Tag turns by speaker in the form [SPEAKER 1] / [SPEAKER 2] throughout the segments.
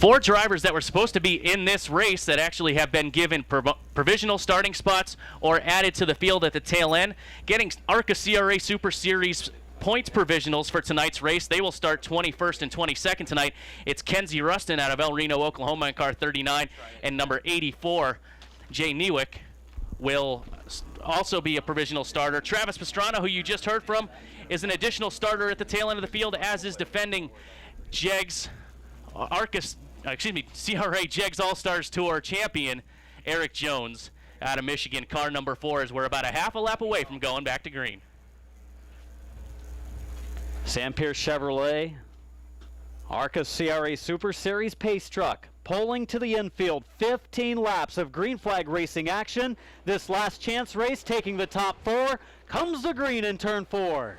[SPEAKER 1] 4 drivers that were supposed to be in this race that actually have been given provisional starting spots or added to the field at the tail end, getting ARCA CRA Super Series points provisionals for tonight's race. They will start 21st and 22nd tonight. It's Kenzie Rustin out of El Reno, Oklahoma in car 39, and number 84, Jay Newick, will also be a provisional starter. Travis Pastrana, who you just heard from, is an additional starter at the tail end of the field, as is defending CRA Jegs All-Stars Tour champion Eric Jones out of Michigan, car number 4, as we're about a half a lap away from going back to green.
[SPEAKER 2] Sam Pierce Chevrolet, ARCA CRA Super Series pace truck, pulling to the infield. 15 laps of green flag racing action. This last chance race taking the top 4, comes to green in turn 4.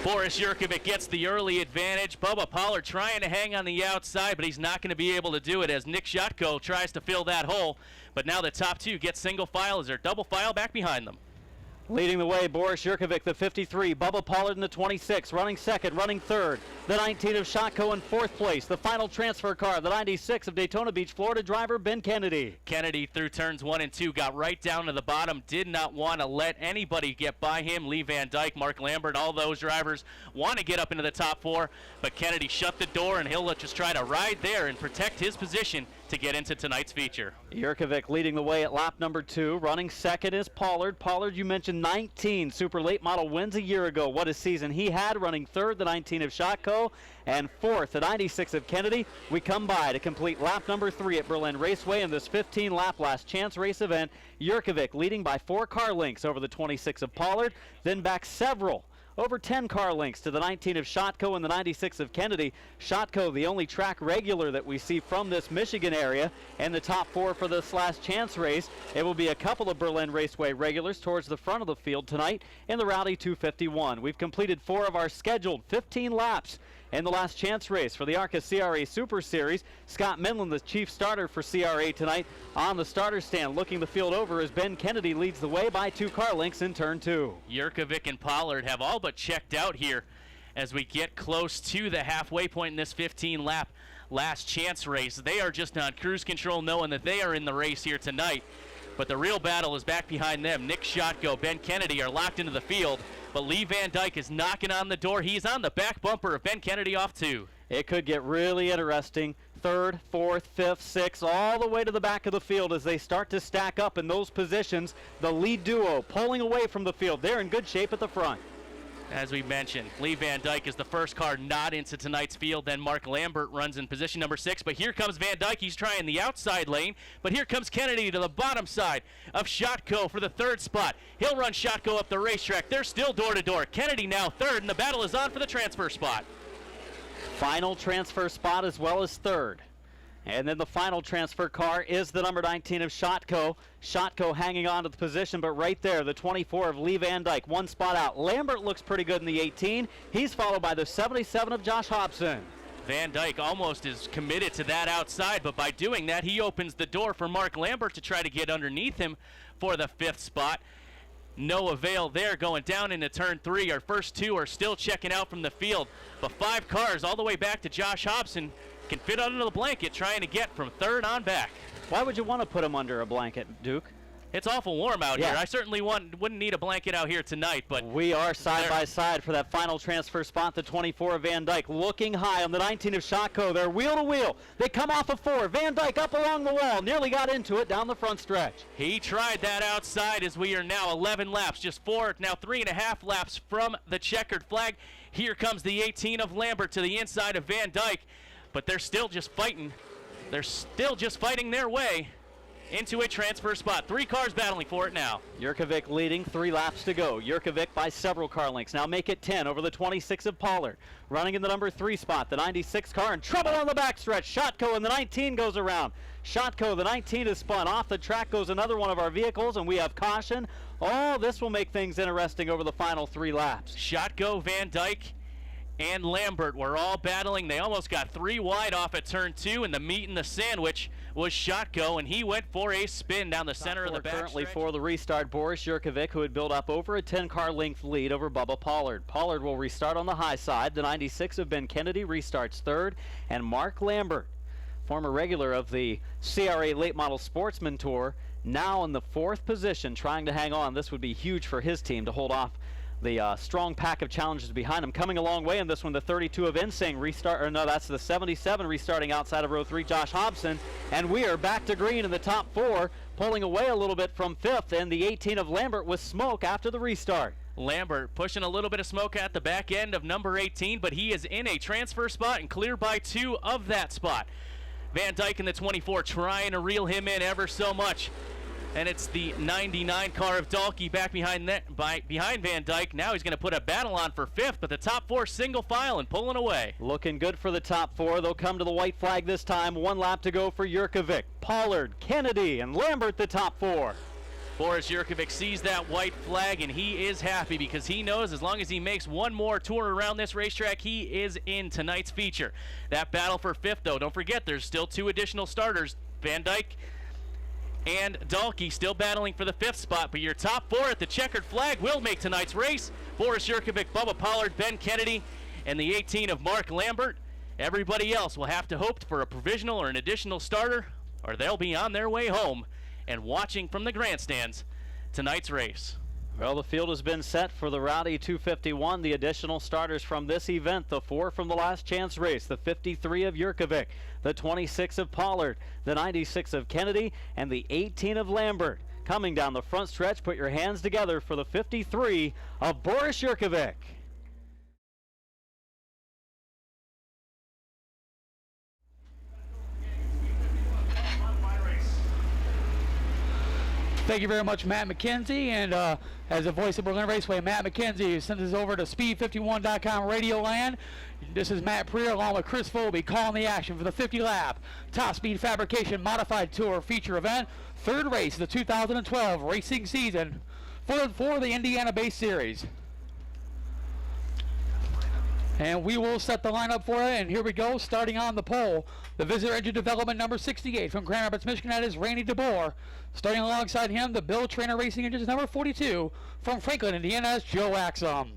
[SPEAKER 1] Boris Yurkovic gets the early advantage. Bubba Pollard trying to hang on the outside, but he's not going to be able to do it as Nick Shotko tries to fill that hole. But now the top 2 get single file as they're double file back behind them.
[SPEAKER 2] Leading the way, Boris Yurkovic, the 53. Bubba Pollard in the 26, running second, running third. The 19 of Shotko in 4th place. The final transfer car, the 96 of Daytona Beach, Florida driver Ben Kennedy.
[SPEAKER 1] Kennedy through turns 1 and 2 got right down to the bottom, did not want to let anybody get by him. Lee Van Dyke, Mark Lambert, all those drivers want to get up into the top 4, but Kennedy shut the door, and he'll just try to ride there and protect his position to get into tonight's feature.
[SPEAKER 2] Yurkovic leading the way at lap number 2. Running second is Pollard. Pollard, you mentioned 19 super late model wins a year ago. What a season he had. Running third, the 19 of Shotko, and fourth, the 96 of Kennedy. We come by to complete lap number 3 at Berlin Raceway in this 15-lap last chance race event. Yurkovic leading by 4 car lengths over the 26 of Pollard, then back several, over 10 car lengths to the 19 of Shotko and the 96 of Kennedy. Shotko, the only track regular that we see from this Michigan area, and the top 4 for this last chance race. It will be a couple of Berlin Raceway regulars towards the front of the field tonight in the Rowdy 251. We've completed 4 of our scheduled 15 laps in the last chance race for the ARCA CRA Super Series. Scott Minland, the chief starter for CRA tonight, on the starter stand looking the field over as Ben Kennedy leads the way by 2 car lengths in turn 2.
[SPEAKER 1] Yurkovic and Pollard have all but checked out here as we get close to the halfway point in this 15-lap last chance race. They are just on cruise control knowing that they are in the race here tonight, but the real battle is back behind them. Nick Shotko, Ben Kennedy are locked into the field, but Lee Van Dyke is knocking on the door. He's on the back bumper of Ben Kennedy off 2.
[SPEAKER 2] It could get really interesting. 3rd, 4th, 5th, 6th, all the way to the back of the field as they start to stack up in those positions. The lead duo pulling away from the field. They're in good shape at the front.
[SPEAKER 1] As we mentioned, Lee Van Dyke is the first car not into tonight's field. Then Mark Lambert runs in position number 6. But here comes Van Dyke. He's trying the outside lane. But here comes Kennedy to the bottom side of Shotko for the 3rd spot. He'll run Shotko up the racetrack. They're still door to door. Kennedy now 3rd, and the battle is on for the transfer spot.
[SPEAKER 2] Final transfer spot as well as 3rd. And then the final transfer car is the number 19 of Shotko. Shotko hanging on to the position, but right there, the 24 of Lee Van Dyke, 1 spot out. Lambert looks pretty good in the 18. He's followed by the 77 of Josh Hobson.
[SPEAKER 1] Van Dyke almost is committed to that outside, but by doing that, he opens the door for Mark Lambert to try to get underneath him for the 5th spot. No avail there, going down into turn 3. Our first 2 are still checking out from the field, but 5 cars all the way back to Josh Hobson can fit under the blanket trying to get from 3rd on back.
[SPEAKER 2] Why would you want to put him under a blanket, Duke?
[SPEAKER 1] It's awful warm out here. I certainly wouldn't need a blanket out here tonight, but
[SPEAKER 2] we are side by side for that final transfer spot. The 24 of Van Dyke looking high on the 19 of Shotko. They're wheel to wheel. They come off of 4. Van Dyke up along the wall, nearly got into it down the front stretch.
[SPEAKER 1] He tried that outside as we are now 11 laps, just 4, now 3.5 laps from the checkered flag. Here comes the 18 of Lambert to the inside of Van Dyke, but they're still just fighting. They're still just fighting their way into a transfer spot. 3 cars battling for it now.
[SPEAKER 2] Yurkovic leading, 3 laps to go. Yurkovic by several car lengths. Now make it 10 over the 26 of Pollard. Running in the number 3 spot, the 96 car in trouble on the backstretch. Shotko and the 19 goes around. Shotko, the 19 is spun. Off the track goes another one of our vehicles, and we have caution. Oh, this will make things interesting over the final 3 laps.
[SPEAKER 1] Shotko, Van Dyke, and Lambert were all battling. They almost got 3 wide off at turn 2, and the meat and the sandwich was Shotko, and he went for a spin down the center of the back.
[SPEAKER 2] Currently for the restart, Boris Yurkovic, who had built up over a 10-car length lead over Bubba Pollard. Pollard will restart on the high side. The 96 of Ben Kennedy restarts 3rd, and Mark Lambert former regular of the CRA Late Model Sportsman Tour, now in the 4th position, trying to hang on. This would be huge for his team to hold off the strong pack of challengers behind him. Coming a long way in this one, the 32 of Insing restart, or no, that's the 77 restarting outside of row 3, Josh Hobson. And we are back to green in the top 4, pulling away a little bit from 5th, and the 18 of Lambert with smoke after the restart.
[SPEAKER 1] Lambert pushing a little bit of smoke at the back end of number 18, but he is in a transfer spot and clear by 2 of that spot. Van Dyke in the 24 trying to reel him in ever so much. And it's the 99 car of Dahlke back behind Van Dyke. Now he's going to put a battle on for 5th, but the top 4 single file and pulling away.
[SPEAKER 2] Looking good for the top 4. They'll come to the white flag this time. 1 lap to go for Jurkovic, Pollard, Kennedy, and Lambert the top 4.
[SPEAKER 1] Boris Jurkovic sees that white flag and he is happy because he knows as long as he makes one more tour around this racetrack, he is in tonight's feature. That battle for 5th, though, don't forget there's still 2 additional starters. Van Dyke and Dahlke still battling for the 5th spot, but your top 4 at the checkered flag will make tonight's race. Boris Jurkovic, Bubba Pollard, Ben Kennedy, and the 18 of Mark Lambert. Everybody else will have to hope for a provisional or an additional starter, or they'll be on their way home and watching from the grandstands tonight's race.
[SPEAKER 2] Well, the field has been set for the Rowdy 251. The additional starters from this event, the 4 from the last chance race, the 53 of Jurkovic, the 26 of Pollard, the 96 of Kennedy, and the 18 of Lambert. Coming down the front stretch, put your hands together for the 53 of Boris Jurkovic.
[SPEAKER 3] Thank you very much, Matt McKenzie. And as a voice of Berlin Raceway, Matt McKenzie sends us over to Speed51.com Radio Land. This is Matt Preer along with Chris Folby calling the action for the 50-lap Top Speed Fabrication Modified Tour feature event. 3rd race of the 2012 racing season for the Indiana-based series. And we will set the lineup for it, and here we go, starting on the pole. The Visitor Engine Development number 68 from Grand Rapids, Michigan, that is Randy DeBoer. Starting alongside him, the Bill Trainer Racing Engines number 42 from Franklin, Indiana, that's Joe Axum.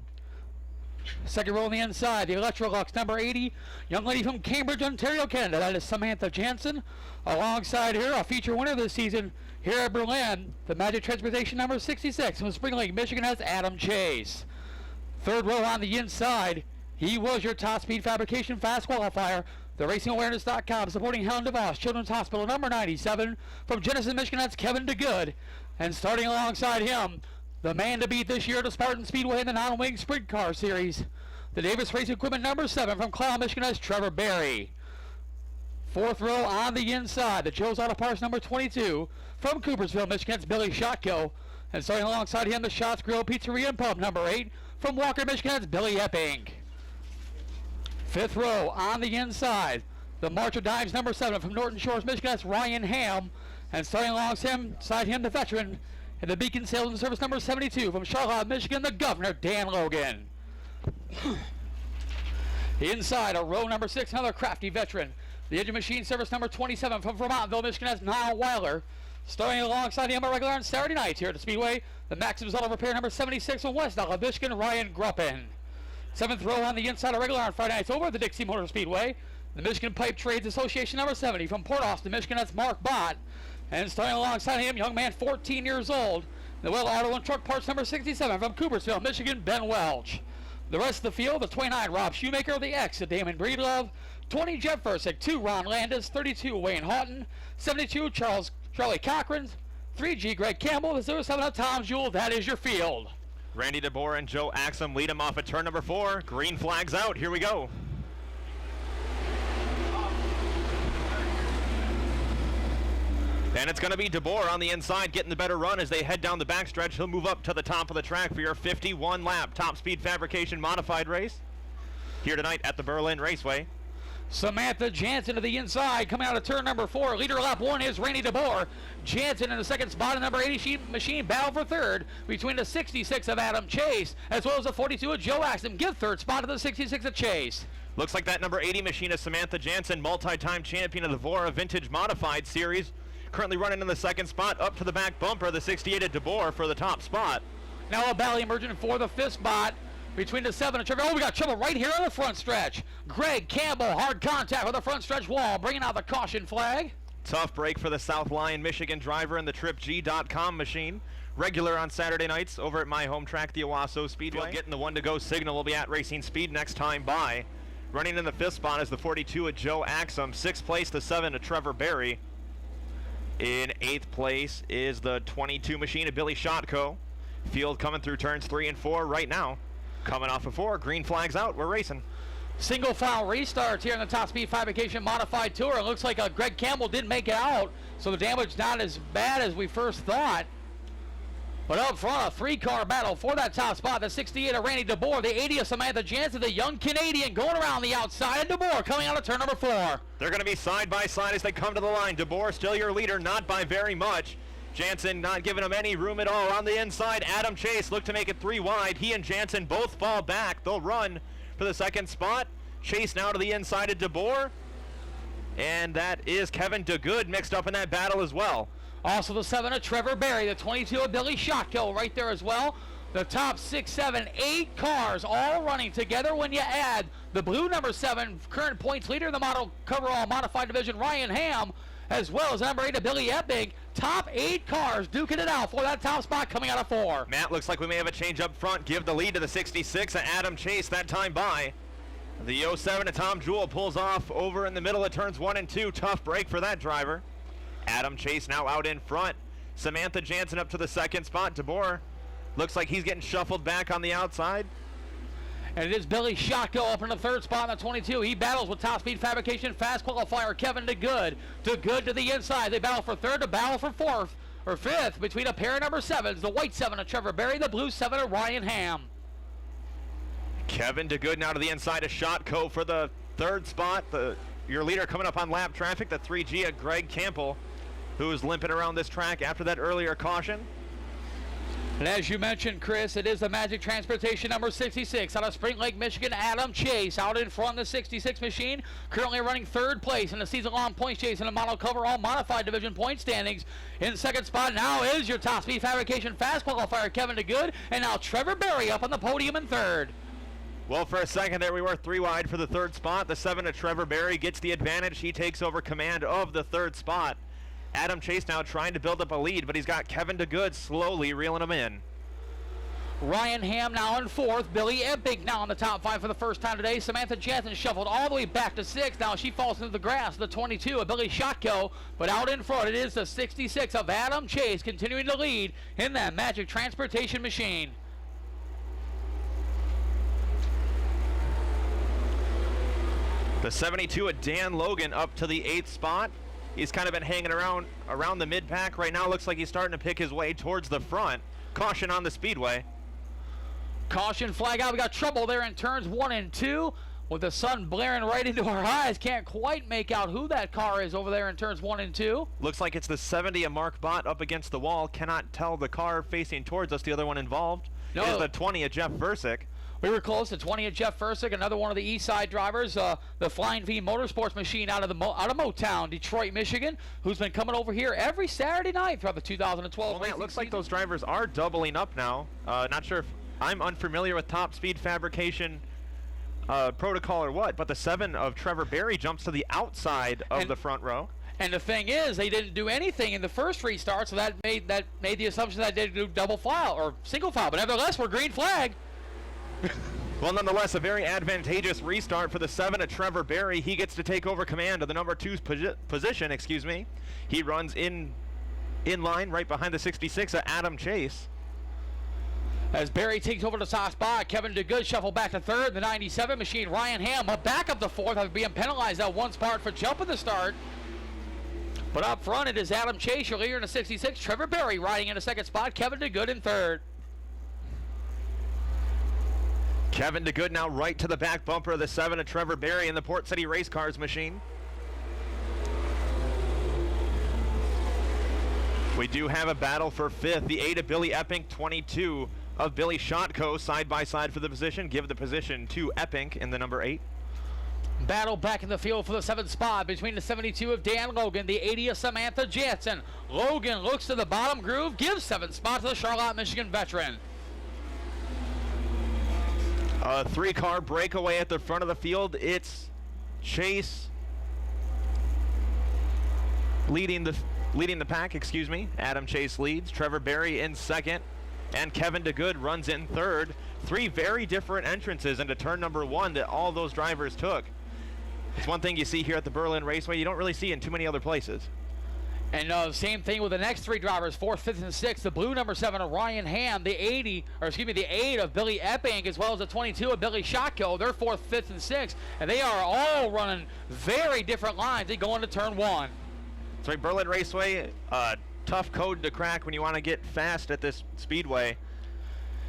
[SPEAKER 3] Second row on the inside, the Electrolux number 80, young lady from Cambridge, Ontario, Canada, that is Samantha Jansen. Alongside her, a feature winner this season here at Berlin, the Magic Transportation number 66 from Spring Lake, Michigan, that's Adam Chase. Third row on the inside, he was your Top Speed Fabrication Fast Qualifier. The RacingAwareness.com supporting Helen DeVos Children's Hospital number 97 from Genesis, Michigan, that's Kevin DeGood. And starting alongside him, the man to beat this year at the Spartan Speedway in the non-wing sprint car series, the Davis Racing Equipment number 7 from Cloud, Michigan, that's Trevor Berry. Fourth row on the inside, the Joe's Auto Parts number 22 from Coopersville, Michigan, that's Billy Shotko. And starting alongside him, the Shots Grill Pizzeria and Pub number 8 from Walker, Michigan, that's Billy Epping. Fifth row on the inside, the March of Dimes number 7 from Norton Shores, Michigan, that's Ryan Ham. And starting alongside him, the veteran in the Beacon Sales and Service number 72 from Charlotte, Michigan, the Governor, Dan Logan. Inside, a row number 6, another crafty veteran, the Engine Machine Service number 27 from Vermontville, Michigan, that's Niall Weiler. Starting alongside him, a regular on Saturday nights here at the Speedway, the Maxim's Auto Repair number 76 from West Nile, Michigan, Ryan Gruppen. Seventh row on the inside, a regular on Friday nights over at the Dixie Motor Speedway, the Michigan Pipe Trades Association number 70 from Port Austin, Michigan, that's Mark Bott. And starting alongside him, young man 14 years old, the Well Auto and Truck Parts number 67 from Coopersville, Michigan, Ben Welch. The rest of the field, the 29 Rob Shoemaker, the X, the Damon Breedlove, 20 Jeff Versick, 2 Ron Landis, 32 Wayne Houghton, 72 Charlie Cochran, 3G Greg Campbell, the 07 of Tom Jewell. That is your field.
[SPEAKER 4] Randy DeBoer and Joe Axum lead him off at turn number 4. Green flags out. Here we go. And it's going to be DeBoer on the inside getting the better run as they head down the backstretch. He'll move up to the top of the track for your 51-lap Top Speed Fabrication Modified race here tonight at the Berlin Raceway.
[SPEAKER 3] Samantha Jansen to the inside, coming out of turn number 4. Leader lap 1 is Randy DeBoer. Jansen in the second spot, and number 80 Machine battle for third between the 66 of Adam Chase as well as the 42 of Joe Axum. Give third spot to the 66 of Chase.
[SPEAKER 4] Looks like that number 80 machine is Samantha Jansen, multi-time champion of the Vora Vintage Modified Series. Currently running in the second spot, up to the back bumper, the 68 of DeBoer for the top spot.
[SPEAKER 3] Now a battle emerging for the 5th spot. between the 7 and Trevor. Oh, we got trouble right here on the front stretch. Greg Campbell, hard contact with the front stretch wall, bringing out the caution flag.
[SPEAKER 4] Tough break for the South Lyon, Michigan driver in the TripG.com machine. Regular on Saturday nights over at my home track, the Owasso Speedway. Getting the 1-to-go signal will be at Racing Speed next time by. Running in the 5th spot is the 42 of Joe Axum. 6th place, the 7 of Trevor Berry. In 8th place is the 22 machine of Billy Shotko. Field coming through turns 3 and 4 right now. Coming off of 4, green flags out, we're racing.
[SPEAKER 3] Single file restarts here in the Top Speed Fabrication Modified Tour. It looks like Greg Campbell didn't make it out, so the damage not as bad as we first thought. But up front, a 3-car battle for that top spot. The 68 of Randy DeBoer, the 80 of Samantha Jansen, the young Canadian going around the outside, and DeBoer coming out of turn number 4.
[SPEAKER 4] They're going to be side by side as they come to the line. DeBoer still your leader, not by very much. Jansen not giving him any room at all. On the inside, Adam Chase looked to make it 3 wide. He and Jansen both fall back. They'll run for the 2nd spot. Chase now to the inside of DeBoer. And that is Kevin DeGood mixed up in that battle as well.
[SPEAKER 3] Also the 7 of Trevor Berry, the 22 of Billy Shotko right there as well. The top 6, 7, 8 cars all running together when you add the blue number 7, current points leader in the model coverall modified division, Ryan Ham, as well as number 8 of Billy Epping. Top 8 cars duking it out for that top spot coming out of 4.
[SPEAKER 4] Matt, looks like we may have a change up front. Give the lead to the 66 of Adam Chase that time by. The 07 of Tom Jewell pulls off over in the middle of turns 1 and 2. Tough break for that driver. Adam Chase now out in front. Samantha Jansen up to the 2nd spot. DeBoer looks like he's getting shuffled back on the outside.
[SPEAKER 3] And it is Billy Shotko up in the 3rd spot in the 22. He battles with Top Speed Fabrication fast qualifier Kevin DeGood. DeGood to the inside. They battle for 3rd to battle for 4th or 5th between a pair of number 7s. The white 7 of Trevor Berry, the blue 7 of Ryan Ham.
[SPEAKER 4] Kevin DeGood now to the inside of Shotko for the 3rd spot. Your leader coming up on lap traffic, the 3G of Greg Campbell, who is limping around this track after that earlier caution.
[SPEAKER 3] And as you mentioned, Chris, it is the Magic Transportation number 66 out of Spring Lake, Michigan. Adam Chase out in front of the 66 machine, currently running 3rd place in the season-long points chase in the model coverall modified division point standings. In 2nd spot now is your Top Speed Fabrication fast qualifier Kevin DeGood, and now Trevor Berry up on the podium in 3rd.
[SPEAKER 4] Well, for a second there, we were 3 wide for the 3rd spot. The 7 of Trevor Berry gets the advantage. He takes over command of the 3rd spot. Adam Chase now trying to build up a lead, but he's got Kevin DeGood slowly reeling him in.
[SPEAKER 3] Ryan Ham now in 4th. Billy Ebbing now in the top 5 for the first time today. Samantha Jansen shuffled all the way back to 6th. Now she falls into the grass. The 22 of Billy Shotko, but out in front it is the 66 of Adam Chase continuing to lead in that Magic Transportation machine.
[SPEAKER 4] The 72 of Dan Logan up to the 8th spot. He's kind of been hanging around the mid-pack. Right now looks like he's starting to pick his way towards the front. Caution on the speedway.
[SPEAKER 3] Caution flag out. We got trouble there in turns 1 and 2 with the sun blaring right into our eyes. Can't quite make out who that car is over there in turns 1 and 2.
[SPEAKER 4] Looks like it's the 70 of Mark Bott up against the wall. Cannot tell the car facing towards us, the other one involved.
[SPEAKER 3] No.
[SPEAKER 4] Is the 20 of Jeff Versick.
[SPEAKER 3] We were close to 20 of Jeff Versick, another one of the East Side drivers, the Flying V Motorsports machine out of Motown, Detroit, Michigan, who's been coming over here every Saturday night throughout the 2012
[SPEAKER 4] Well, man, it looks
[SPEAKER 3] season.
[SPEAKER 4] like those drivers are doubling up now. Not sure if I'm unfamiliar with Top Speed Fabrication protocol or what, but the 7 of Trevor Berry jumps to the outside of the front row.
[SPEAKER 3] And the thing is, they didn't do anything in the first restart, so that made the assumption that they did do double file or single file. But nevertheless, we're green flag.
[SPEAKER 4] Well, nonetheless, a very advantageous restart for the 7 of Trevor Berry. He gets to take over command of the number 2's position. He runs in line right behind the 66 of Adam Chase.
[SPEAKER 3] As Berry takes over the top spot, Kevin DeGood shuffle back to 3rd. The 97 machine, Ryan Ham, back up to 4th, after being penalized that one spot for jumping the start. But up front, it is Adam Chase, your leader in the 66. Trevor Berry riding in the 2nd spot. Kevin DeGood in 3rd.
[SPEAKER 4] Kevin DeGood now right to the back bumper of the 7 of Trevor Berry in the Port City Race Cars machine. We do have a battle for 5th. The 8 of Billy Epping, 22 of Billy Shotko side by side for the position. Give the position to Epping in the number 8.
[SPEAKER 3] Battle back in the field for the 7th spot between the 72 of Dan Logan, the 80 of Samantha Jansen. Logan looks to the bottom groove, gives 7th spot to the Charlotte, Michigan veteran.
[SPEAKER 4] A 3-car breakaway at the front of the field. It's Chase leading the pack, excuse me. Adam Chase leads. Trevor Berry in second. And Kevin DeGood runs in third. 3 very different entrances into turn number 1 that all those drivers took. It's one thing you see here at the Berlin Raceway you don't really see in too many other places.
[SPEAKER 3] And same thing with the next 3 drivers, 4th, 5th, and 6th. The blue number 7 of Ryan Ham, the 8 of Billy Epping, as well as the 22 of Billy Shotko. They're 4th, 5th, and 6th, and they are all running very different lines. They go into turn 1.
[SPEAKER 4] That's right, Berlin Raceway, tough code to crack when you want to get fast at this speedway.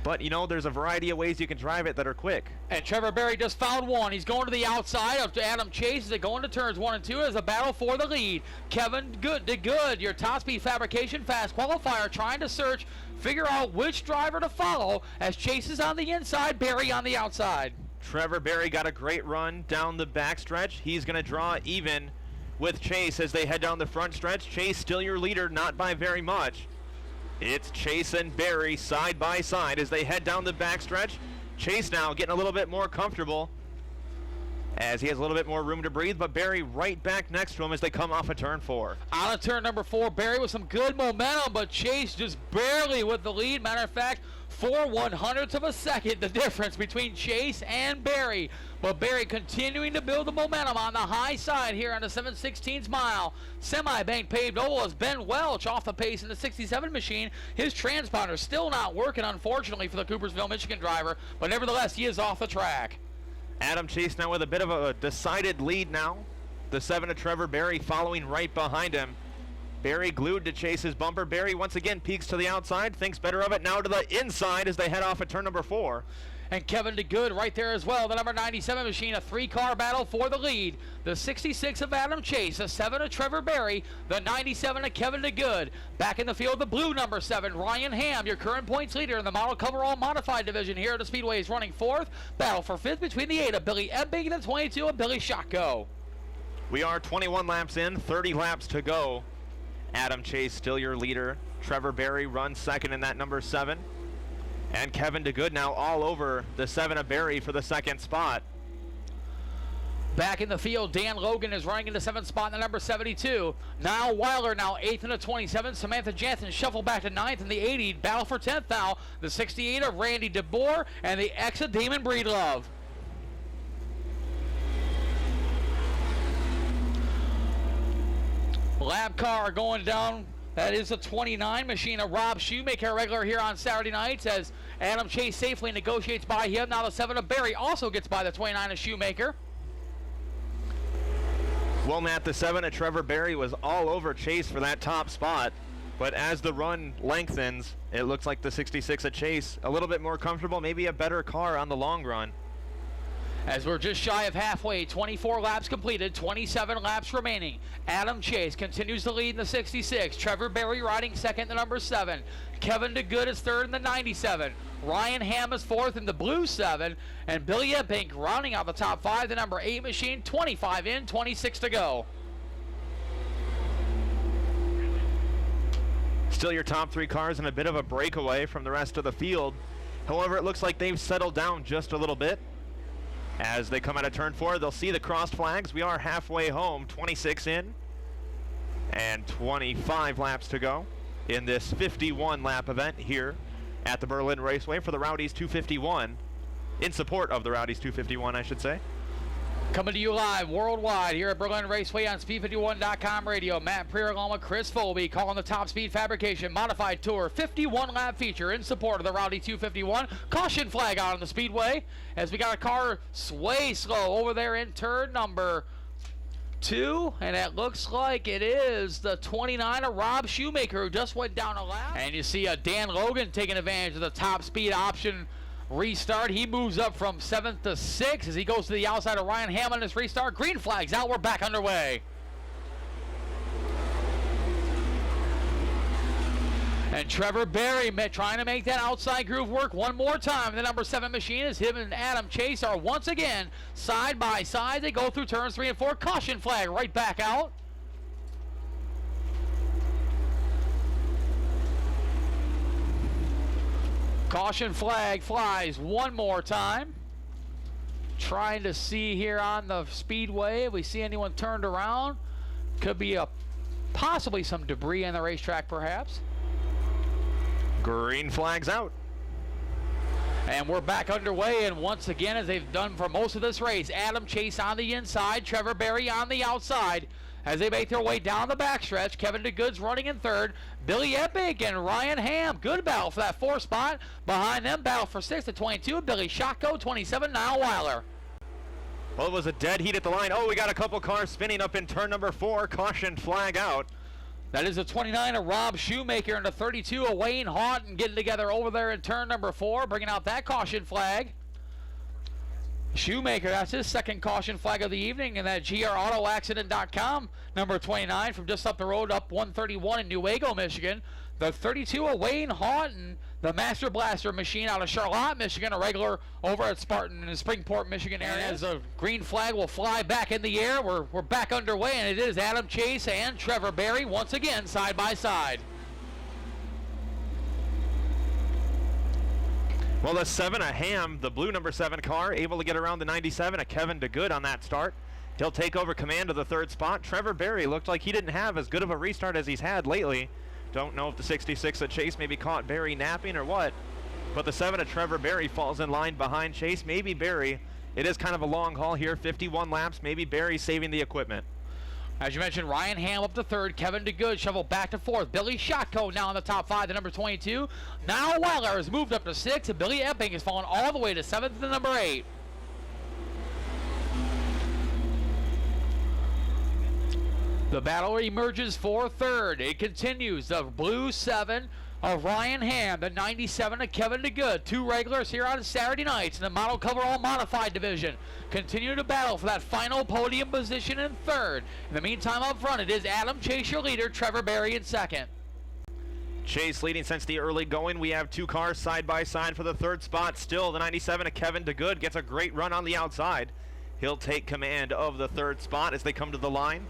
[SPEAKER 4] But, you know, there's a variety of ways you can drive it that are quick.
[SPEAKER 3] And Trevor Berry just found one. He's going to the outside of Adam Chase as they go into turns 1 and 2 as a battle for the lead. Kevin DeGood, your top speed fabrication fast qualifier, trying to figure out which driver to follow as Chase is on the inside, Berry on the outside.
[SPEAKER 4] Trevor Berry got a great run down the backstretch. He's going to draw even with Chase as they head down the front stretch. Chase still your leader, not by very much. It's Chase and Berry side by side as they head down the backstretch. Chase now getting a little bit more comfortable as he has a little bit more room to breathe, but Berry right back next to him as they come off of turn 4.
[SPEAKER 3] Out of turn number 4, Berry with some good momentum, but Chase just barely with the lead. Matter of fact, 4/100ths of a second, the difference between Chase and Berry. But Berry continuing to build the momentum on the high side here on the 7/16 mile. Semi-bank paved oval as Ben Welch off the pace in the 67 machine. His transponder still not working, unfortunately, for the Coopersville, Michigan driver, but nevertheless, he is off the track.
[SPEAKER 4] Adam Chase now with a bit of a decided lead now. The 7 of Trevor Berry following right behind him. Berry glued to Chase's bumper. Berry once again peeks to the outside, thinks better of it, now to the inside as they head off at turn number 4.
[SPEAKER 3] And Kevin DeGood right there as well, the number 97 machine, a 3-car battle for the lead. The 66 of Adam Chase, the 7 of Trevor Berry, the 97 of Kevin DeGood. Back in the field, the blue number 7, Ryan Ham, your current points leader in the model coverall modified division here at the Speedway, is running 4th. Battle for 5th between the 8 of Billy Ebbing and the 22 of Billy Shotko.
[SPEAKER 4] We are 21 laps in, 30 laps to go. Adam Chase still your leader. Trevor Berry runs second in that number 7. And Kevin DeGood now all over the 7 of Berry for the 2nd spot.
[SPEAKER 3] Back in the field, Dan Logan is running in the 7th spot in the number 72. Now Weiler now 8th in the 27. Samantha Jansen shuffle back to 9th in the 80. Battle for 10th now. The 68 of Randy DeBoer and the X of Damon Breedlove. Lab car going down. That is a 29 machine of Rob Shoemaker, a regular here on Saturday nights, as Adam Chase safely negotiates by him. Now the 7 of Berry also gets by the 29 of Shoemaker.
[SPEAKER 4] Well, Matt, the 7 of Trevor Berry was all over Chase for that top spot. But as the run lengthens, it looks like the 66 of Chase a little bit more comfortable, maybe a better car on the long run.
[SPEAKER 3] As we're just shy of halfway, 24 laps completed, 27 laps remaining. Adam Chase continues to lead in the 66. Trevor Berry riding second in the number 7. Kevin DeGood is third in the 97. Ryan Ham is 4th in the blue 7. And Billy Epping rounding out the top 5, the number 8 machine, 25 in, 26 to go.
[SPEAKER 4] Still your top 3 cars and a bit of a breakaway from the rest of the field. However, it looks like they've settled down just a little bit. As they come out of turn 4, they'll see the crossed flags. We are halfway home, 26 in, and 25 laps to go in this 51-lap event here at the Berlin Raceway for the Rowdy's 251, in support of the Rowdy's 251, I should say.
[SPEAKER 3] Coming to you live worldwide here at Berlin Raceway on Speed51.com radio. Matt Prier along with Chris Folby calling the Top Speed Fabrication Modified Tour 51-lap feature in support of the Rowdy 251. Caution flag out on the Speedway as we got a car sway slow over there in turn number 2, and it looks like it is the 29 of Rob Shoemaker who just went down a lap. And you see Dan Logan taking advantage of the top speed option restart. He moves up from 7th to 6th as he goes to the outside of Ryan Ham on his restart. Green flags out. We're back underway. And Trevor Berry trying to make that outside groove work one more time. The number 7 machine is him and Adam Chase are once again side by side. They go through turns 3 and 4. Caution flag right back out. Caution flag flies one more time. trying to see here on the speedway if we see anyone turned around. Could be possibly some debris on the racetrack, perhaps.
[SPEAKER 4] Green flag's out.
[SPEAKER 3] And we're back underway, and once again, as they've done for most of this race, Adam Chase on the inside, Trevor Berry on the outside. As they make their way down the backstretch, Kevin DeGood's running in third. Billy Epic and Ryan Ham, good battle for that 4th spot. Behind them, battle for 6th at 22, Billy Shotko, 27, Niall Weiler.
[SPEAKER 4] Well, it was a dead heat at the line. Oh, we got a couple cars spinning up in turn number 4. Caution flag out.
[SPEAKER 3] That is a 29 of Rob Shoemaker and a 32 of Wayne Houghton getting together over there in turn number 4, bringing out that caution flag. Shoemaker, that's his 2nd caution flag of the evening, and that grautoaccident.com, number 29 from just up the road, up 131 in Newaygo, Michigan. The 32 of Wayne Houghton, the Master Blaster machine out of Charlotte, Michigan, a regular over at Spartan in the Springport, Michigan area. As the green flag will fly back in the air, we're back underway, and it is Adam Chase and Trevor Berry once again side by side.
[SPEAKER 4] Well, the 7 of Ham, the blue number 7 car, able to get around the 97 of Kevin DeGood on that start. He'll take over command of the 3rd spot. Trevor Berry looked like he didn't have as good of a restart as he's had lately. Don't know if the 66 of Chase maybe caught Berry napping or what, but the 7 of Trevor Berry falls in line behind Chase. Maybe Berry, it is kind of a long haul here, 51 laps, maybe Berry saving the equipment.
[SPEAKER 3] As you mentioned, Ryan Ham up to 3rd, Kevin DeGood shoveled back to 4th. Billy Shotko now in the top 5 to number 22. Now Weiler has moved up to 6th, and Billy Epping has fallen all the way to 7th to number 8. The battle emerges for 3rd. It continues. The blue 7 of Ryan Ham, the 97 of Kevin DeGood. 2 regulars here on Saturday nights in the model coverall modified division. Continue to battle for that final podium position in 3rd. In the meantime, up front, it is Adam Chase, your leader, Trevor Berry in 2nd.
[SPEAKER 4] Chase leading since the early going. We have 2 cars side by side for the 3rd spot. Still, the 97 of Kevin DeGood gets a great run on the outside. He'll take command of the 3rd spot as they come to the line.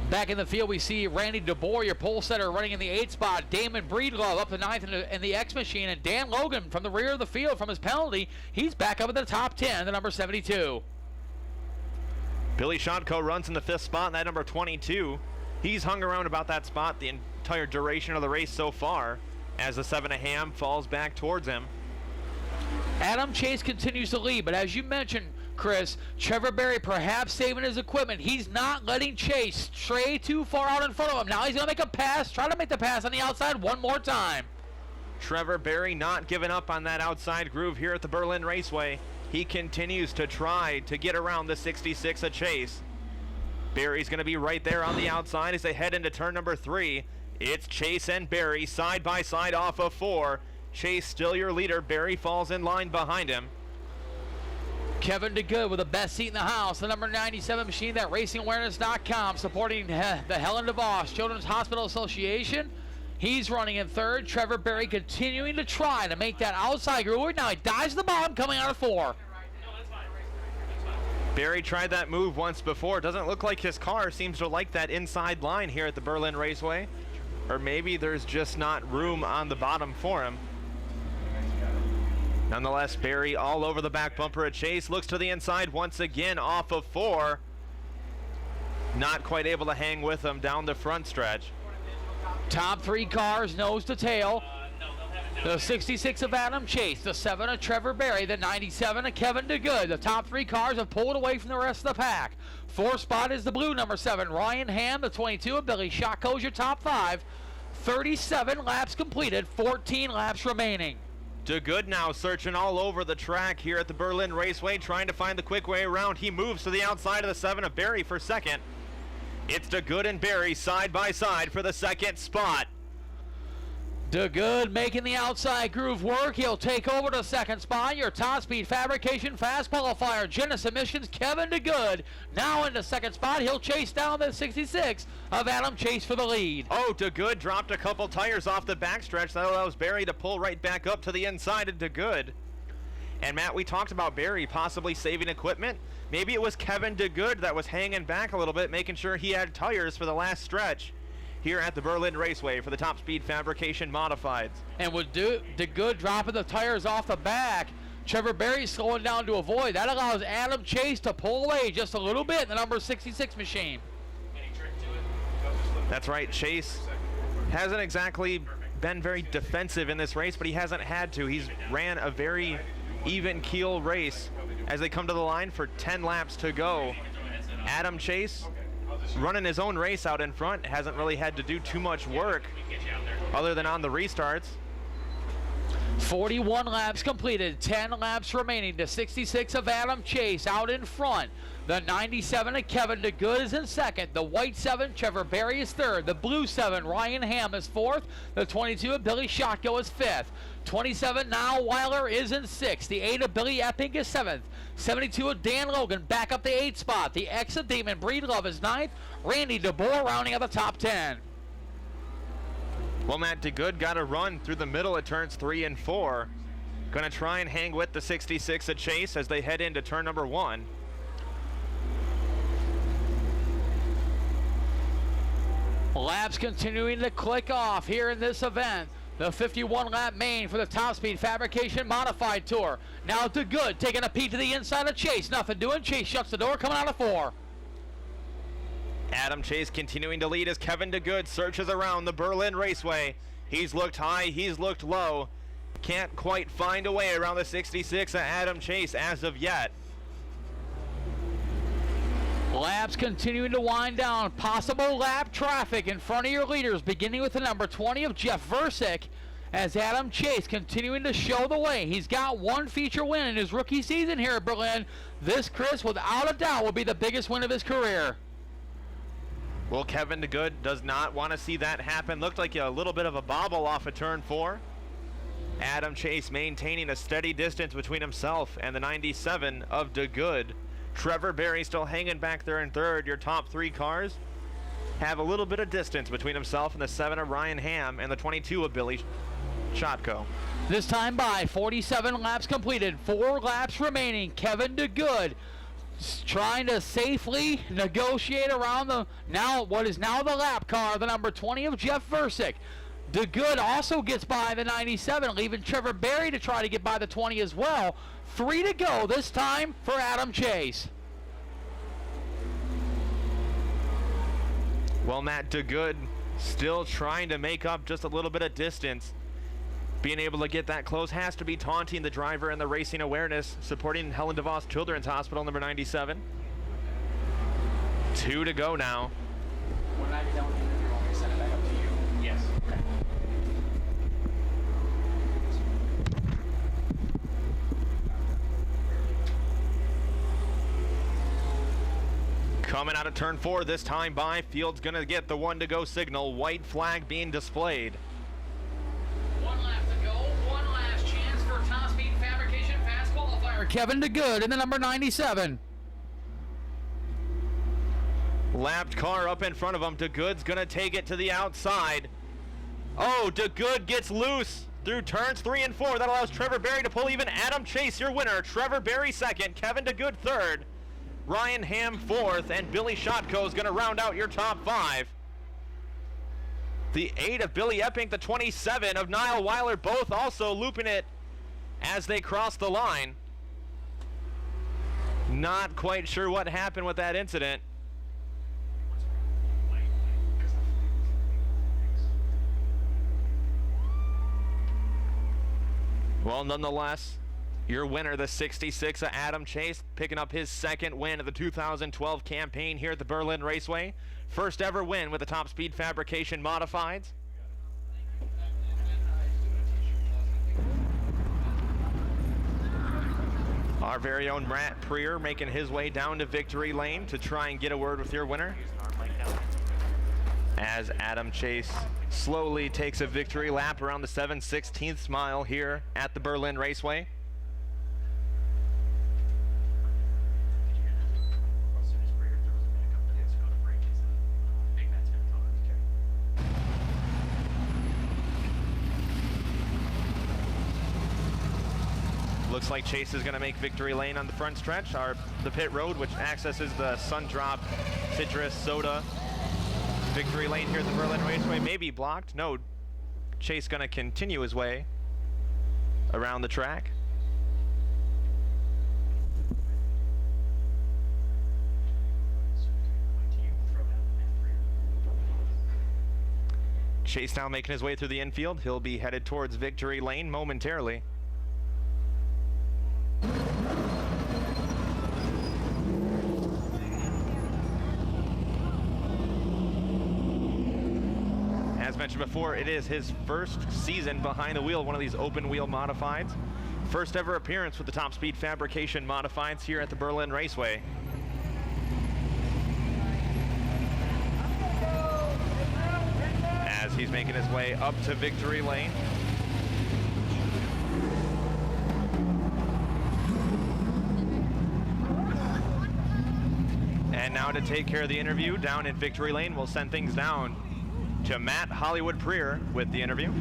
[SPEAKER 3] Back in the field, we see Randy DeBoer, your pole setter, running in the 8th spot. Damon Breedlove up to 9th in the X machine. And Dan Logan from the rear of the field from his penalty. He's back up in the top 10, the number 72.
[SPEAKER 4] Billy Shotko runs in the 5th spot, and that number 22. He's hung around about that spot the entire duration of the race so far as the 7 of Ham falls back towards him.
[SPEAKER 3] Adam Chase continues to lead, but as you mentioned, Chris, Trevor Berry perhaps saving his equipment. He's not letting Chase stray too far out in front of him. Now he's going to make a pass, try to make the pass on the outside one more time.
[SPEAKER 4] Trevor Berry not giving up on that outside groove here at the Berlin Raceway. He continues to try to get around the 66 of Chase. Berry's going to be right there on the outside as they head into turn number 3. It's Chase and Berry side by side off of 4. Chase still your leader. Berry falls in line behind him.
[SPEAKER 3] Kevin DeGood with the best seat in the house, the number 97 machine, that racingawareness.com, supporting the Helen DeVos Children's Hospital Association. He's running in 3rd. Trevor Berry continuing to try to make that outside groove. Now he dives the bottom coming out of 4.
[SPEAKER 4] Berry tried that move once before. Doesn't look like his car seems to like that inside line here at the Berlin Raceway. Or maybe there's just not room on the bottom for him. Nonetheless, Berry all over the back bumper of Chase. Looks to the inside once again off of 4. Not quite able to hang with him down the front stretch.
[SPEAKER 3] Top 3 cars, nose to tail. The 66 of Adam Chase, the 7 of Trevor Berry, the 97 of Kevin DeGood. The top 3 cars have pulled away from the rest of the pack. 4th spot is the blue number 7, Ryan Ham, the 22 of Billy Shotko's your top 5. 37 laps completed, 14 laps remaining.
[SPEAKER 4] DeGood now searching all over the track here at the Berlin Raceway, trying to find the quick way around. He moves to the outside of the 7 of Berry for 2nd. It's DeGood and Berry side by side for the 2nd spot.
[SPEAKER 3] DeGood making the outside groove work. He'll take over the 2nd spot. Your top speed fabrication fast qualifier, Genesis Emissions, Kevin DeGood. Now in the 2nd spot, he'll chase down the 66 of Adam Chase for the lead.
[SPEAKER 4] Oh, DeGood dropped a couple tires off the backstretch. That allows Berry to pull right back up to the inside of DeGood. And Matt, we talked about Berry possibly saving equipment. Maybe it was Kevin DeGood that was hanging back a little bit, making sure he had tires for the last stretch here at the Berlin Raceway for the Top Speed Fabrication Modifieds.
[SPEAKER 3] And with DeGood dropping the tires off the back, Trevor Berry slowing down to avoid. That allows Adam Chase to pull away just a little bit in the number 66 machine.
[SPEAKER 4] That's right, Chase hasn't exactly been very defensive in this race, but he hasn't had to. He's ran a very even keel race as they come to the line for 10 laps to go. Adam Chase running his own race out in front, hasn't really had to do too much work other than on the restarts.
[SPEAKER 3] 41 laps completed, 10 laps remaining. The 66 of Adam Chase out in front. The 97 of Kevin DeGood is in second. The white 7, Trevor Berry is third. The blue 7, Ryan Ham is fourth. The 22 of Billy Shotko is fifth. 27, Niall Weiler is in sixth. The 8 of Billy Epping is seventh. 72 of Dan Logan back up the 8th spot. The X of Damon Breedlove is ninth. Randy DeBoer rounding out the top 10.
[SPEAKER 4] Well, Matt DeGood got a run through the middle at turns 3 and 4. Going to try and hang with the 66 at Chase as they head into turn number 1.
[SPEAKER 3] Laps continuing to click off here in this event. The 51 lap main for the Top Speed Fabrication Modified Tour. Now DeGood taking a peek to the inside of Chase. Nothing doing. Chase shuts the door, coming out of 4.
[SPEAKER 4] Adam Chase continuing to lead as Kevin DeGood searches around the Berlin Raceway. He's looked high, he's looked low. Can't quite find a way around the 66 of Adam Chase as of yet.
[SPEAKER 3] Laps continuing to wind down. Possible lap traffic in front of your leaders, beginning with the number 20 of Jeff Versick, as Adam Chase continuing to show the way. He's got one feature win in his rookie season here at Berlin. This, Chris, without a doubt, will be the biggest win of his career.
[SPEAKER 4] Well, Kevin DeGood does not want to see that happen. Looked like a little bit of a bobble off of turn 4. Adam Chase maintaining a steady distance between himself and the 97 of DeGood. Trevor Berry still hanging back there in third. Your top 3 cars have a little bit of distance between himself and the 7 of Ryan Ham and the 22 of Billy Shotko.
[SPEAKER 3] This time by 47 laps completed, 4 laps remaining. Kevin DeGood trying to safely negotiate around what is now the lap car, the number 20 of Jeff Versick. DeGood also gets by the 97, leaving Trevor Berry to try to get by the 20 as well. 3 to go this time for Adam Chase.
[SPEAKER 4] Well, Matt DeGood still trying to make up just a little bit of distance. Being able to get that close has to be taunting the driver and the racing awareness, supporting Helen DeVos Children's Hospital, number 97. 2 to go now.
[SPEAKER 5] When I get done with the interview, I'll send it back up to you. Yes. Okay.
[SPEAKER 4] Coming out of turn 4 this time by, Field's going to get the 1 to go signal. White flag being displayed.
[SPEAKER 3] 1 lap to go. One last chance for Top Speed Fabrication Fast Qualifier. Kevin DeGood in the number 97.
[SPEAKER 4] Lapped car up in front of him. DeGood's going to take it to the outside. Oh, DeGood gets loose through turns 3 and 4. That allows Trevor Berry to pull even. Adam Chase, your winner. Trevor Berry second. Kevin DeGood third. Ryan Ham fourth. And Billy Shotko is going to round out your top 5. The 8 of Billy Epping, the 27 of Niall Weiler, both also looping it as they cross the line. Not quite sure what happened with that incident. Well, nonetheless, your winner, the 66 of Adam Chase, picking up his second win of the 2012 campaign here at the Berlin Raceway. First ever win with the Top Speed Fabrication Modifieds. Our very own Matt Preer making his way down to victory lane to try and get a word with your winner. As Adam Chase slowly takes a victory lap around the 7/16 mile here at the Berlin Raceway. Looks like Chase is going to make victory lane on the front stretch. The pit road, which accesses the Sundrop Citrus Soda victory lane here at the Berlin Raceway, may be blocked. No, Chase going to continue his way around the track. Chase now making his way through the infield. He'll be headed towards victory lane momentarily. As mentioned before, it is his first season behind the wheel, one of these open wheel modifieds. First ever appearance with the Top Speed Fabrication modifieds here at the Berlin Raceway. As he's making his way up to victory lane. And now to take care of the interview down in victory lane, we'll send things down to Matt Hollywood Preer with the interview.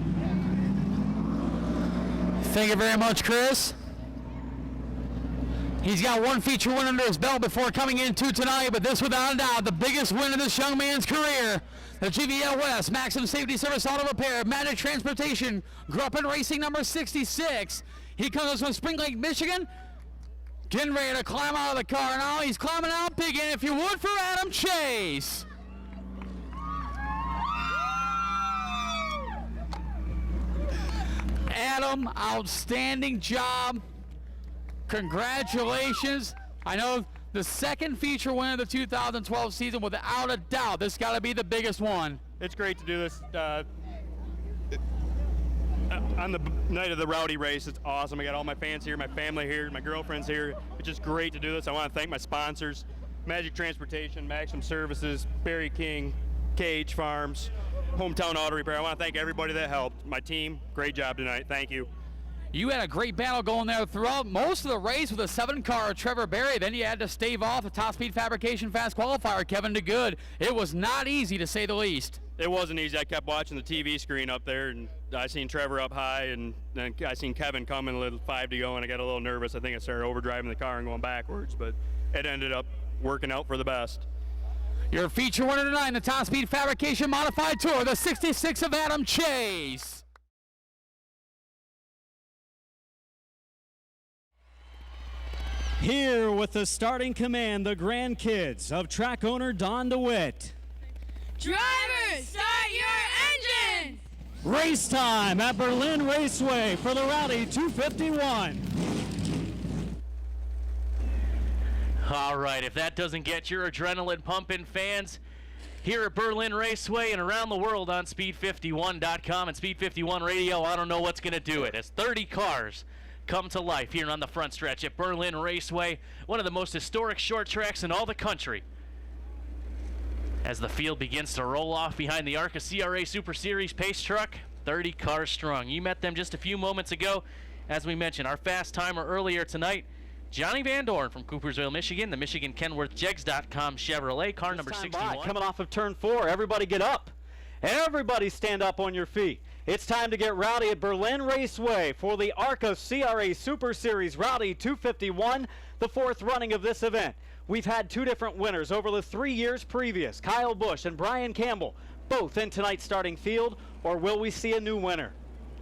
[SPEAKER 3] Thank you very much, Chris. He's got one feature win under his belt before coming into tonight, but this without a doubt the biggest win of this young man's career. The GVL West Maximum Safety Service Auto Repair Magic Transportation grew up in racing number 66. He comes from Spring Lake, Michigan. Getting ready to climb out of the car now. He's climbing out big in, if you would, for Adam Chase. Adam, outstanding job. Congratulations. I know the second feature win of the 2012 season, without a doubt. This got to be the biggest one.
[SPEAKER 6] It's great to do this on the night of the Rowdy race. It's awesome. I got all my fans here, my family here, my girlfriend's here. It's just great to do this. I want to thank my sponsors, Magic Transportation, Maximum Services, Barry King, KH Farms, Hometown Auto Repair. I want to thank everybody that helped. My team, great job tonight. Thank you.
[SPEAKER 3] You had a great battle going there throughout most of the race with a 7-car Trevor Berry. Then you had to stave off a Top Speed Fabrication Fast Qualifier, Kevin DeGood. It was not easy, to say the least.
[SPEAKER 6] It wasn't easy. I kept watching the TV screen up there, and I seen Trevor up high, and then I seen Kevin coming a little 5 to go, and I got a little nervous. I think I started overdriving the car and going backwards, but it ended up working out for the best.
[SPEAKER 3] Your feature winner tonight in the Top Speed Fabrication Modified Tour, the 66 of Adam Chase.
[SPEAKER 7] Here with the starting command, the grandkids of track owner Don DeWitt.
[SPEAKER 8] Drivers, start your engines!
[SPEAKER 7] Race time at Berlin Raceway for the Rowdy 251.
[SPEAKER 1] All right, if that doesn't get your adrenaline pumping, fans, here at Berlin Raceway and around the world on Speed51.com and Speed51 Radio, I don't know what's going to do it. As 30 cars come to life here on the front stretch at Berlin Raceway, one of the most historic short tracks in all the country. As the field begins to roll off behind the ARCA CRA Super Series pace truck, 30 cars strong. You met them just a few moments ago. As we mentioned, our fast timer earlier tonight, Johnny Van Dorn from Coopersville, Michigan, the Michigan KenworthJegs.com Chevrolet, car number 61.
[SPEAKER 2] Coming off of turn 4, everybody get up. Everybody stand up on your feet. It's time to get rowdy at Berlin Raceway for the ARCA CRA Super Series Rowdy 251, the 4th running of this event. We've had 2 different winners over the 3 years previous, Kyle Busch and Brian Campbell, both in tonight's starting field, or will we see a new winner?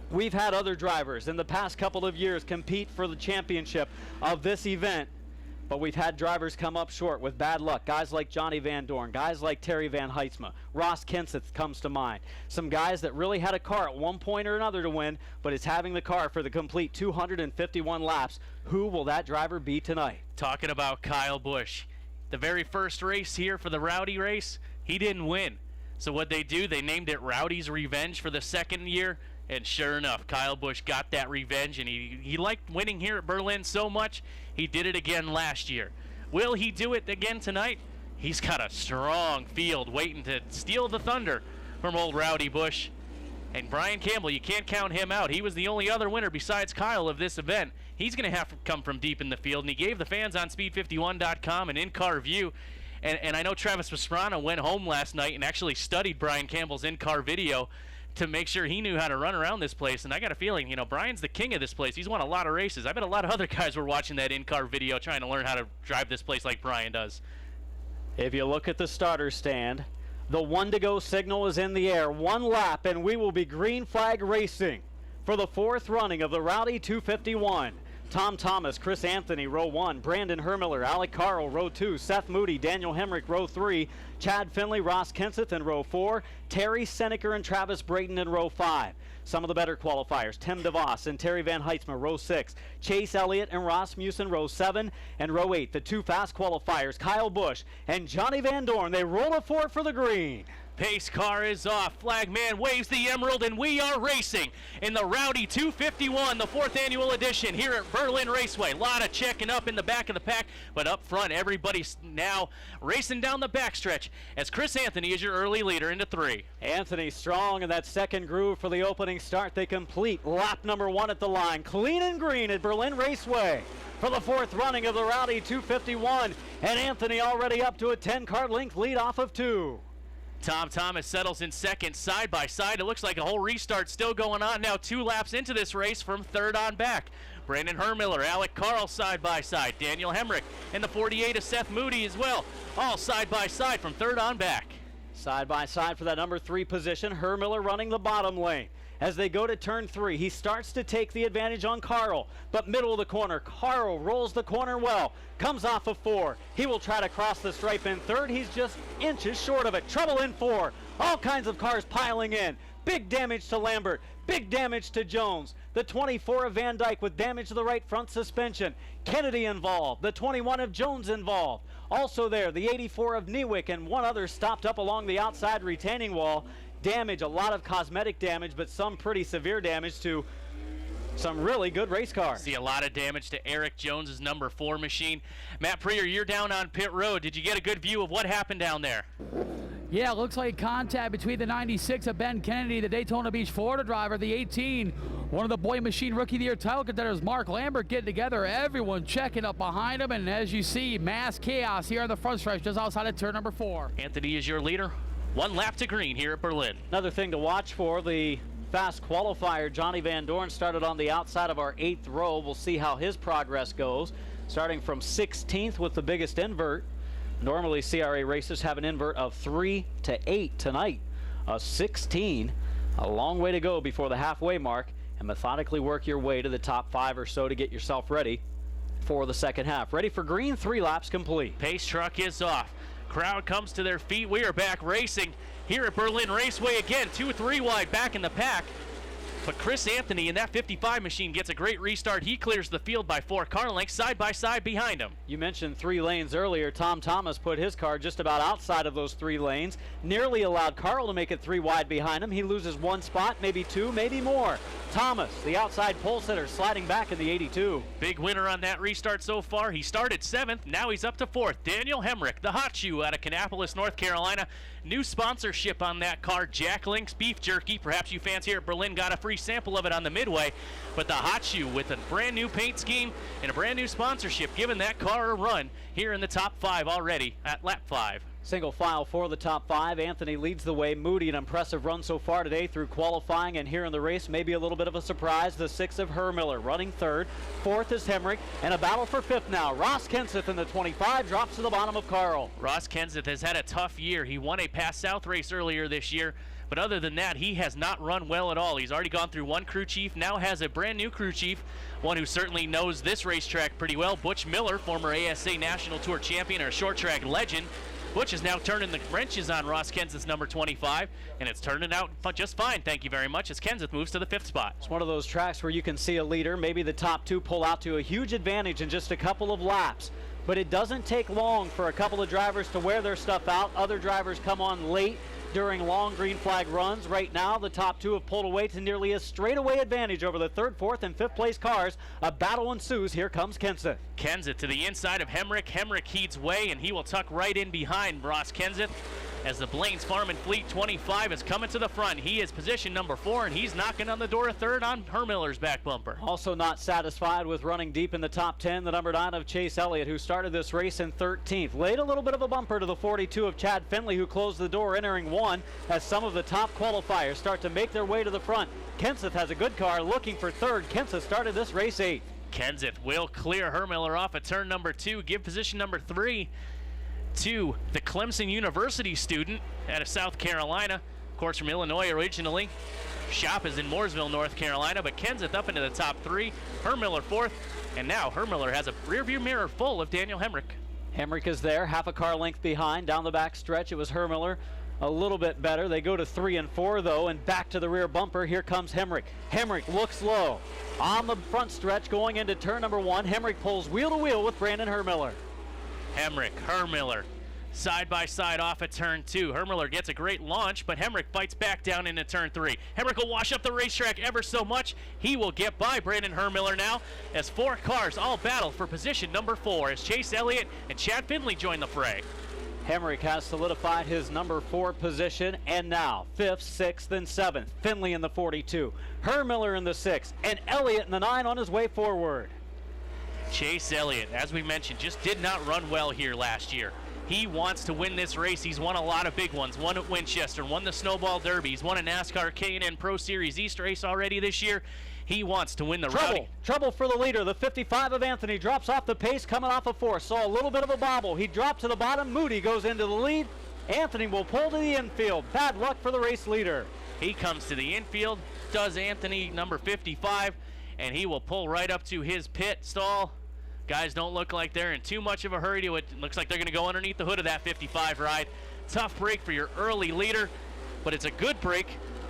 [SPEAKER 2] We've had other drivers in the past couple of years compete for the championship of this event, but we've had drivers come up short with bad luck. Guys like Johnny Van Dorn, guys like Terry Van Heidsma, Ross Kenseth comes to mind. Some guys that really had a car at one point or another to win, but is having the car for the complete 251 laps. Who will that driver be tonight?
[SPEAKER 1] Talking about Kyle Busch. The very first race here for the Rowdy race, he didn't win. So what they do, they named it Rowdy's Revenge for the second year. And sure enough, Kyle Busch got that revenge, and he liked winning here at Berlin so much, he did it again last year. Will he do it again tonight? He's got a strong field waiting to steal the thunder from old Rowdy Busch. And Brian Campbell, you can't count him out. He was the only other winner besides Kyle of this event. He's going to have to come from deep in the field, and he gave the fans on Speed51.com an in-car view. And I know Travis Pastrana went home last night and actually studied Brian Campbell's in-car video to make sure he knew how to run around this place. And I got a feeling, you know, Brian's the king of this place. He's won a lot of races. I bet a lot of other guys were watching that in-car video trying to learn how to drive this place like Brian does.
[SPEAKER 2] If you look at the starter stand, the 1 to go signal is in the air. 1 lap, and we will be green flag racing for the 4th running of the Rowdy 251. Tom Thomas, Chris Anthony, row 1. Brandon Hermiller, Alec Carl, row 2. Seth Moody, Daniel Hemrick, row 3. Chad Finley, Ross Kenseth in row 4. Terry Seneker and Travis Brayton in row 5. Some of the better qualifiers, Tim DeVos and Terry Van Heitzma, row 6. Chase Elliott and Ross Musen, row 7. And row 8, the 2 fast qualifiers, Kyle Busch and Johnny Van Dorn. They roll a 4 for the green.
[SPEAKER 1] Pace car is off. Flagman waves the emerald, and we are racing in the Rowdy 251, the 4th annual edition here at Berlin Raceway. A lot of checking up in the back of the pack, but up front, everybody's now racing down the backstretch as Chris Anthony is your early leader into 3.
[SPEAKER 2] Anthony strong in that second groove for the opening start. They complete lap number 1 at the line. Clean and green at Berlin Raceway for the 4th running of the Rowdy 251. And Anthony already up to a 10-car length lead off of 2.
[SPEAKER 1] Tom Thomas settles in second, side by side. It looks like a whole restart still going on now 2 laps into this race from 3rd on back. Brandon Hermiller, Alec Carl side by side. Daniel Hemrick and the 48 of Seth Moody as well. All side by side from 3rd on back.
[SPEAKER 2] Side by side for that number 3 position. Hermiller running the bottom lane. As they go to turn 3, he starts to take the advantage on Carl, but middle of the corner, Carl rolls the corner well, comes off of 4. He will try to cross the stripe in 3rd. He's just inches short of it. Trouble in 4. All kinds of cars piling in. Big damage to Lambert. Big damage to Jones. The 24 of Van Dyke with damage to the right front suspension. Kennedy involved. The 21 of Jones involved. Also there, the 84 of Newick and one other stopped up along the outside retaining wall. Damage, a lot of cosmetic damage, but some pretty severe damage to some really good race cars.
[SPEAKER 1] See a lot of damage to Eric Jones's number 4 machine. Matt Prier, you're down on pit road. Did you get a good view of what happened down there?
[SPEAKER 3] Yeah, it looks like contact between the 96 of Ben Kennedy, the Daytona Beach, Florida driver, the 18, one of the Boy Machine Rookie of the Year title contenders, Mark Lambert, getting together. Everyone checking up behind him, and as you see, mass chaos here on the front stretch just outside of turn number 4.
[SPEAKER 1] Anthony is your leader. 1 lap to green here at Berlin.
[SPEAKER 2] Another thing to watch for, the fast qualifier, Johnny Van Dorn, started on the outside of our 8th row. We'll see how his progress goes. Starting from 16th with the biggest invert. Normally CRA racers have an invert of 3 to 8 tonight. A 16, a long way to go before the halfway mark, and methodically work your way to the top 5 or so to get yourself ready for the second half. Ready for green, 3 laps complete.
[SPEAKER 1] Pace truck is off. Crowd comes to their feet. We are back racing here at Berlin Raceway again. 2-3 wide back in the pack. But Chris Anthony in that 55 machine gets a great restart. He clears the field by 4 car lengths, side by side behind him.
[SPEAKER 2] You mentioned 3 lanes earlier. Tom Thomas put his car just about outside of those 3 lanes. Nearly allowed Carl to make it 3 wide behind him. He loses 1 spot, maybe 2, maybe more. Thomas, the outside pole sitter, sliding back in the 82.
[SPEAKER 1] Big winner on that restart so far. He started 7th, now he's up to 4th. Daniel Hemrick, the hot shoe out of Kannapolis, North Carolina. New sponsorship on that car, Jack Link's Beef Jerky. Perhaps you fans here at Berlin got a free sample of it on the midway. But the hot shoe with a brand new paint scheme and a brand new sponsorship, giving that car a run here in the top 5 already at lap 5.
[SPEAKER 2] Single file for the top 5. Anthony leads the way. Moody, an impressive run so far today through qualifying and here in the race. Maybe a little bit of a surprise. The 6 of Hermiller running 3rd. 4th is Hemrick, and a battle for 5th now. Ross Kenseth in the 25 drops to the bottom of Carl.
[SPEAKER 1] Ross Kenseth has had a tough year. He won a Pass South race earlier this year, but other than that, he has not run well at all. He's already gone through 1 crew chief, now has a brand new crew chief, one who certainly knows this racetrack pretty well. Butch Miller, former ASA National Tour champion or short track legend. Butch is now turning the wrenches on Ross Kenseth's number 25, and it's turning out just fine, thank you very much, as Kenseth moves to the 5th spot.
[SPEAKER 2] It's one of those tracks where you can see a leader, maybe the top 2 pull out to a huge advantage in just a couple of laps. But it doesn't take long for a couple of drivers to wear their stuff out. Other drivers come on late during long green flag runs. Right now, the top 2 have pulled away to nearly a straightaway advantage over the 3rd, 4th, and 5th place cars. A battle ensues. Here comes Kenseth.
[SPEAKER 1] Kenseth to the inside of Hemrick. Hemrick heeds way, and he will tuck right in behind Ross Kenseth as the Blaine's Farm and Fleet 25 is coming to the front. He is position number 4, and he's knocking on the door of 3rd on Hermiller's back bumper.
[SPEAKER 2] Also not satisfied with running deep in the top 10, the number 9 of Chase Elliott, who started this race in 13th. Laid a little bit of a bumper to the 42 of Chad Finley, who closed the door entering 1 as some of the top qualifiers start to make their way to the front. Kenseth has a good car looking for 3rd. Kenseth started this race 8th.
[SPEAKER 1] Kenseth will clear Hermiller off at turn number 2, give position number 3 to the Clemson University student out of South Carolina, of course from Illinois originally. Shop is in Mooresville, North Carolina, but Kenseth up into the top 3. Hermiller 4th, And now Hermiller has a rearview mirror full of Daniel Hemrick.
[SPEAKER 2] Hemrick is there, half a car length behind. Down the back stretch, it was Hermiller. A little bit better. They go to 3 and 4 though, and back to the rear bumper. Here comes Hemrick. Hemrick looks low. On the front stretch going into turn number 1, Hemrick pulls wheel to wheel with Brandon Hermiller.
[SPEAKER 1] Hemrick, Hermiller, side by side off at turn 2. Hermiller gets a great launch, but Hemrick fights back down into turn 3. Hemrick will wash up the racetrack ever so much. He will get by Brandon Hermiller now as 4 cars all battle for position number 4 as Chase Elliott and Chad Finley join the fray.
[SPEAKER 2] Hemrick has solidified his number 4 position, and now 5th, 6th, and 7th. Finley in the 42, Hermiller in the 6, and Elliott in the 9 on his way forward.
[SPEAKER 1] Chase Elliott, as we mentioned, just did not run well here last year. He wants to win this race. He's won a lot of big ones. Won at Winchester, won the Snowball Derby. He's won a NASCAR K&N Pro Series East race already this year. He wants to win the Rowdy.
[SPEAKER 2] Trouble for the leader. The 55 of Anthony drops off the pace coming off of 4. Saw a little bit of a bobble. He dropped to the bottom. Moody goes into the lead. Anthony will pull to the infield. Bad luck for the race leader.
[SPEAKER 1] He comes to the infield, does Anthony, number 55, and he will pull right up to his pit stall. Guys don't look like they're in too much of a hurry to it. Looks like they're going to go underneath the hood of that 55 ride. Tough break for your early leader, but it's a good break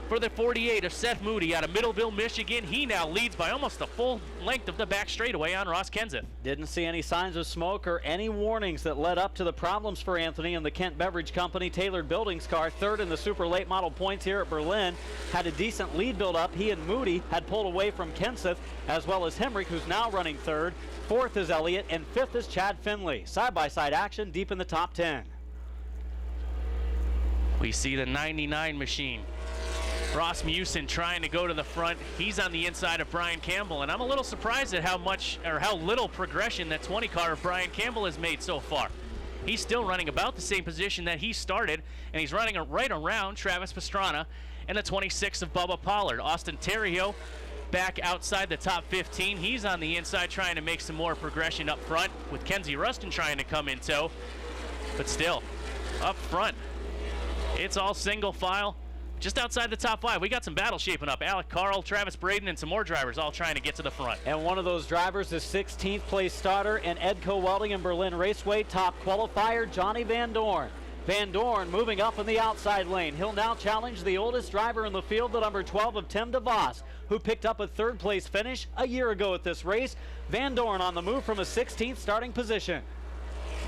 [SPEAKER 1] for the 48 of Seth Moody out of Middleville, Michigan. He now leads by almost the full length of the back straightaway on Ross Kenseth.
[SPEAKER 2] Didn't see any signs of smoke or any warnings that led up to the problems for Anthony and the Kent Beverage Company Tailored Buildings car. 3rd in the super late model points here at Berlin. Had a decent lead build up. He and Moody had pulled away from Kenseth, as well as Hemrick, who's now running 3rd. 4th is Elliott, and 5th is Chad Finley. Side-by-side action deep in the top 10.
[SPEAKER 1] We see the 99 machine. Ross Mewson trying to go to the front. He's on the inside of Brian Campbell, and I'm a little surprised at how little progression that 20 car of Brian Campbell has made so far. He's still running about the same position that he started, and he's running right around Travis Pastrana and the 26 of Bubba Pollard. Austin Terrio back outside the top 15. He's on the inside trying to make some more progression up front, with Kenzie Rustin trying to come in tow. But still, up front, it's all single file. Just outside the top 5, we got some battle shaping up. Alec Carl, Travis Braden, and some more drivers all trying to get to the front.
[SPEAKER 2] And one of those drivers is 16th place starter and Edco Welding and Berlin Raceway top qualifier, Johnny Van Dorn. Van Dorn moving up in the outside lane. He'll now challenge the oldest driver in the field, the number 12 of Tim DeVos, who picked up a 3rd place finish a year ago at this race. Van Dorn on the move from a 16th starting position.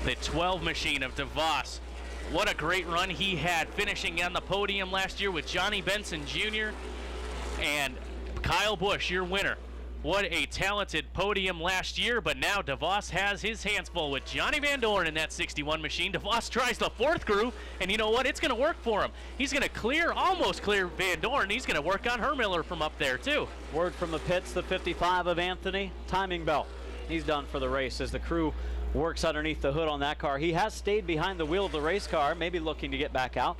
[SPEAKER 1] The 12 machine of DeVos. What a great run he had, finishing on the podium last year with Johnny Benson Jr. and Kyle Busch, your winner. What a talented podium last year, but now DeVos has his hands full with Johnny Van Dorn in that 61 machine. DeVos tries the 4th groove, and you know what? It's going to work for him. He's going to almost clear Van Dorn. He's going to work on Hermiller from up there, too.
[SPEAKER 2] Word from the pits, the 55 of Anthony, timing belt. He's done for the race as the crew works underneath the hood on that car. He has stayed behind the wheel of the race car, maybe looking to get back out.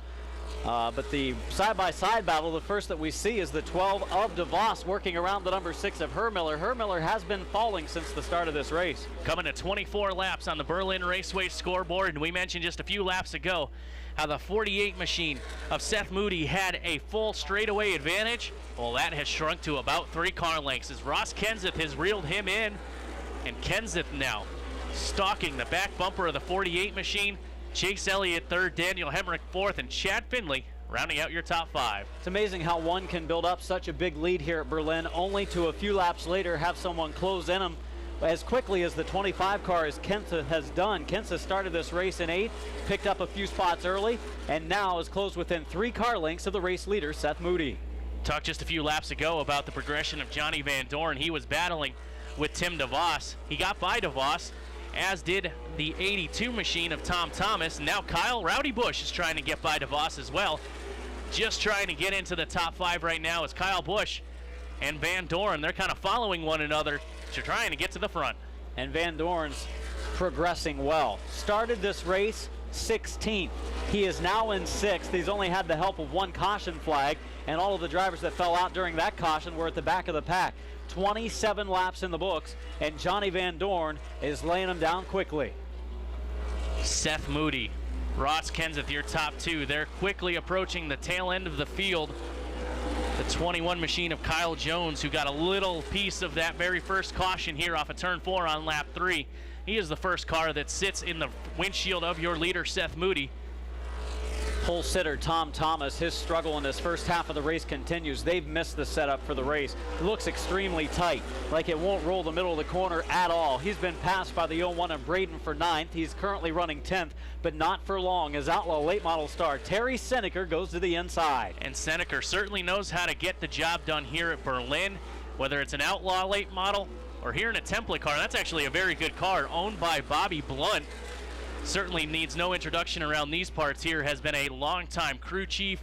[SPEAKER 2] But the side-by-side battle, the first that we see, is the 12 of DeVos working around the number 6 of Hermiller. Hermiller has been falling since the start of this race.
[SPEAKER 1] Coming to 24 laps on the Berlin Raceway scoreboard, and we mentioned just a few laps ago how the 48 machine of Seth Moody had a full straightaway advantage. Well, that has shrunk to about 3 car lengths as Ross Kenseth has reeled him in, and Kenseth now stalking the back bumper of the 48 machine. Chase Elliott 3rd, Daniel Hemrick 4th, and Chad Finley rounding out your top 5.
[SPEAKER 2] It's amazing how one can build up such a big lead here at Berlin, only to a few laps later have someone close in them as quickly as the 25 car, as Kenseth has done. Kenseth started this race in 8th, picked up a few spots early, and now is closed within 3 car lengths of the race leader, Seth Moody.
[SPEAKER 1] Talked just a few laps ago about the progression of Johnny Van Dorn. He was battling with Tim DeVos. He got by DeVos, as did the 82 machine of Tom Thomas. Now Kyle Rowdy Busch is trying to get by DeVos as well. Just trying to get into the top 5 right now is Kyle Busch and Van Dorn. They're kind of following one another, trying to get to the front.
[SPEAKER 2] And Van Dorn's progressing well. Started this race 16th. He is now in 6th. He's only had the help of 1 caution flag, and all of the drivers that fell out during that caution were at the back of the pack. 27 laps in the books, and Johnny Van Dorn is laying them down quickly.
[SPEAKER 1] Seth Moody, Ross Kenseth, your top 2. They're quickly approaching the tail end of the field. The 21 machine of Kyle Jones, who got a little piece of that very first caution here off of turn 4 on lap 3. He is the first car that sits in the windshield of your leader, Seth Moody.
[SPEAKER 2] Pole sitter Tom Thomas, his struggle in this first half of the race continues. They've missed the setup for the race. It looks extremely tight, like it won't roll the middle of the corner at all. He's been passed by the 01 of Braden for 9th. He's currently running 10th, but not for long as Outlaw late model star Terry Seneker goes to the inside.
[SPEAKER 1] And Seneker certainly knows how to get the job done here at Berlin, whether it's an Outlaw late model or here in a template car. That's actually a very good car owned by Bobby Blunt. Certainly needs no introduction around these parts here. Has been a long-time crew chief,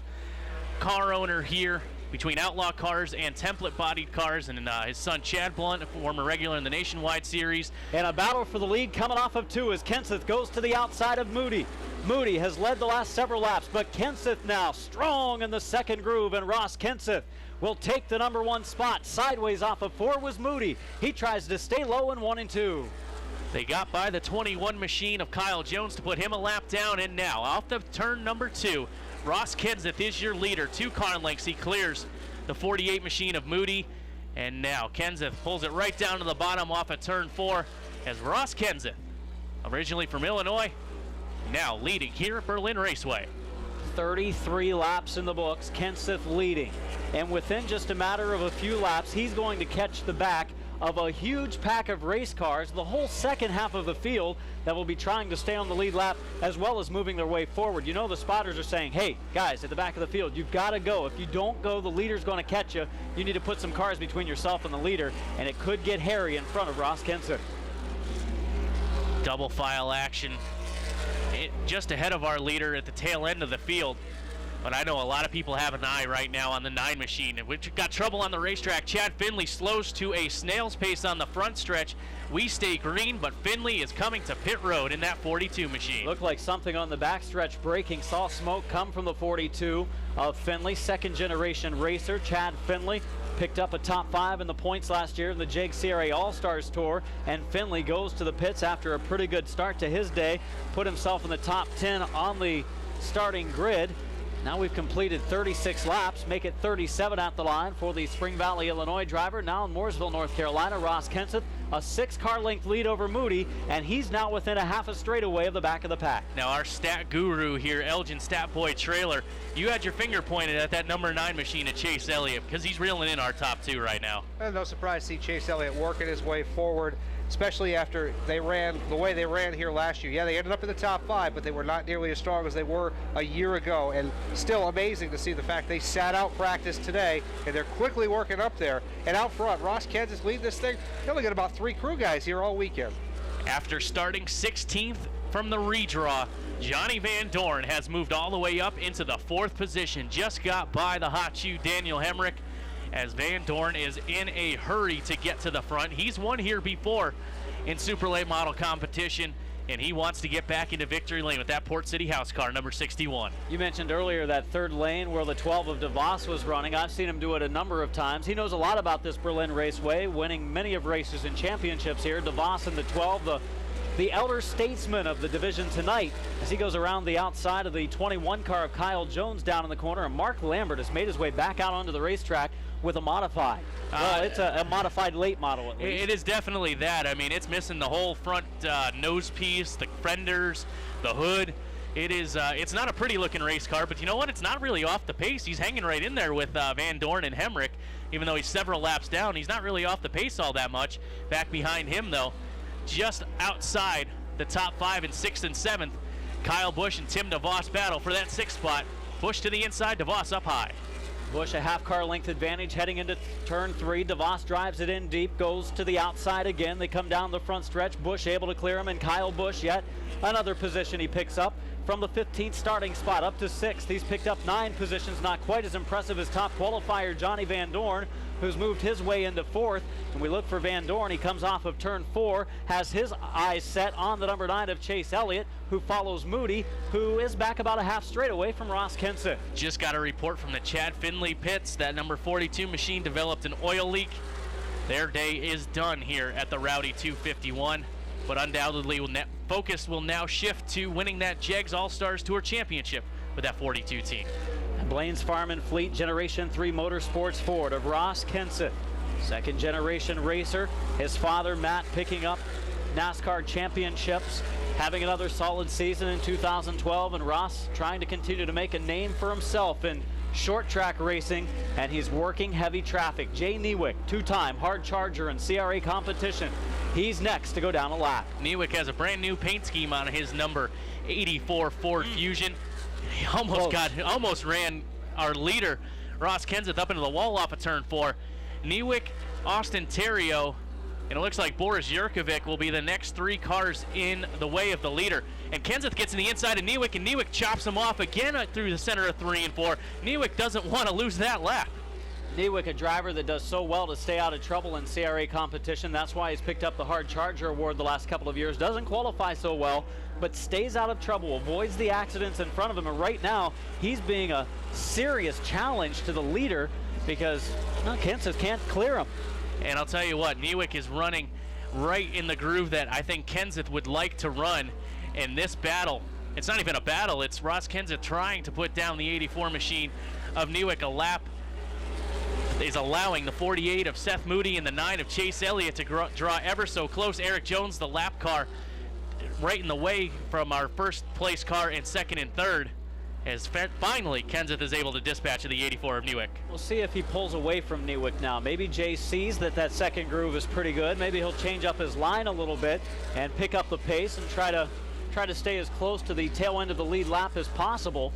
[SPEAKER 1] car owner here between Outlaw cars and template-bodied cars, and his son Chad Blunt, a former regular in the Nationwide Series.
[SPEAKER 2] And a battle for the lead coming off of 2 as Kenseth goes to the outside of Moody. Moody has led the last several laps, but Kenseth now strong in the second groove, and Ross Kenseth will take the number 1 spot. Sideways off of 4 was Moody. He tries to stay low in 1 and 2.
[SPEAKER 1] They got by the 21 machine of Kyle Jones to put him a lap down, and now off the turn number 2, Ross Kenseth is your leader. 2 car lengths. He clears the 48 machine of Moody, and now Kenseth pulls it right down to the bottom off of turn 4 as Ross Kenseth, originally from Illinois, now leading here at Berlin Raceway.
[SPEAKER 2] 33 laps in the books, Kenseth leading, and within just a matter of a few laps, he's going to catch the back of a huge pack of race cars, the whole second half of the field that will be trying to stay on the lead lap as well as moving their way forward. You know, the spotters are saying, hey, guys, at the back of the field, you've got to go. If you don't go, the leader's going to catch you. You need to put some cars between yourself and the leader, and it could get hairy in front of Ross Kenseth.
[SPEAKER 1] Double file action just ahead of our leader at the tail end of the field. But I know a lot of people have an eye right now on the 9 machine, which got trouble on the racetrack. Chad Finley slows to a snail's pace on the front stretch. We stay green, but Finley is coming to pit road in that 42 machine.
[SPEAKER 2] Looked like something on the backstretch braking. Saw smoke come from the 42 of Finley. Second generation racer Chad Finley picked up a top 5 in the points last year in the JEG CRA All-Stars Tour, and Finley goes to the pits after a pretty good start to his day. Put himself in the top 10 on the starting grid. Now we've completed 36 laps, make it 37 at the line for the Spring Valley, Illinois driver. Now in Mooresville, North Carolina, Ross Kenseth, a 6-car length lead over Moody, and he's now within a half a straightaway of the back of the pack.
[SPEAKER 1] Now our stat guru here, Elgin Stat Boy Trailer, you had your finger pointed at that number 9 machine at Chase Elliott because he's reeling in our top 2 right now.
[SPEAKER 9] No surprise to see Chase Elliott working his way forward, especially after they ran the way they ran here last year. Yeah, they ended up in the top 5, but they were not nearly as strong as they were a year ago. And still amazing to see the fact they sat out practice today, and they're quickly working up there. And out front, Ross Kenseth leading this thing. They only got about 3 crew guys here all weekend.
[SPEAKER 1] After starting 16th from the redraw, Johnny Van Dorn has moved all the way up into the 4th position. Just got by the hot shoe Daniel Hemrick, as Van Dorn is in a hurry to get to the front. He's won here before in super late model competition, and he wants to get back into victory lane with that Port City House car, number 61.
[SPEAKER 2] You mentioned earlier that 3rd lane where the 12 of DeVos was running. I've seen him do it a number of times. He knows a lot about this Berlin Raceway, winning many of races and championships here. DeVos in the 12, the elder statesman of the division tonight, as he goes around the outside of the 21 car of Kyle Jones down in the corner, and Mark Lambert has made his way back out onto the racetrack with a modified. Well, it's a modified late model at least.
[SPEAKER 1] It is definitely that. I mean, it's missing the whole front nose piece, the fenders, the hood. It's not a pretty looking race car, but you know what? It's not really off the pace. He's hanging right in there with Van Dorn and Hemrick. Even though he's several laps down, he's not really off the pace all that much. Back behind him, though, just outside the top 5 and 6th and 7th, Kyle Busch and Tim DeVos battle for that 6th spot. Busch to the inside, DeVos up high.
[SPEAKER 2] Busch a half-car length advantage heading into turn 3. DeVos drives it in deep, goes to the outside again. They come down the front stretch. Busch able to clear him, and Kyle Busch yet another position he picks up from the 15th starting spot up to 6th. He's picked up 9 positions, not quite as impressive as top qualifier Johnny Van Dorn, who's moved his way into 4th. And we look for Van Dorn. He comes off of turn 4, has his eyes set on the number 9 of Chase Elliott, who follows Moody, who is back about a half straight away from Ross Kenseth.
[SPEAKER 1] Just got a report from the Chad Finley pits. That number 42 machine developed an oil leak. Their day is done here at the Rowdy 251, but undoubtedly focus will now shift to winning that JEGS All-Stars Tour Championship with that 42 team.
[SPEAKER 2] Blaine's Farm and Fleet Generation 3 Motorsports Ford of Ross Kenseth. Second generation racer. His father, Matt, picking up NASCAR championships, having another solid season in 2012, and Ross trying to continue to make a name for himself in short track racing, and he's working heavy traffic. Jay Niewick, two-time hard charger and CRA competition. He's next to go down a lap.
[SPEAKER 1] Niewick has a brand new paint scheme on his number 84 Ford Fusion. He almost ran our leader, Ross Kenseth, up into the wall off of turn 4. Niewick, Austin Terrio, and it looks like Boris Yurkovic will be the next 3 cars in the way of the leader. And Kenseth gets in the inside of Niewick, and Niewick chops him off again through the center of 3 and 4. Niewick doesn't want to lose that lap.
[SPEAKER 2] Niewick, a driver that does so well to stay out of trouble in CRA competition. That's why he's picked up the Hard Charger Award the last couple of years. Doesn't qualify so well, but stays out of trouble, avoids the accidents in front of him. And right now, he's being a serious challenge to the leader because Kenseth can't clear him.
[SPEAKER 1] And I'll tell you what, Niewick is running right in the groove that I think Kenseth would like to run in this battle. It's not even a battle, it's Ross Kenseth trying to put down the 84 machine of Niewick. A lap is allowing the 48 of Seth Moody and the 9 of Chase Elliott to draw ever so close. Eric Jones, the lap car, right in the way from our first place car in second and third, as finally Kenseth is able to dispatch of the 84 of Niewick.
[SPEAKER 2] We'll see if he pulls away from Niewick now. Maybe Jay sees that second groove is pretty good. Maybe he'll change up his line a little bit and pick up the pace and try to stay as close to the tail end of the lead lap as possible.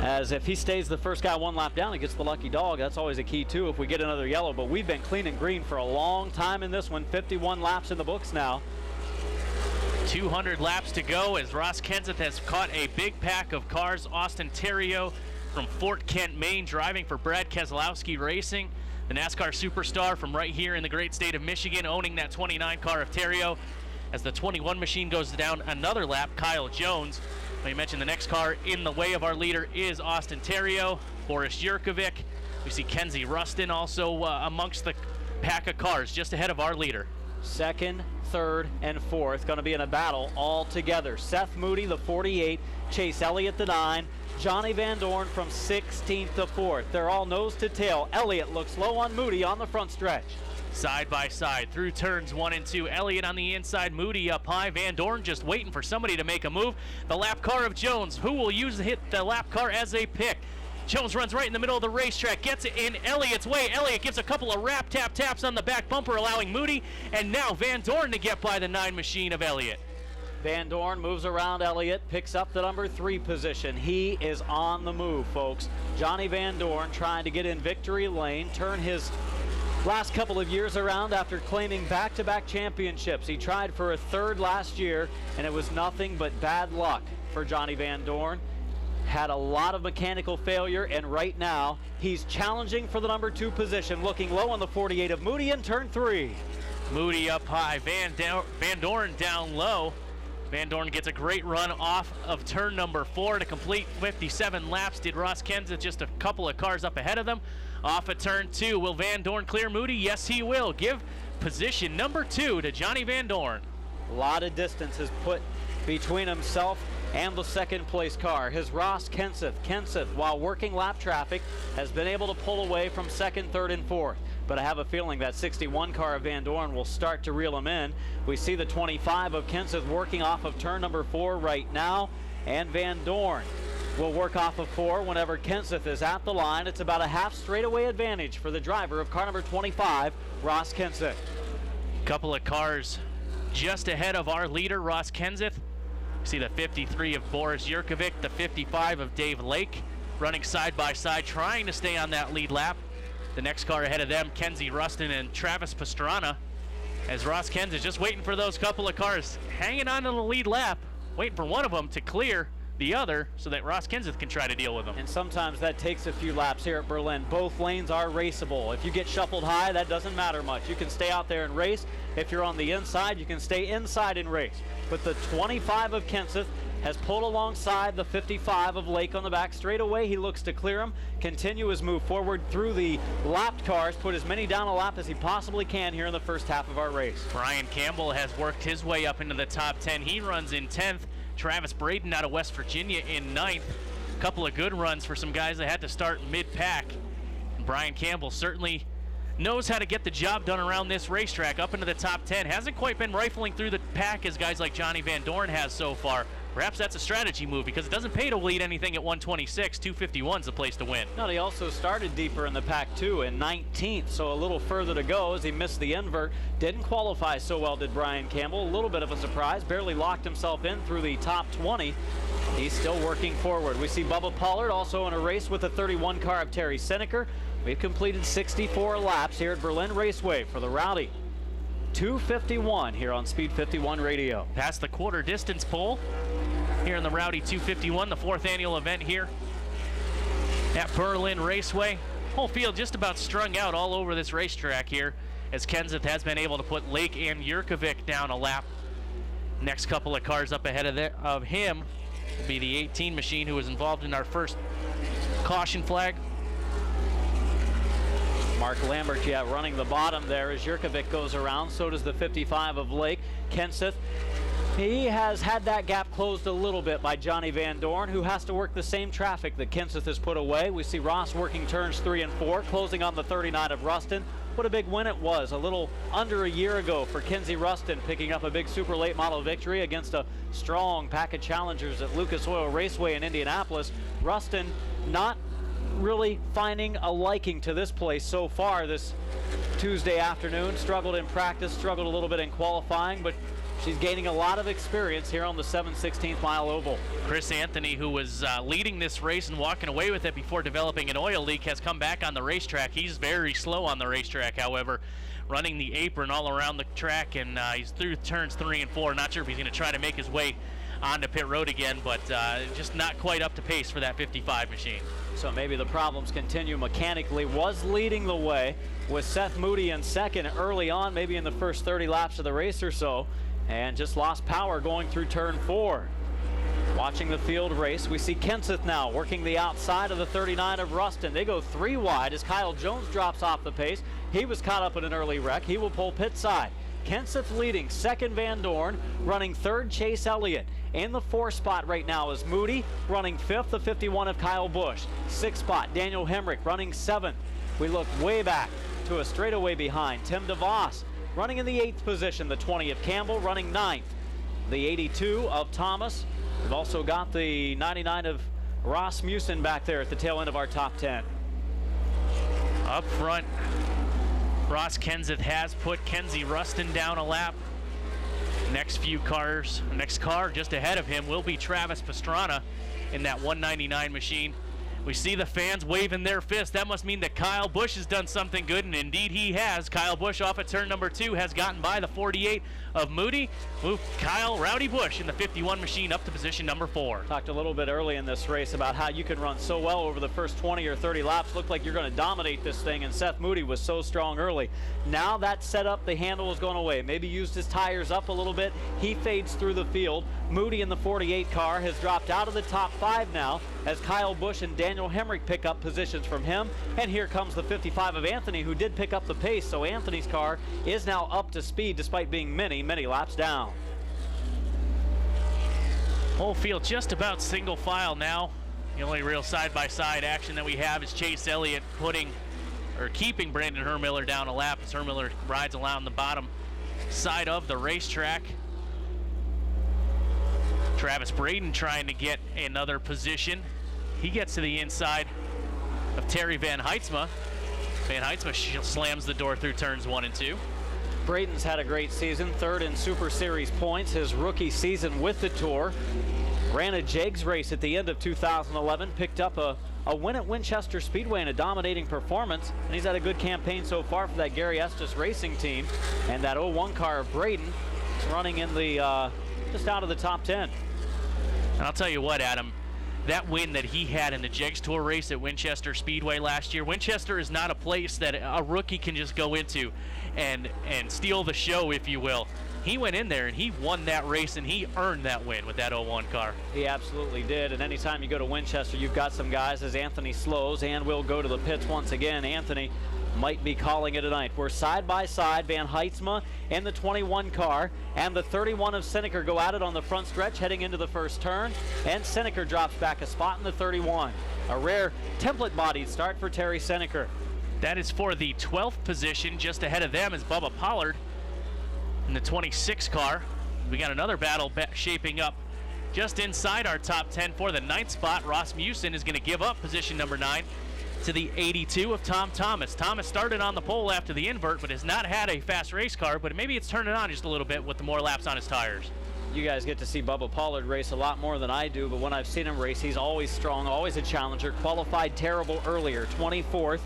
[SPEAKER 2] As if he stays the first guy 1 lap down, he gets the lucky dog. That's always a key too if we get another yellow. But we've been clean and green for a long time in this one. 51 laps in the books now.
[SPEAKER 1] 200 laps to go as Ross Kenseth has caught a big pack of cars. Austin Terrio from Fort Kent, Maine, driving for Brad Keselowski Racing, the NASCAR superstar from right here in the great state of Michigan, owning that 29 car of Terrio. As the 21 machine goes down another lap, Kyle Jones. I mentioned the next car in the way of our leader is Austin Terrio, Boris Yurkovic. We see Kenzie Rustin also amongst the pack of cars just ahead of our leader.
[SPEAKER 2] Second, third, and fourth going to be in a battle all together. Seth Moody, the 48, Chase Elliott, the 9, Johnny Van Dorn from 16th to 4th. They're all nose to tail. Elliott looks low on Moody on the front stretch.
[SPEAKER 1] Side by side through turns 1 and 2. Elliott on the inside, Moody up high. Van Dorn just waiting for somebody to make a move. The lap car of Jones, who will hit the lap car as a pick. Jones runs right in the middle of the racetrack, gets it in Elliott's way. Elliott gives a couple of taps on the back bumper, allowing Moody and now Van Dorn to get by the 9 machine of Elliott.
[SPEAKER 2] Van Dorn moves around Elliott, picks up the number 3 position. He is on the move, folks. Johnny Van Dorn trying to get in victory lane, turn his last couple of years around after claiming back-to-back championships. He tried for a 3rd last year, and it was nothing but bad luck for Johnny Van Dorn. Had a lot of mechanical failure, and right now he's challenging for the number 2 position, looking low on the 48 of Moody in turn 3.
[SPEAKER 1] Moody up high, Van Dorn down low. Van Dorn gets a great run off of turn number 4 to complete 57 laps. Did Ross Kenseth, just a couple of cars up ahead of them. Off of turn 2, will Van Dorn clear Moody? Yes, he will. Give position number 2 to Johnny Van Dorn.
[SPEAKER 2] A lot of distance is put between himself and the 2nd place car. His Ross Kenseth, while working lap traffic, has been able to pull away from 2nd, 3rd, and 4th. But I have a feeling that 61 car of Van Dorn will start to reel him in. We see the 25 of Kenseth working off of turn number 4 right now, and Van Dorn will work off of 4 whenever Kenseth is at the line. It's about a half straightaway advantage for the driver of car number 25, Ross Kenseth.
[SPEAKER 1] Couple of cars just ahead of our leader, Ross Kenseth. See the 53 of Boris Yurkovic, the 55 of Dave Lake, running side by side, trying to stay on that lead lap. The next car ahead of them, Kenzie Rustin and Travis Pastrana, as Ross Kenseth just waiting for those couple of cars, hanging on to the lead lap, waiting for one of them to clear the other so that Ross Kenseth can try to deal with them.
[SPEAKER 2] And sometimes that takes a few laps here at Berlin. Both lanes are raceable. If you get shuffled high, that doesn't matter much. You can stay out there and race. If you're on the inside, you can stay inside and race. But the 25 of Kenseth has pulled alongside the 55 of Lake on the back straightaway. He looks to clear him, continue his move forward through the lapped cars, put as many down a lap as he possibly can here in the first half of our race.
[SPEAKER 1] Brian Campbell has worked his way up into the top 10. He runs in 10th. Travis Braden out of West Virginia in 9th. A couple of good runs for some guys that had to start mid-pack. And Brian Campbell certainly knows how to get the job done around this racetrack, up into the top 10. Hasn't quite been rifling through the pack as guys like Johnny Van Dorn has so far. Perhaps that's a strategy move because it doesn't pay to lead anything at 126. 251's the place to win.
[SPEAKER 2] No, he also started deeper in the pack too, in 19th, so a little further to go as he missed the invert. Didn't qualify so well, did Brian Campbell. A little bit of a surprise, barely locked himself in through the top 20. He's still working forward. We see Bubba Pollard also in a race with the 31 car of Terry Seneker. We've completed 64 laps here at Berlin Raceway for the Rowdy. 251 here on Speed 51 Radio.
[SPEAKER 1] Past the quarter distance pole here in the Rowdy 251, the 4th annual event here at Berlin Raceway. Whole field just about strung out all over this racetrack here as Kenseth has been able to put Lake and Jurkovic down a lap. Next couple of cars up ahead of him will be the 18 machine who was involved in our first caution flag.
[SPEAKER 2] Mark Lambert, running the bottom there as Jurkovic goes around. So does the 55 of Lake. Kenseth, he has had that gap closed a little bit by Johnny Van Dorn, who has to work the same traffic that Kenseth has put away. We see Ross working turns 3 and 4, closing on the 39 of Rustin. What a big win it was a little under a year ago for Kenzie Rustin, picking up a big super late model victory against a strong pack of challengers at Lucas Oil Raceway in Indianapolis. Rustin not really finding a liking to this place so far this Tuesday afternoon. Struggled in practice, struggled a little bit in qualifying, but she's gaining a lot of experience here on the 7/16 mile oval.
[SPEAKER 1] Chris Anthony, who was leading this race and walking away with it before developing an oil leak, has come back on the racetrack. He's very slow on the racetrack, however, running the apron all around the track, and he's through turns 3 and 4. Not sure if he's going to try to make his way onto pit road again, but just not quite up to pace for that 55 machine.
[SPEAKER 2] So maybe the problems continue mechanically. Was leading the way with Seth Moody in second early on, maybe in the first 30 laps of the race or so, and just lost power going through turn 4. Watching the field race, we see Kenseth now working the outside of the 39 of Rustin. They go 3 wide as Kyle Jones drops off the pace. He was caught up in an early wreck. He will pull pit side. Kenseth leading, second Van Dorn, running third Chase Elliott. In the 4th spot right now is Moody, running 5th, the 51 of Kyle Busch. 6th spot, Daniel Hemrick running 7th. We look way back to a straightaway behind. Tim DeVos running in the 8th position, the 20 of Campbell running 9th. The 82 of Thomas. We've also got the 99 of Rasmussen back there at the tail end of our top 10.
[SPEAKER 1] Up front, Ross Kenseth has put Kenzie Rustin down a lap. Next car just ahead of him will be Travis Pastrana in that 199 machine. We see the fans waving their fists. That must mean that Kyle Busch has done something good, and indeed he has. Kyle Busch off at turn number 2 has gotten by the 48 of Moody. Moved Kyle Rowdy Busch in the 51 machine up to position number 4.
[SPEAKER 2] Talked a little bit early in this race about how you can run so well over the first 20 or 30 laps. Looked like you're going to dominate this thing, and Seth Moody was so strong early. Now that setup, the handle is going away. Maybe used his tires up a little bit. He fades through the field. Moody in the 48 car has dropped out of the top 5 now as Kyle Busch and Daniel Hemrick pick up positions from him. And here comes the 55 of Anthony, who did pick up the pace, so Anthony's car is now up to speed despite being many many laps down.
[SPEAKER 1] Whole field just about single file now. The only real side-by-side action that we have is Chase Elliott keeping Brandon Hermiller down a lap as Hermiller rides along the bottom side of the racetrack. Travis Braden trying to get another position. He gets to the inside of Terry Van Heidsma. Van Heidsma slams the door through turns 1 and 2.
[SPEAKER 2] Braden's had a great season, 3rd in Super Series points, his rookie season with the Tour. Ran a Jegs race at the end of 2011, picked up a win at Winchester Speedway in a dominating performance, and he's had a good campaign so far for that Gary Estes racing team. And that 01 car of Braden is running in the just out of the top 10.
[SPEAKER 1] And I'll tell you what, Adam, that win that he had in the Jegs Tour race at Winchester Speedway last year, Winchester is not a place that a rookie can just go into and steal the show, if you will. He went in there and he won that race, and he earned that win with that 01 car.
[SPEAKER 2] He absolutely did, and anytime you go to Winchester, you've got some guys as Anthony slows and will go to the pits once again. Anthony might be calling it a night. We're side by side. Van Heidsma in the 21 car and the 31 of Seneker go at it on the front stretch heading into the first turn, and Seneker drops back a spot in the 31. A rare template-bodied start for Terry Seneker.
[SPEAKER 1] That is for the 12th position. Just ahead of them is Bubba Pollard in the 26 car. We got another battle shaping up just inside our top 10 for the 9th spot. Ross Musin is going to give up position number 9 to the 82 of Tom Thomas. Thomas started on the pole after the invert, but has not had a fast race car, but maybe it's turning on just a little bit with the more laps on his tires.
[SPEAKER 2] You guys get to see Bubba Pollard race a lot more than I do, but when I've seen him race, he's always strong, always a challenger. Qualified terrible earlier, 24th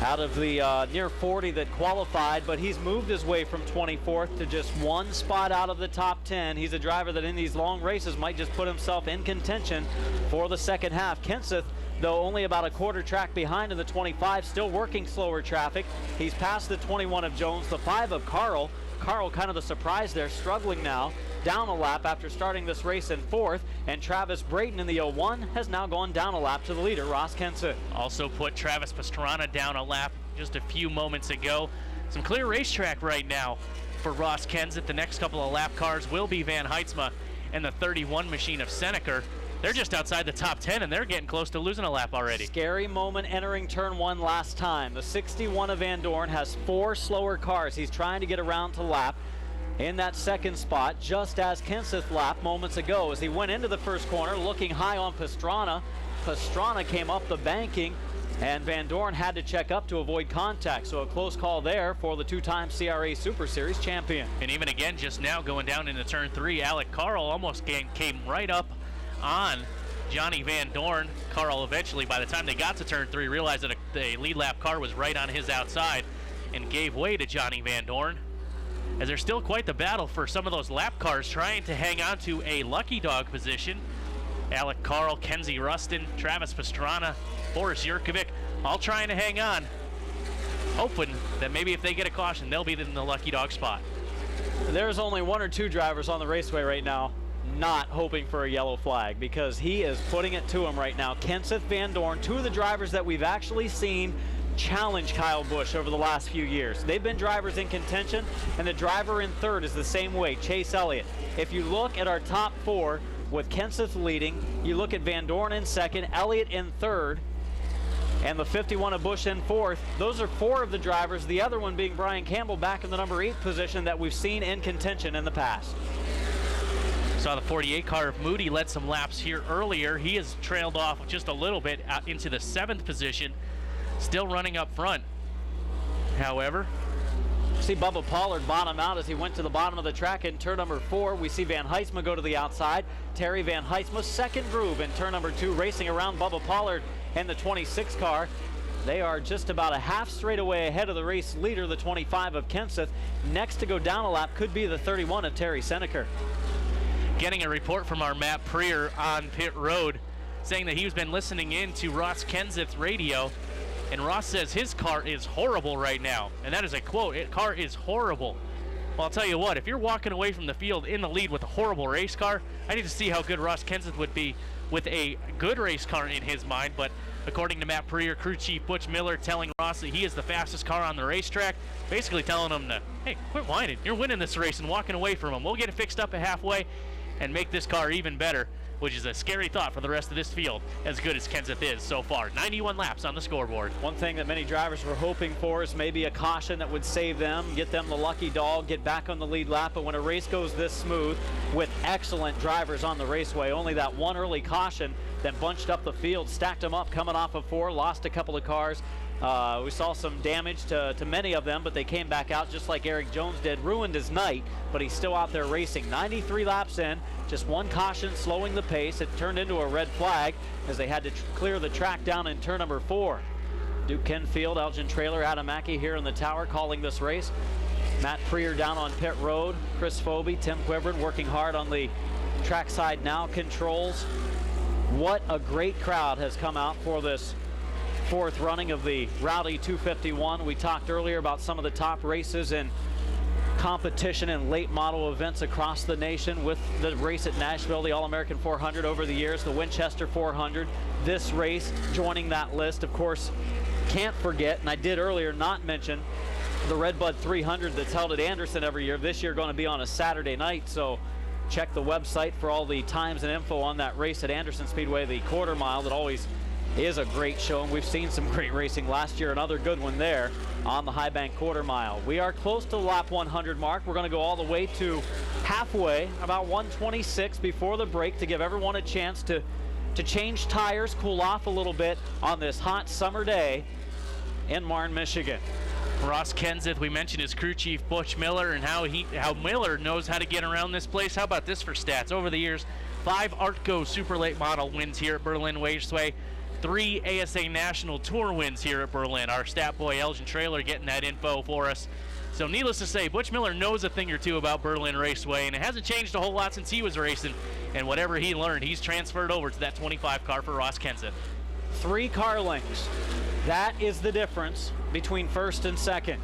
[SPEAKER 2] out of the near 40 that qualified, but he's moved his way from 24th to just one spot out of the top 10. He's a driver that in these long races might just put himself in contention for the second half. Kenseth, though only about a quarter track behind in the 25, still working slower traffic. He's past the 21 of Jones, the 5 of Carl. Carl kind of the surprise there, struggling now, down a lap after starting this race in 4th, and Travis Brayton in the 01 has now gone down a lap to the leader, Ross Kenseth.
[SPEAKER 1] Also put Travis Pastrana down a lap just a few moments ago. Some clear racetrack right now for Ross Kenseth. The next couple of lap cars will be Van Heidsma and the 31 machine of Seneker. They're just outside the top 10, and they're getting close to losing a lap already.
[SPEAKER 2] Scary moment entering turn 1 last time. The 61 of Van Dorn has 4 slower cars. He's trying to get around to lap in that second spot, just as Kenseth lapped moments ago as he went into the first corner looking high on Pastrana. Pastrana came up the banking, and Van Dorn had to check up to avoid contact. So a close call there for the 2-time CRA Super Series champion.
[SPEAKER 1] And even again, just now going down into turn 3, Alec Carl almost came right up on Johnny Van Dorn. Carl eventually, by the time they got to turn 3, realized that the lead lap car was right on his outside and gave way to Johnny Van Dorn. As there's still quite the battle for some of those lap cars trying to hang on to a lucky dog position. Alec Carl, Kenzie Rustin, Travis Pastrana, Boris Yurkovic, all trying to hang on, hoping that maybe if they get a caution, they'll be in the lucky dog spot.
[SPEAKER 2] There's only 1 or 2 drivers on the raceway right now not hoping for a yellow flag, because he is putting it to him right now. Kenseth, Van Dorn, 2 of the drivers that we've actually seen challenge Kyle Busch over the last few years. They've been drivers in contention, and the driver in 3rd is the same way, Chase Elliott. If you look at our top 4 with Kenseth leading, you look at Van Dorn in 2nd, Elliott in 3rd, and the 51 of Busch in 4th. Those are 4 of the drivers, the other one being Brian Campbell back in the number 8 position that we've seen in contention in the past.
[SPEAKER 1] Saw the 48 car of Moody led some laps here earlier. He has trailed off just a little bit out into the 7th position, still running up front. However,
[SPEAKER 2] see Bubba Pollard bottom out as he went to the bottom of the track in turn number 4. We see Van Heidsma go to the outside. Terry Van Heidsma, second groove in turn number 2, racing around Bubba Pollard and the 26 car. They are just about a half straightaway ahead of the race leader, the 25 of Kenseth. Next to go down a lap could be the 31 of Terry Seneker.
[SPEAKER 1] Getting a report from our Matt Preer on pit road saying that he's been listening in to Ross Kenseth's radio, and Ross says his car is horrible right now, and that is a quote. Car is horrible. Well, I'll tell you what, if you're walking away from the field in the lead with a horrible race car, I need to see how good Ross Kenseth would be with a good race car in his mind. But according to Matt Preer, crew chief Butch Miller telling Ross that he is the fastest car on the racetrack, basically telling him to, hey, quit whining. You're winning this race and walking away from him. We'll get it fixed up at halfway and make this car even better, which is a scary thought for the rest of this field, as good as Kenseth is so far. 91 laps on the scoreboard.
[SPEAKER 2] One thing that many drivers were hoping for is maybe a caution that would save them, get them the lucky dog, get back on the lead lap. But when a race goes this smooth with excellent drivers on the raceway, only that one early caution that bunched up the field, stacked them up coming off of 4, lost a couple of cars. We saw some damage to many of them, but they came back out just like Eric Jones did. Ruined his night, but he's still out there racing. 93 laps in, just one caution slowing the pace. It turned into a red flag as they had to clear the track down in turn number 4. Duke Kenfield, Elgin Trailer, Adam Mackey here in the tower calling this race. Matt Preer down on pit road. Chris Foby, Tim Quibbern working hard on the trackside now controls. What a great crowd has come out for this 4th running of the Rowdy 251. We talked earlier about some of the top races in competition and late model events across the nation, with the race at Nashville, the All-American 400 over the years, the Winchester 400. This race joining that list. Of course, Can't forget, and I did earlier not mention, the Redbud 300 that's held at Anderson every year. This year going to be on a Saturday night, so check the website for all the times and info on that race at Anderson Speedway, the quarter mile that always is a great show, and we've seen some great racing last year. Another good one there on the High Bank quarter mile. We are close to the lap 100 mark. We're going to go all the way to halfway, about 126 before the break, to give everyone a chance to change tires, cool off a little bit on this hot summer day in Marne, Michigan.
[SPEAKER 1] Ross Kenseth, we mentioned his crew chief Butch Miller and how Miller knows how to get around this place. How about this for stats? Over the years, 5 ARCA Super Late Model wins here at Berlin Raceway, 3 ASA National Tour wins here at Berlin. Our stat boy Elgin Trailer getting that info for us. So needless to say, Butch Miller knows a thing or two about Berlin Raceway, and it hasn't changed a whole lot since he was racing. And whatever he learned, he's transferred over to that 25 car for Ross Kenseth.
[SPEAKER 2] 3 car lengths. That is the difference between first and second.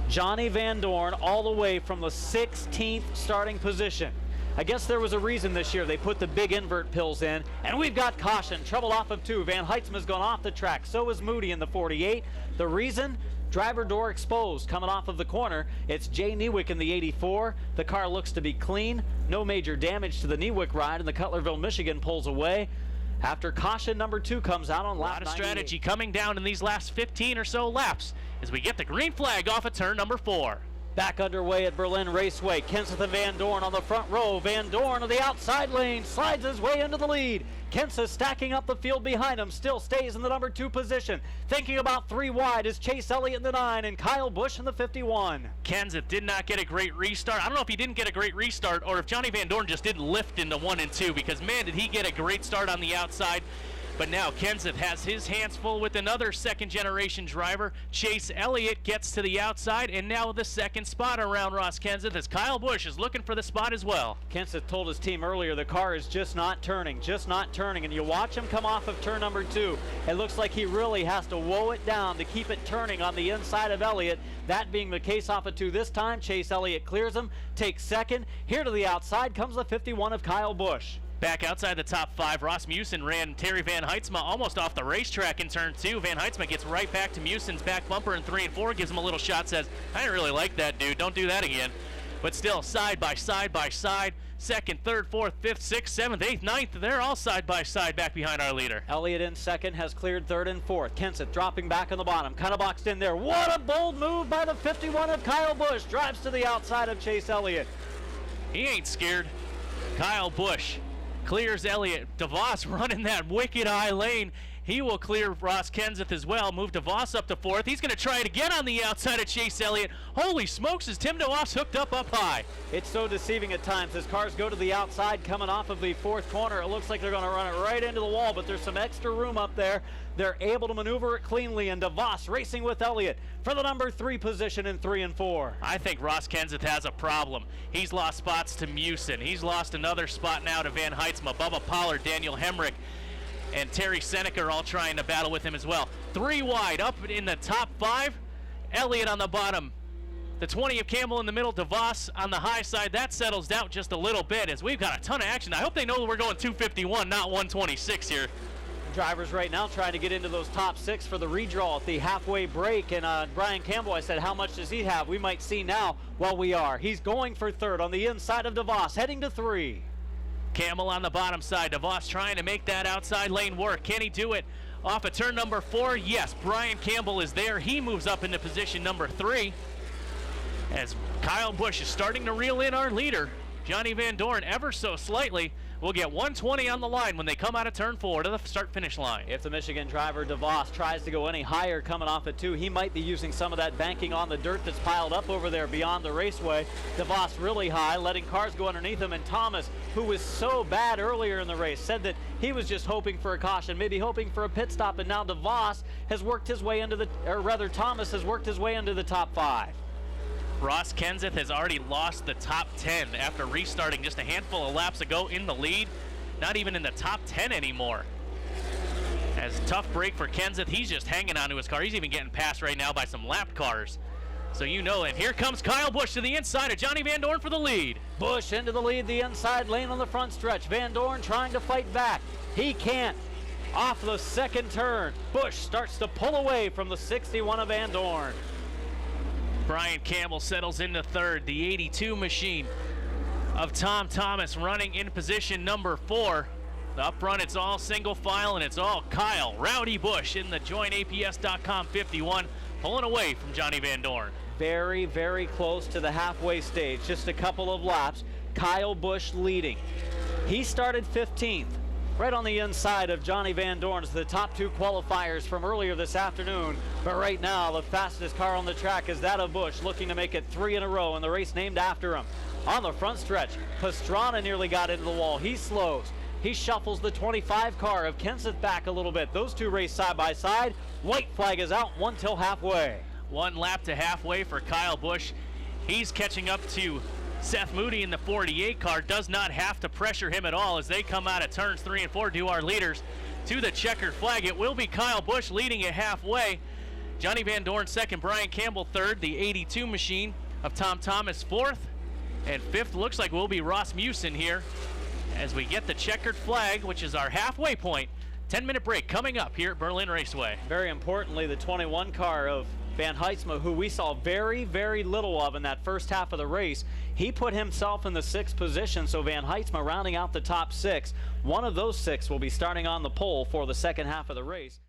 [SPEAKER 2] Johnny Van Dorn all the way from the 16th starting position. I guess there was a reason this year they put the big invert pills in, and we've got caution. Trouble off of 2. Van Heitzman's gone off the track. So is Moody in the 48. The reason? Driver door exposed coming off of the corner. It's Jay Niewick in the 84. The car looks to be clean. No major damage to the Niewick ride, and the Cutlerville, Michigan pulls away after caution number 2 comes out on lap 98.
[SPEAKER 1] A lot of strategy coming down in these last 15 or so laps as we get the green flag off of turn number 4.
[SPEAKER 2] Back underway at Berlin Raceway. Kenseth and Van Dorn on the front row. Van Dorn on the outside lane slides his way into the lead. Kenseth stacking up the field behind him, still stays in the number 2 position. Thinking about 3 wide is Chase Elliott in the 9 and Kyle Busch in the 51.
[SPEAKER 1] Kenseth did not get a great restart. I don't know if he didn't get a great restart or if Johnny Van Dorn just didn't lift into 1 and 2, because man, did he get a great start on the outside. But now Kenseth has his hands full with another second-generation driver. Chase Elliott gets to the outside, and now the second spot around Ross Kenseth as Kyle Busch is looking for the spot as well.
[SPEAKER 2] Kenseth told his team earlier the car is just not turning, and you watch him come off of turn number 2. It looks like he really has to woe it down to keep it turning on the inside of Elliott. That being the case off of 2 this time. Chase Elliott clears him, takes second. Here to the outside comes the 51 of Kyle Busch.
[SPEAKER 1] Back outside the top 5, Ross Musen ran Terry Van Heitzma almost off the racetrack in turn 2. Van Heitzma gets right back to Musen's back bumper in 3 and 4, gives him a little shot, says, I didn't really like that, dude. Don't do that again. But still, side by side by side, 2nd, 3rd, 4th, 5th, 6th, 7th, 8th, 9th, they're all side by side back behind our leader.
[SPEAKER 2] Elliott in 2nd, has cleared 3rd and 4th. Kenseth dropping back on the bottom, kind of boxed in there. What a bold move by the 51 of Kyle Busch. Drives to the outside of Chase Elliott.
[SPEAKER 1] He ain't scared. Kyle Busch clears Elliott. DeVos running that wicked high lane. He will clear Ross Kenseth as well. Move DeVos up to 4th. He's going to try it again on the outside of Chase Elliott. Holy smokes, is Tim DeVos hooked up high.
[SPEAKER 2] It's so deceiving at times as cars go to the outside coming off of the 4th corner. It looks like they're going to run it right into the wall, but there's some extra room up there. They're able to maneuver it cleanly, and DeVos racing with Elliott for the number 3 position in 3 and 4.
[SPEAKER 1] I think Ross Kenseth has a problem. He's lost spots to Musen. He's lost another spot now to Van Heitzma. Bubba Pollard, Daniel Hemrick, and Terry Seneca are all trying to battle with him as well. 3 wide up in the top 5. Elliott on the bottom. The 20 of Campbell in the middle. DeVos on the high side. That settles down just a little bit as we've got a ton of action. I hope they know that we're going 251, not 126 here.
[SPEAKER 2] Drivers right now trying to get into those top 6 for the redraw at the halfway break. And Brian Campbell, I said, how much does he have? We might see now. Well, we are. He's going for 3rd on the inside of DeVos, heading to 3.
[SPEAKER 1] Campbell on the bottom side. DeVos trying to make that outside lane work. Can he do it off of turn number 4? Yes, Brian Campbell is there. He moves up into position number 3 as Kyle Busch is starting to reel in our leader, Johnny Van Dorn, ever so slightly. We'll get 120 on the line when they come out of turn 4 to the start-finish line.
[SPEAKER 2] If the Michigan driver DeVos tries to go any higher coming off at 2, he might be using some of that banking on the dirt that's piled up over there beyond the raceway. DeVos really high, letting cars go underneath him, and Thomas, who was so bad earlier in the race, said that he was just hoping for a caution, maybe hoping for a pit stop, and now DeVos has worked his way into the, or rather Thomas has worked his way into the top 5.
[SPEAKER 1] Ross Kenseth has already lost the top 10 after restarting just a handful of laps ago in the lead. Not even in the top 10 anymore. As a tough break for Kenseth, he's just hanging onto his car. He's even getting passed right now by some lapped cars. So you know, and here comes Kyle Busch to the inside of Johnny Van Dorn for the lead.
[SPEAKER 2] Busch into the lead, the inside lane on the front stretch. Van Dorn trying to fight back. He can't. Off the second turn, Bush starts to pull away from the 61 of Van Dorn.
[SPEAKER 1] Brian Campbell settles into third. The 82 machine of Tom Thomas running in position number 4. Up front, it's all single file, and it's all Kyle Rowdy Bush in the joinaps.com 51, pulling away from Johnny Van Dorn.
[SPEAKER 2] Very, very close to the halfway stage. Just a couple of laps. Kyle Bush leading. He started 15th, right on the inside of Johnny Van Dorn's, the top 2 qualifiers from earlier this afternoon. But right now, the fastest car on the track is that of Bush, looking to make it 3 in a row in the race named after him. On the front stretch, Pastrana nearly got into the wall. He slows. He shuffles the 25 car of Kenseth back a little bit. Those 2 race side by side. White flag is out, 1 till halfway.
[SPEAKER 1] 1 lap to halfway for Kyle Busch. He's catching up to Seth Moody in the 48 car. Does not have to pressure him at all as they come out of turns 3 and 4 to our leaders to the checkered flag. It will be Kyle Busch leading at halfway. Johnny Van Dorn second, Brian Campbell third, the 82 machine of Tom Thomas fourth, and fifth looks like will be Ross Musen here as we get the checkered flag, which is our halfway point. 10-minute break coming up here at Berlin Raceway.
[SPEAKER 2] Very importantly, the 21 car of Van Heidsma, who we saw very, very little of in that first half of the race, he put himself in the 6th position, so Van Heidsma rounding out the top 6. One of those 6 will be starting on the pole for the second half of the race.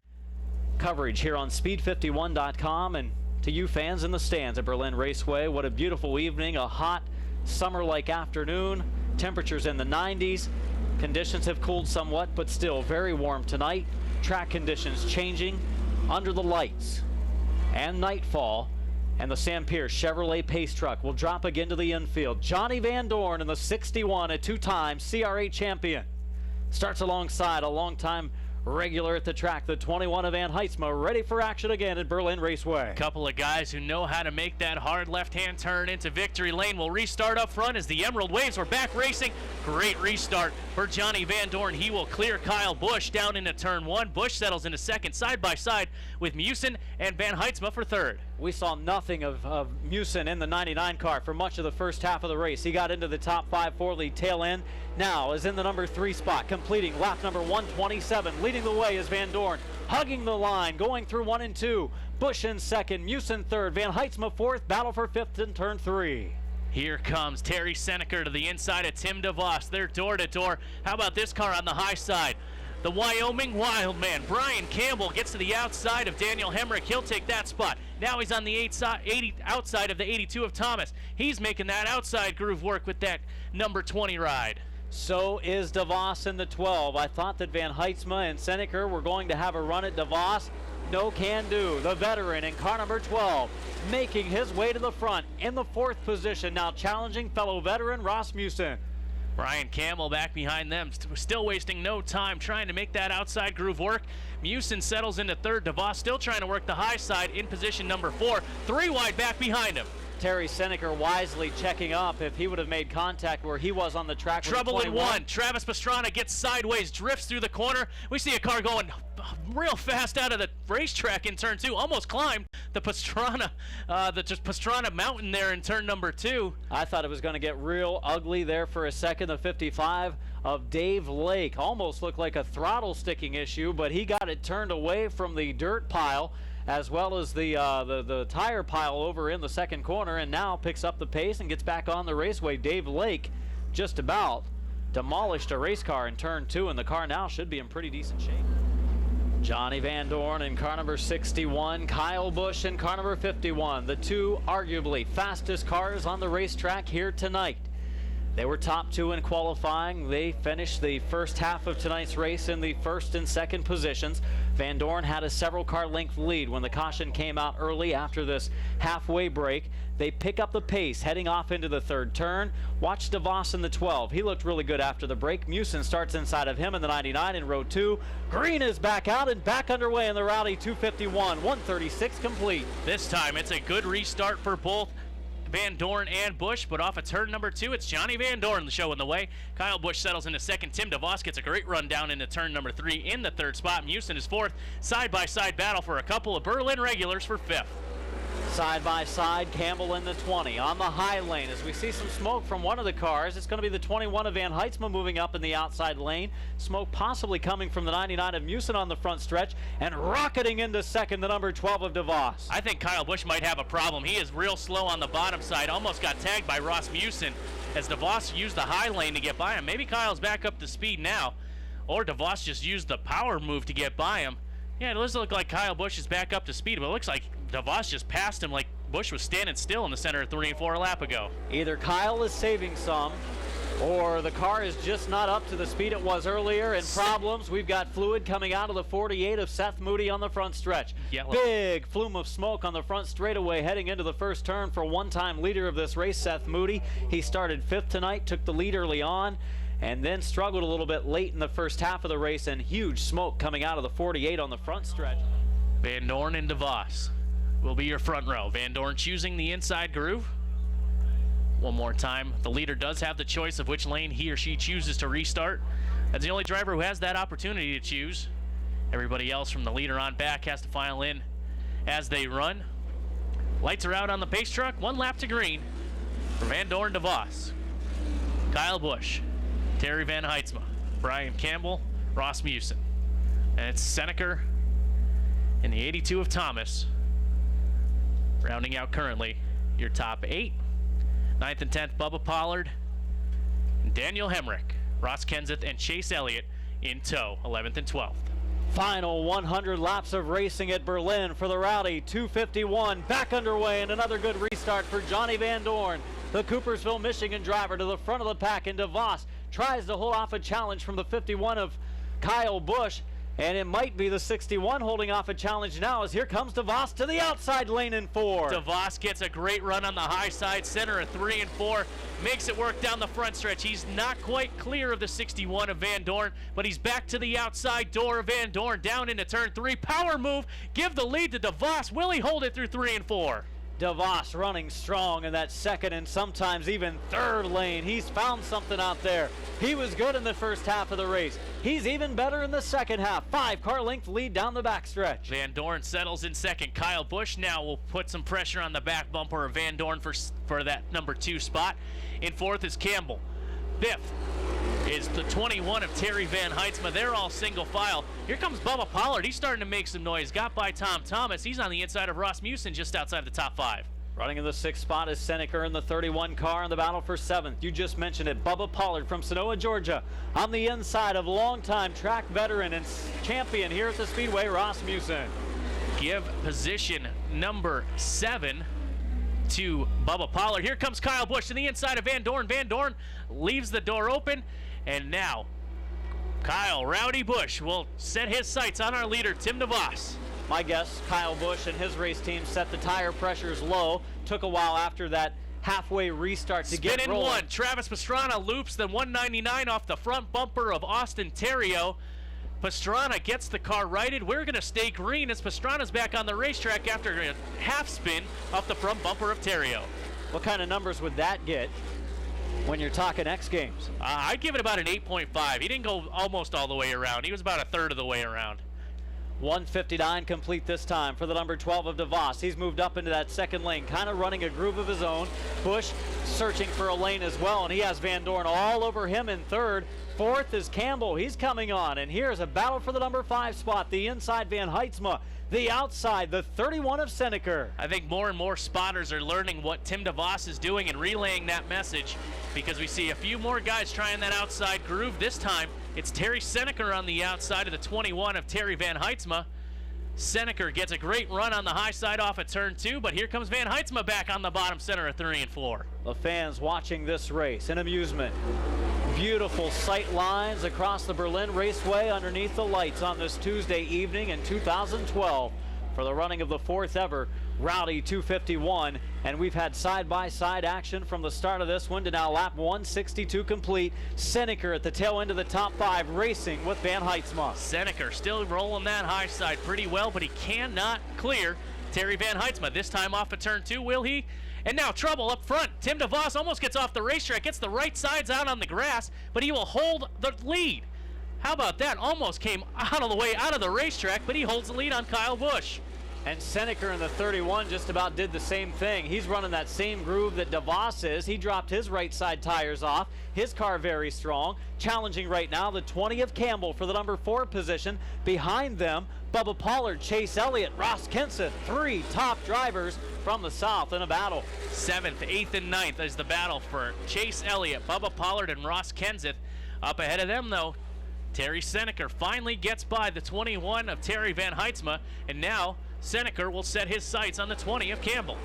[SPEAKER 2] Coverage here on Speed51.com, and to you fans in the stands at Berlin Raceway, what a beautiful evening, a hot summer-like afternoon. Temperatures in the 90s. Conditions have cooled somewhat, but still very warm tonight. Track conditions changing under the lights. And nightfall, and the Sam Pierce Chevrolet Pace truck will drop again to the infield. Johnny Van Dorn in the 61, a 2-time CRA champion, starts alongside a long-time regular at the track, the 21 of Van Heidsma, ready for action again at Berlin Raceway.
[SPEAKER 1] Couple of guys who know how to make that hard left-hand turn into victory lane will restart up front as the Emerald Waves are back racing. Great restart for Johnny Van Dorn. He will clear Kyle Busch down into turn 1. Busch settles into second, side by side with Musen and Van Heidsma for third.
[SPEAKER 2] We saw nothing of Musen in the 99 car for much of the first half of the race. He got into the top 5 for the tail end. Now is in the number 3 spot, completing lap number 127. Leading the way is Van Dorn, hugging the line, going through 1 and 2. Busch in second, Musen third, Van Heidsma fourth, battle for 5th in turn 3.
[SPEAKER 1] Here comes Terry Seneker to the inside of Tim DeVos. They're door to door. How about this car on the high side? The Wyoming Wildman, Brian Campbell, gets to the outside of Daniel Hemrick. He'll take that spot. Now he's on the outside of the 82 of Thomas. He's making that outside groove work with that number 20 ride.
[SPEAKER 2] So is DeVos in the 12. I thought that Van Heidsma and Seneker were going to have a run at DeVos. No can do. The veteran in car number 12 making his way to the front in the 4th position, now challenging fellow veteran Ross Musen.
[SPEAKER 1] Brian Campbell back behind them, still wasting no time trying to make that outside groove work. Musen settles into third. DeVos still trying to work the high side in position number 4. 3 wide back behind him.
[SPEAKER 2] Terry Seneker wisely checking up if he would have made contact where he was on the track.
[SPEAKER 1] Trouble in 1. Travis Pastrana gets sideways, drifts through the corner. We see a car going real fast out of the racetrack in turn 2. Almost climbed the Pastrana mountain there in turn number 2.
[SPEAKER 2] I thought it was going to get real ugly there for a second. The 55 of Dave Lake almost looked like a throttle sticking issue, but he got it turned away from the dirt pile as well as the tire pile over in the second corner, and now picks up the pace and gets back on the raceway. Dave Lake just about demolished a race car in turn 2, and the car now should be in pretty decent shape. Johnny Van Dorn in car number 61, Kyle Busch in car number 51, the 2 arguably fastest cars on the racetrack here tonight. They were top 2 in qualifying. They finished the first half of tonight's race in the 1st and 2nd positions. Van Dorn had a several car length lead when the caution came out early after this halfway break. They pick up the pace heading off into the 3rd turn. Watch DeVos in the 12. He looked really good after the break. Musen starts inside of him in the 99 in row 2. Green is back out and back underway in the Rowdy 251. 136 complete.
[SPEAKER 1] This time it's a good restart for both Van Dorn and Busch, but off of turn number 2, it's Johnny Van Dorn the show in the way. Kyle Busch settles into second. Tim DeVos gets a great run down into turn number 3 in the 3rd spot. Musen is 4th. Side-by-side battle for a couple of Berlin regulars for 5th.
[SPEAKER 2] Side by side, Campbell in the 20. On the high lane, as we see some smoke from one of the cars, it's going to be the 21 of Van Heitzma moving up in the outside lane. Smoke possibly coming from the 99 of Musin on the front stretch, and rocketing into second, the number 12 of DeVos.
[SPEAKER 1] I think Kyle Busch might have a problem. He is real slow on the bottom side. Almost got tagged by Ross Musin as DeVos used the high lane to get by him. Maybe Kyle's back up to speed now, or DeVos just used the power move to get by him. Yeah, it does look like Kyle Busch is back up to speed, but it looks like DeVos just passed him like Busch was standing still in the center of 3 and 4 a lap ago.
[SPEAKER 2] Either Kyle is saving some, or the car is just not up to the speed it was earlier, and problems. We've got fluid coming out of the 48 of Seth Moody on the front stretch.
[SPEAKER 1] Yellow.
[SPEAKER 2] Big flume of smoke on the front straightaway heading into the first turn for one-time leader of this race, Seth Moody. He started 5th tonight, took the lead early on, and then struggled a little bit late in the first half of the race, and huge smoke coming out of the 48 on the front stretch.
[SPEAKER 1] Van Dorn and DeVos will be your front row. Van Dorn choosing the inside groove. One more time, the leader does have the choice of which lane he or she chooses to restart. That's the only driver who has that opportunity to choose. Everybody else from the leader on back has to file in as they run. Lights are out on the pace truck. 1 lap to green for Van Dorn, DeVos, Kyle Busch, Terry Van Heitzma, Brian Campbell, Ross Musin. And it's Seneker in the 82 of Thomas. Rounding out currently your top 8. 9th and 10th, Bubba Pollard, Daniel Hemrick, Ross Kenseth, and Chase Elliott in tow, 11th and 12th.
[SPEAKER 2] Final 100 laps of racing at Berlin for the Rowdy 251. Back underway, and another good restart for Johnny Van Dorn, the Coopersville, Michigan driver, to the front of the pack. And DeVos tries to hold off a challenge from the 51 of Kyle Busch. And it might be the 61 holding off a challenge now, as here comes DeVos to the outside lane in 4.
[SPEAKER 1] DeVos gets a great run on the high side, center of 3 and 4, makes it work down the front stretch. He's not quite clear of the 61 of Van Dorn, but he's back to the outside door of Van Dorn, down into turn 3. Power move, give the lead to DeVos. Will he hold it through 3 and 4?
[SPEAKER 2] DeVos running strong in that second and sometimes even third lane. He's found something out there. He was good in the first half of the race. He's even better in the second half. 5-car length lead down the backstretch.
[SPEAKER 1] Van Dorn settles in second. Kyle Busch now will put some pressure on the back bumper of Van Dorn for that number 2 spot. In 4th is Campbell. 5th is the 21 of Terry Van Heitzma. They're all single file. Here comes Bubba Pollard. He's starting to make some noise. Got by Tom Thomas. He's on the inside of Ross Musin, just outside the top 5.
[SPEAKER 2] Running in the 6th spot is Seneker in the 31 car in the battle for 7th. You just mentioned it. Bubba Pollard from Sonoma, Georgia, on the inside of longtime track veteran and champion here at the Speedway, Ross Musin.
[SPEAKER 1] Give position number 7 to Bubba Pollard. Here comes Kyle Busch to the inside of Van Dorn. Van Dorn leaves the door open, and now Kyle Rowdy Busch will set his sights on our leader, Tim DeVos.
[SPEAKER 2] My guess, Kyle Busch and his race team set the tire pressures low. Took a while after that halfway restart to get rolling.
[SPEAKER 1] Spin in 1. Travis Pastrana loops the 199 off the front bumper of Austin Terrio. Pastrana gets the car righted. We're going to stay green as Pastrana's back on the racetrack after a half spin off the front bumper of Terrio.
[SPEAKER 2] What kind of numbers would that get when you're talking X Games?
[SPEAKER 1] I'd give it about an 8.5. He didn't go almost all the way around. He was about a third of the way around.
[SPEAKER 2] 159 complete this time for the number 12 of DeVos. He's moved up into that second lane, kind of running a groove of his own. Busch searching for a lane as well, and he has Van Dorn all over him in 3rd. 4th is Campbell. He's coming on, and here's a battle for the number 5 spot. The inside Van Heitzma, the outside, the 31 of Seneker.
[SPEAKER 1] I think more and more spotters are learning what Tim DeVos is doing and relaying that message, because we see a few more guys trying that outside groove. This time, it's Terry Seneker on the outside of the 21 of Terry Van Heitzma. Seneker gets a great run on the high side off of turn 2, but here comes Van Heitzma back on the bottom center of 3 and 4.
[SPEAKER 2] The fans watching this race in amusement. Beautiful sight lines across the Berlin Raceway underneath the lights on this Tuesday evening in 2012 for the running of the 4th ever Rowdy 251. And we've had side-by-side action from the start of this one to now lap 162 complete. Seneker at the tail end of the top 5 racing with Van Heitzma.
[SPEAKER 1] Seneker still rolling that high side pretty well, but he cannot clear Terry Van Heitzma. This time off of turn 2, will he? And now trouble up front. Tim DeVos almost gets off the racetrack, gets the right sides out on the grass, but he will hold the lead. How about that? Almost came out of the way out of the racetrack, but he holds the lead on Kyle Busch.
[SPEAKER 2] And Seneca in the 31 just about did the same thing. He's running that same groove that DeVos is. He dropped his right side tires off. His car very strong. Challenging right now the 20 of Campbell for the number 4 position. Behind them, Bubba Pollard, Chase Elliott, Ross Kenseth, 3 top drivers from the south in a battle.
[SPEAKER 1] 7th, 8th, and 9th is the battle for Chase Elliott, Bubba Pollard, and Ross Kenseth. Up ahead of them, though, Terry Seneca finally gets by the 21 of Terry Van Heitzma, and now Seneca will set his sights on the 20 of Campbell.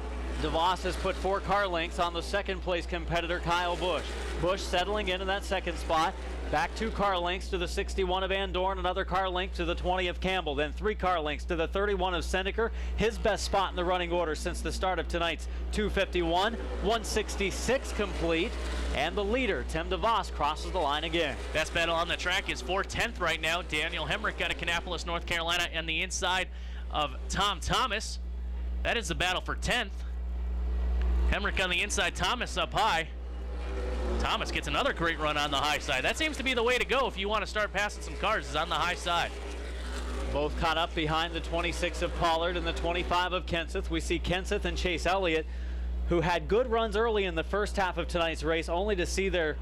[SPEAKER 2] DeVos has put 4 car lengths on the second place competitor Kyle Busch. Busch settling into that second spot. Back 2 car lengths to the 61 of Van Dorn, another car length to the 20 of Campbell, then 3 car lengths to the 31 of Seneca, his best spot in the running order since the start of tonight's 251, 166 complete, and the leader, Tim DeVos, crosses the line again.
[SPEAKER 1] Best battle on the track is for 10th right now. Daniel Hemrick out of Kannapolis, North Carolina, and the inside of Tom Thomas. That is the battle for 10th. Hemrick on the inside, Thomas up high. Thomas gets another great run on the high side. That seems to be the way to go if you want to start passing some cars, is on the high side.
[SPEAKER 2] Both caught up behind the 26 of Pollard and the 25 of Kenseth. We see Kenseth and Chase Elliott, who had good runs early in the first half of tonight's race, only to see their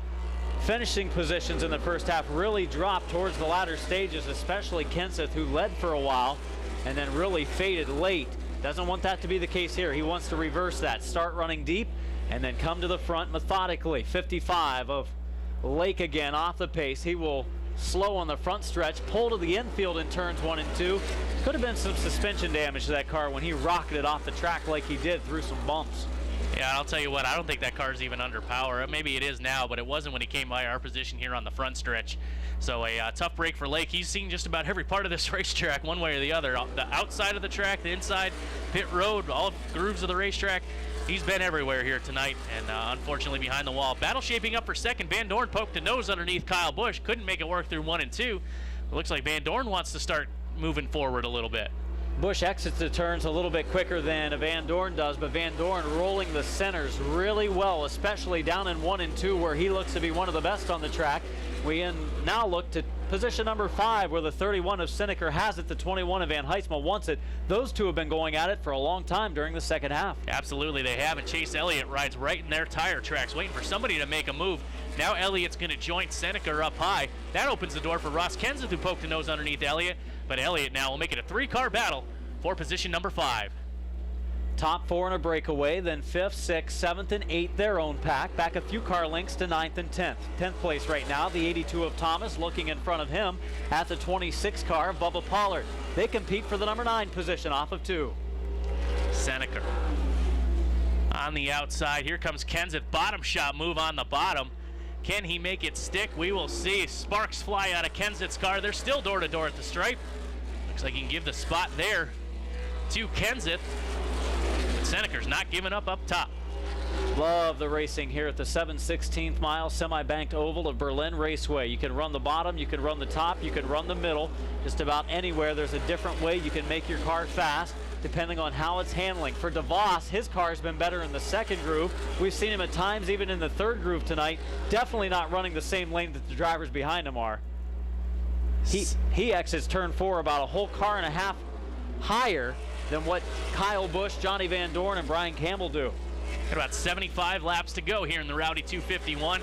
[SPEAKER 2] finishing positions in the first half really drop towards the latter stages, especially Kenseth, who led for a while and then really faded late. Doesn't want that to be the case here. He wants to reverse that, start running deep, and then come to the front methodically. 55 of Lake again off the pace. He will slow on the front stretch, pull to the infield in turns 1 and 2. Could have been some suspension damage to that car when he rocketed off the track like he did through some bumps.
[SPEAKER 1] Yeah, I'll tell you what, I don't think that car's even under power. Maybe it is now, but it wasn't when he came by our position here on the front stretch. So a tough break for Lake. He's seen just about every part of this racetrack one way or the other. The outside of the track, the inside, pit road, all grooves of the racetrack. He's been everywhere here tonight, and unfortunately behind the wall. Battle shaping up for second. Van Dorn poked the nose underneath Kyle Busch. Couldn't make it work through 1 and 2. It looks like Van Dorn wants to start moving forward a little bit.
[SPEAKER 2] Busch exits the turns a little bit quicker than Van Dorn does, but Van Dorn rolling the centers really well, especially down in 1 and 2 where he looks to be one of the best on the track. We now look to position number 5 where the 31 of Seneca has it, the 21 of Van Heitzma wants it. Those two have been going at it for a long time during the second half.
[SPEAKER 1] Absolutely they have, and Chase Elliott rides right in their tire tracks, waiting for somebody to make a move. Now Elliott's going to join Seneca up high. That opens the door for Ross Kenseth, who poked the nose underneath Elliott, but Elliott now will make it a 3-car battle for position number 5.
[SPEAKER 2] Top 4 in a breakaway, then 5th, 6th, 7th, and 8th their own pack. Back a few car lengths to 9th and 10th. 10th place right now, the 82 of Thomas looking in front of him at the 26 car of Bubba Pollard. They compete for the number 9 position off of 2.
[SPEAKER 1] Seneca on the outside. Here comes Kenseth. Bottom shot move on the bottom. Can he make it stick? We will see. Sparks fly out of Kenseth's car. They're still door to door at the stripe. Looks like he can give the spot there to Kenseth. But Seneca's not giving up top.
[SPEAKER 2] Love the racing here at the 7/16th mile semi-banked oval of Berlin Raceway. You can run the bottom, you can run the top, you can run the middle. Just about anywhere there's a different way you can make your car fast depending on how it's handling. For DeVos, his car's been better in the second groove. We've seen him at times even in the third groove tonight. Definitely not running the same lane that the drivers behind him are. He exits turn 4 about a whole car and a half higher than what Kyle Busch, Johnny Van Dorn, and Brian Campbell do.
[SPEAKER 1] Got about 75 laps to go here in the Rowdy 251.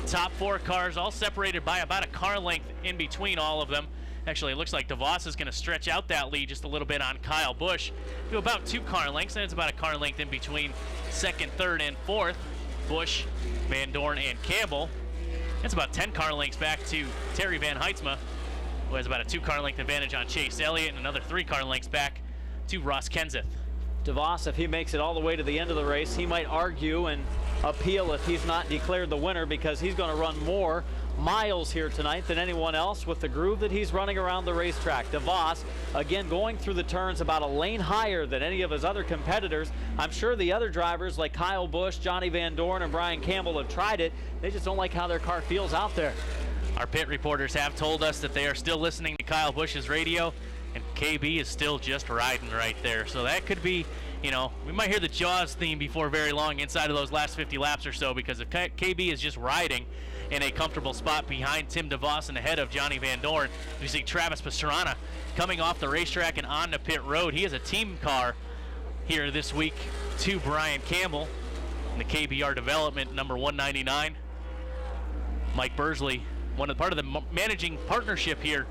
[SPEAKER 1] Top 4 cars all separated by about a car length in between all of them. Actually, it looks like DeVos is going to stretch out that lead just a little bit on Kyle Busch to about 2 car lengths, and it's about a car length in between 2nd, 3rd, and 4th. Busch, Van Dorn, and Campbell. It's about 10 car lengths back to Terry Van Heitzma, who has about a 2 car length advantage on Chase Elliott, and another 3 car lengths back to Ross Kenseth.
[SPEAKER 2] DeVos, if he makes it all the way to the end of the race, he might argue and appeal if he's not declared the winner, because he's going to run more miles here tonight than anyone else with the groove that he's running around the racetrack. DeVos, again, going through the turns about a lane higher than any of his other competitors. I'm sure the other drivers like Kyle Busch, Johnny Van Dorn, and Brian Campbell have tried it. They just don't like how their car feels out there.
[SPEAKER 1] Our pit reporters have told us that they are still listening to Kyle Busch's radio, and KB is still just riding right there. So that could be you know, we might hear the Jaws theme before very long inside of those last 50 laps or so, because if KB is just riding in a comfortable spot behind Tim DeVos and ahead of Johnny Van Dorn, we see Travis Pastrana coming off the racetrack and on the pit road. He has a team car here this week to Brian Campbell in the KBR development, number 199. Mike Bursley, part of the managing partnership here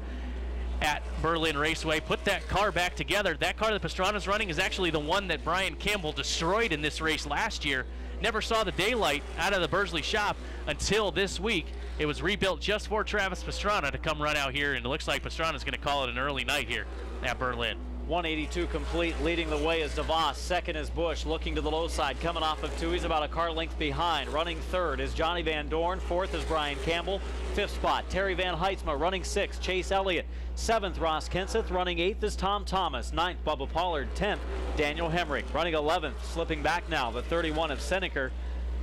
[SPEAKER 1] at Berlin Raceway, put that car back together. That car that Pastrana's running is actually the one that Brian Campbell destroyed in this race last year. Never saw the daylight out of the Bursley shop until this week. It was rebuilt just for Travis Pastrana to come run out here, and it looks like Pastrana's going to call it an early night here at Berlin.
[SPEAKER 2] 182 complete. Leading the way is DeVos. Second is Busch, looking to the low side, coming off of 2. He's about a car length behind. Running third is Johnny Van Dorn. Fourth is Brian Campbell. Fifth spot, Terry Van Heitzma. Running 6th, Chase Elliott. 7th, Ross Kenseth. Running 8th is Tom Thomas. 9th, Bubba Pollard. 10th, Daniel Hemrick. Running 11th, slipping back now, the 31 of Seneker.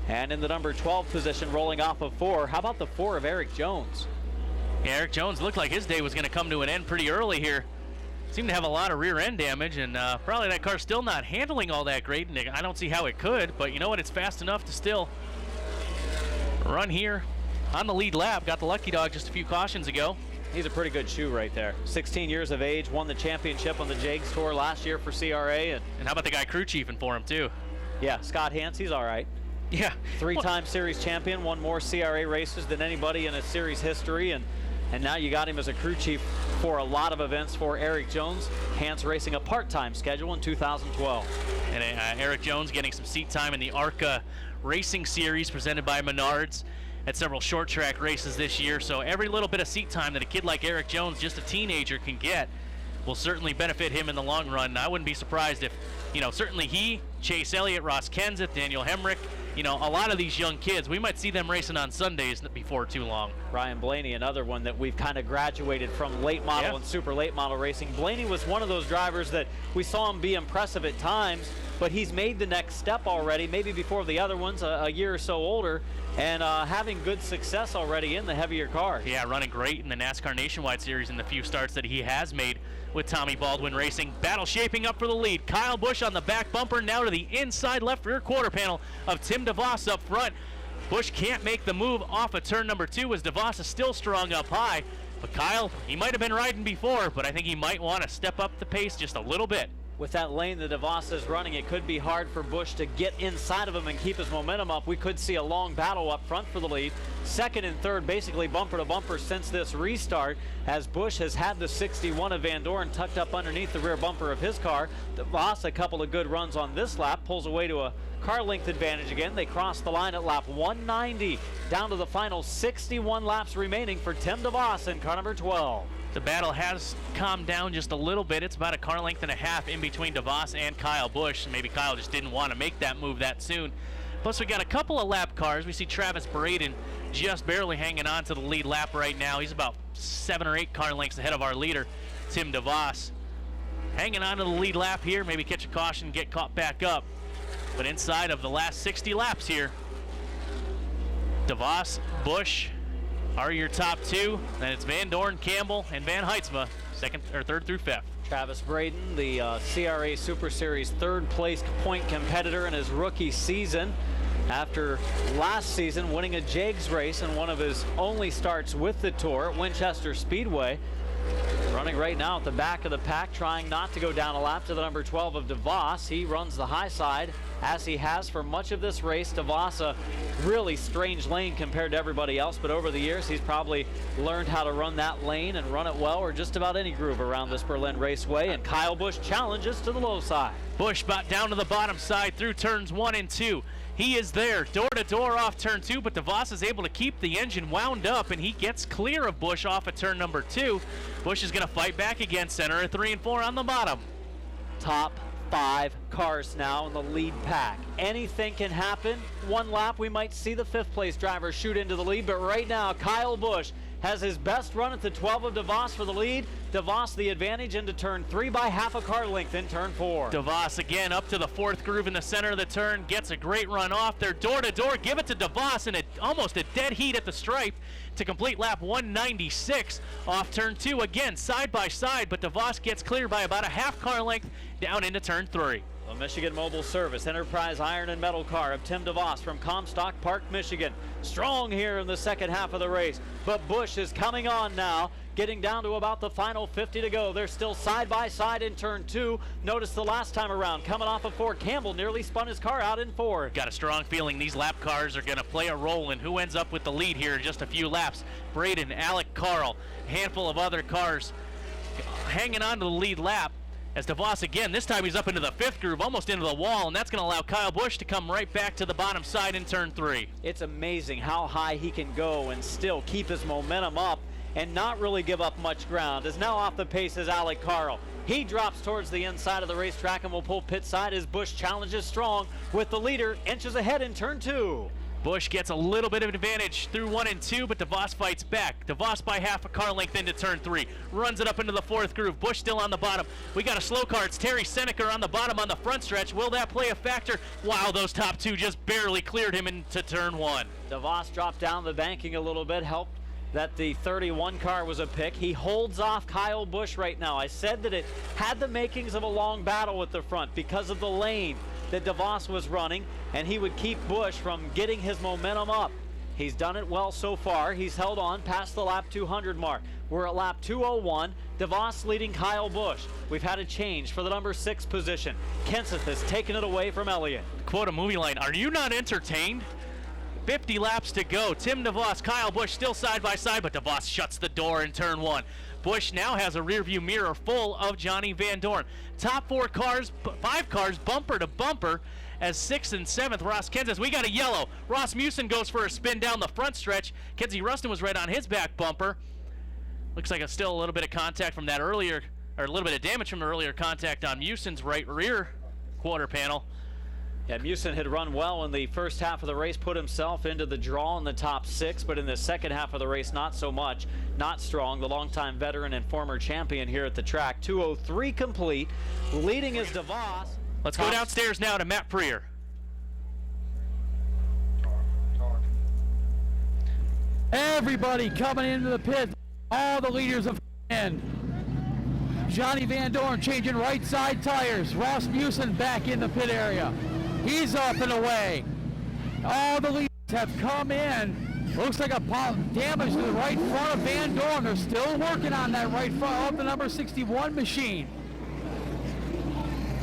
[SPEAKER 2] And in the number 12 position, rolling off of 4. How about the 4 of Eric Jones?
[SPEAKER 1] Yeah, Eric Jones looked like his day was going to come to an end pretty early here. Seemed to have a lot of rear end damage, and probably that car's still not handling all that great, and I don't see how it could, but you know what, it's fast enough to still run here on the lead lap. Got the lucky dog just a few cautions ago.
[SPEAKER 2] He's a pretty good shoe right there. 16 years of age, won the championship on the Jags Tour last year for CRA. And
[SPEAKER 1] how about the guy crew chiefing for him too?
[SPEAKER 2] Yeah, Scott Hans, he's all right.
[SPEAKER 1] Yeah.
[SPEAKER 2] 3-time series champion, won more CRA races than anybody in a series history, and now you got him as a crew chief for a lot of events for Eric Jones. Hans racing a part-time schedule in 2012.
[SPEAKER 1] And Eric Jones getting some seat time in the ARCA Racing Series presented by Menards at several short track races this year. So every little bit of seat time that a kid like Eric Jones, just a teenager, can get will certainly benefit him in the long run. I wouldn't be surprised if, you know, certainly he, Chase Elliott, Ross Kenseth, Daniel Hemrick, you know, a lot of these young kids, we might see them racing on Sundays before too long.
[SPEAKER 2] Ryan Blaney, another one that we've kind of graduated from late model and super late model racing. Blaney was one of those drivers that we saw him be impressive at times, but he's made the next step already, maybe before the other ones, a year or so older, and having good success already in the heavier cars.
[SPEAKER 1] Yeah, running great in the NASCAR Nationwide Series in the few starts that he has made with Tommy Baldwin Racing. Battle shaping up for the lead. Kyle Busch on the back bumper, now to the inside left rear quarter panel of Tim DeVos up front. Busch can't make the move off of turn number 2 as DeVos is still strong up high. But Kyle, he might have been riding before, but I think he might want to step up the pace just a little bit.
[SPEAKER 2] With that lane that DeVos is running, it could be hard for Busch to get inside of him and keep his momentum up. We could see a long battle up front for the lead. Second and third basically bumper to bumper since this restart, as Busch has had the 61 of Van Dorn tucked up underneath the rear bumper of his car. DeVos, a couple of good runs on this lap, pulls away to a car length advantage again. They cross the line at lap 190, down to the final 61 laps remaining for Tim DeVos in car number 12.
[SPEAKER 1] The battle has calmed down just a little bit. It's about a car length and a half in between DeVos and Kyle Busch. Maybe Kyle just didn't want to make that move that soon. Plus, we got a couple of lap cars. We see Travis Braden just barely hanging on to the lead lap right now. He's about 7 or 8 car lengths ahead of our leader, Tim DeVos. Hanging on to the lead lap here, maybe catch a caution, get caught back up. But inside of the last 60 laps here, DeVos, Busch are your top 2. Then it's Van Dorn, Campbell, and Van Heitzma, third through 5th.
[SPEAKER 2] Travis Braden, the CRA Super Series third place point competitor in his rookie season, after last season winning a Jags race in one of his only starts with the Tour at Winchester Speedway. Running right now at the back of the pack, trying not to go down a lap to the number 12 of DeVos. He runs the high side, as he has for much of this race. DeVos, a really strange lane compared to everybody else, but over the years he's probably learned how to run that lane and run it well, or just about any groove around this Berlin Raceway. And Kyle Busch challenges to the low side.
[SPEAKER 1] Busch down to the bottom side through turns 1 and 2. He is there, door to door off turn 2, but DeVos is able to keep the engine wound up, and he gets clear of Busch off of turn number 2. Busch is going to fight back again, center of 3 and 4 on the bottom.
[SPEAKER 2] Top 5 cars now in the lead pack. Anything can happen. One lap, we might see the 5th place driver shoot into the lead, but right now, Kyle Busch has his best run at the 12 of DeVos for the lead. DeVos the advantage into turn 3 by half a car length in turn 4.
[SPEAKER 1] DeVos again up to the 4th groove in the center of the turn, gets a great run off there, door to door, give it to DeVos, and almost a dead heat at the stripe to complete lap 196 off turn 2. Again, side by side, but DeVos gets clear by about a half car length down into turn 3.
[SPEAKER 2] The Michigan Mobile Service Enterprise Iron and Metal car of Tim DeVos from Comstock Park, Michigan. Strong here in the second half of the race, but Busch is coming on now, getting down to about the final 50 to go. They're still side by side in turn 2. Notice the last time around, coming off of 4, Campbell nearly spun his car out in 4.
[SPEAKER 1] Got a strong feeling these lap cars are going to play a role in who ends up with the lead here in just a few laps. Braden, Alec, Carl, a handful of other cars hanging on to the lead lap. As DeVos again, this time he's up into the 5th groove, almost into the wall, and that's going to allow Kyle Busch to come right back to the bottom side in turn 3.
[SPEAKER 2] It's amazing how high he can go and still keep his momentum up and not really give up much ground. As now off the pace is Alec Carl. He drops towards the inside of the racetrack and will pull pit side as Busch challenges strong with the leader inches ahead in turn 2.
[SPEAKER 1] Busch gets a little bit of an advantage through 1 and 2, but DeVos fights back. DeVos by half a car length into turn 3. Runs it up into the 4th groove. Busch still on the bottom. We got a slow car. It's Terry Seneca on the bottom on the front stretch. Will that play a factor? Wow, those top 2 just barely cleared him into turn 1.
[SPEAKER 2] DeVos dropped down the banking a little bit, helped that the 31 car was a pick. He holds off Kyle Busch right now. I said that it had the makings of a long battle with the front because of the lane that DeVos was running, and he would keep Busch from getting his momentum up. He's done it well so far. He's held on past the lap 200 mark. We're at lap 201. DeVos leading Kyle Busch. We've had a change for the number 6 position. Kenseth has taken it away from Elliott.
[SPEAKER 1] Quote a movie line, are you not entertained? 50 laps to go. Tim DeVos, Kyle Busch still side by side, but DeVos shuts the door in turn 1. Busch now has a rearview mirror full of Johnny Van Dorn. Top 4 cars, 5 cars, bumper to bumper, as 6th and 7th, Ross Kenseth. We got a yellow. Ross Musen goes for a spin down the front stretch. Kenzie Rustin was right on his back bumper. Looks like it's still a little bit of contact from that earlier, or a little bit of damage from the earlier contact on Musen's right rear quarter panel.
[SPEAKER 2] Yeah, Musen had run well in the first half of the race, put himself into the draw in the top 6, but in the second half of the race, not so much. Not strong. The longtime veteran and former champion here at the track. 203 complete. Leading is DeVos.
[SPEAKER 1] Let's go downstairs now to Matt Preer.
[SPEAKER 3] Everybody coming into the pit. All the leaders of end. Johnny Van Dorn changing right side tires. Ross Musen back in the pit area. He's up and away. All the leaders have come in. Looks like a damage to the right front of Van Dorn. They're still working on that right front of the number 61 machine.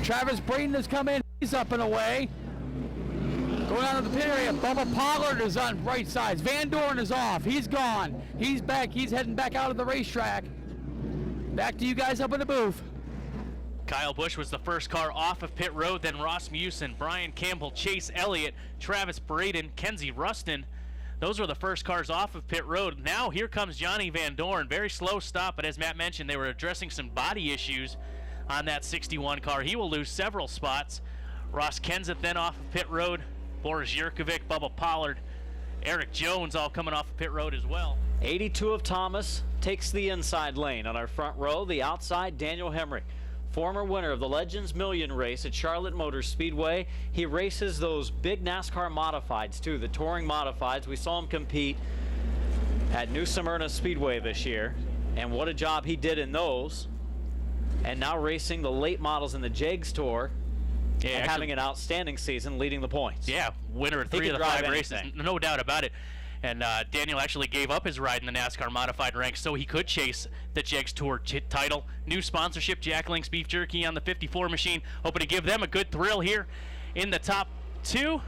[SPEAKER 3] Travis Braden has come in. He's up and away. Going out of the pit area. Bubba Pollard is on right sides. Van Dorn is off. He's gone. He's back. He's heading back out of the racetrack. Back to you guys up in the booth.
[SPEAKER 1] Kyle Busch was the first car off of pit road, then Ross Musen, Brian Campbell, Chase Elliott, Travis Braden, Kenzie Rustin. Those were the first cars off of pit road. Now here comes Johnny Van Dorn. Very slow stop, but as Matt mentioned, they were addressing some body issues on that 61 car. He will lose several spots. Ross Kenseth then off of pit road. Boris Yurkovic, Bubba Pollard, Eric Jones all coming off of pit road as well.
[SPEAKER 2] 82 of Thomas takes the inside lane. On our front row, the outside, Daniel Hemrick. Former winner of the Legends Million race at Charlotte Motor Speedway. He races those big NASCAR modifieds too, the touring modifieds. We saw him compete at New Smyrna Speedway this year, and what a job he did in those. And now racing the late models in the Jegs Tour, and having an outstanding season, leading the points.
[SPEAKER 1] Yeah, winner of 3 of the 5 races, no doubt about it. And Daniel actually gave up his ride in the NASCAR modified ranks so he could chase the Jegs Tour title. New sponsorship, Jack Link's Beef Jerky on the 54 machine. Hoping to give them a good thrill here in the top 2.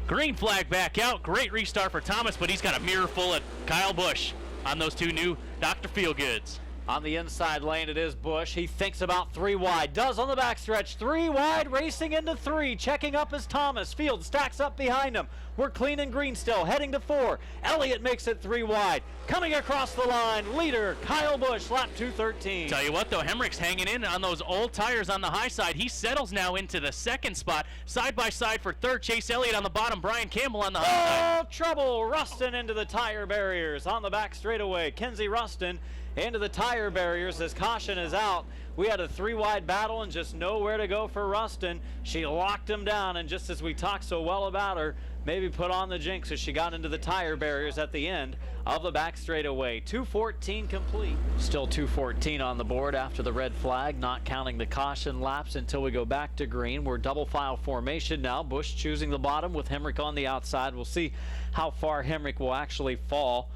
[SPEAKER 1] Green flag back out. Great restart for Thomas, but he's got a mirror full of Kyle Busch on those 2 new Dr. Feelgoods.
[SPEAKER 2] On the inside lane, it is Busch. He thinks about 3 wide. Does on the backstretch. 3 wide, racing into 3. Checking up is Thomas. Field stacks up behind him. We're clean and green still. Heading to 4. Elliott makes it 3 wide. Coming across the line, leader Kyle Busch, lap 213.
[SPEAKER 1] Tell you what, though, Hemrick's hanging in on those old tires on the high side. He settles now into the 2nd spot. Side by side for 3rd. Chase Elliott on the bottom. Brian Campbell on the high side.
[SPEAKER 2] Trouble. Rustin into the tire barriers. On the back straightaway, Kenzie Rustin into the tire barriers as caution is out. We had a 3 wide battle and just nowhere to go for Rustin. She locked him down, and just as we talked so well about her, maybe put on the jinx as she got into the tire barriers at the end of the back straightaway. 2:14 complete. Still 2:14 on the board after the red flag, not counting the caution laps until we go back to green. We're double file formation now. Busch choosing the bottom with Hemrick on the outside. We'll see how far Hemrick will actually fall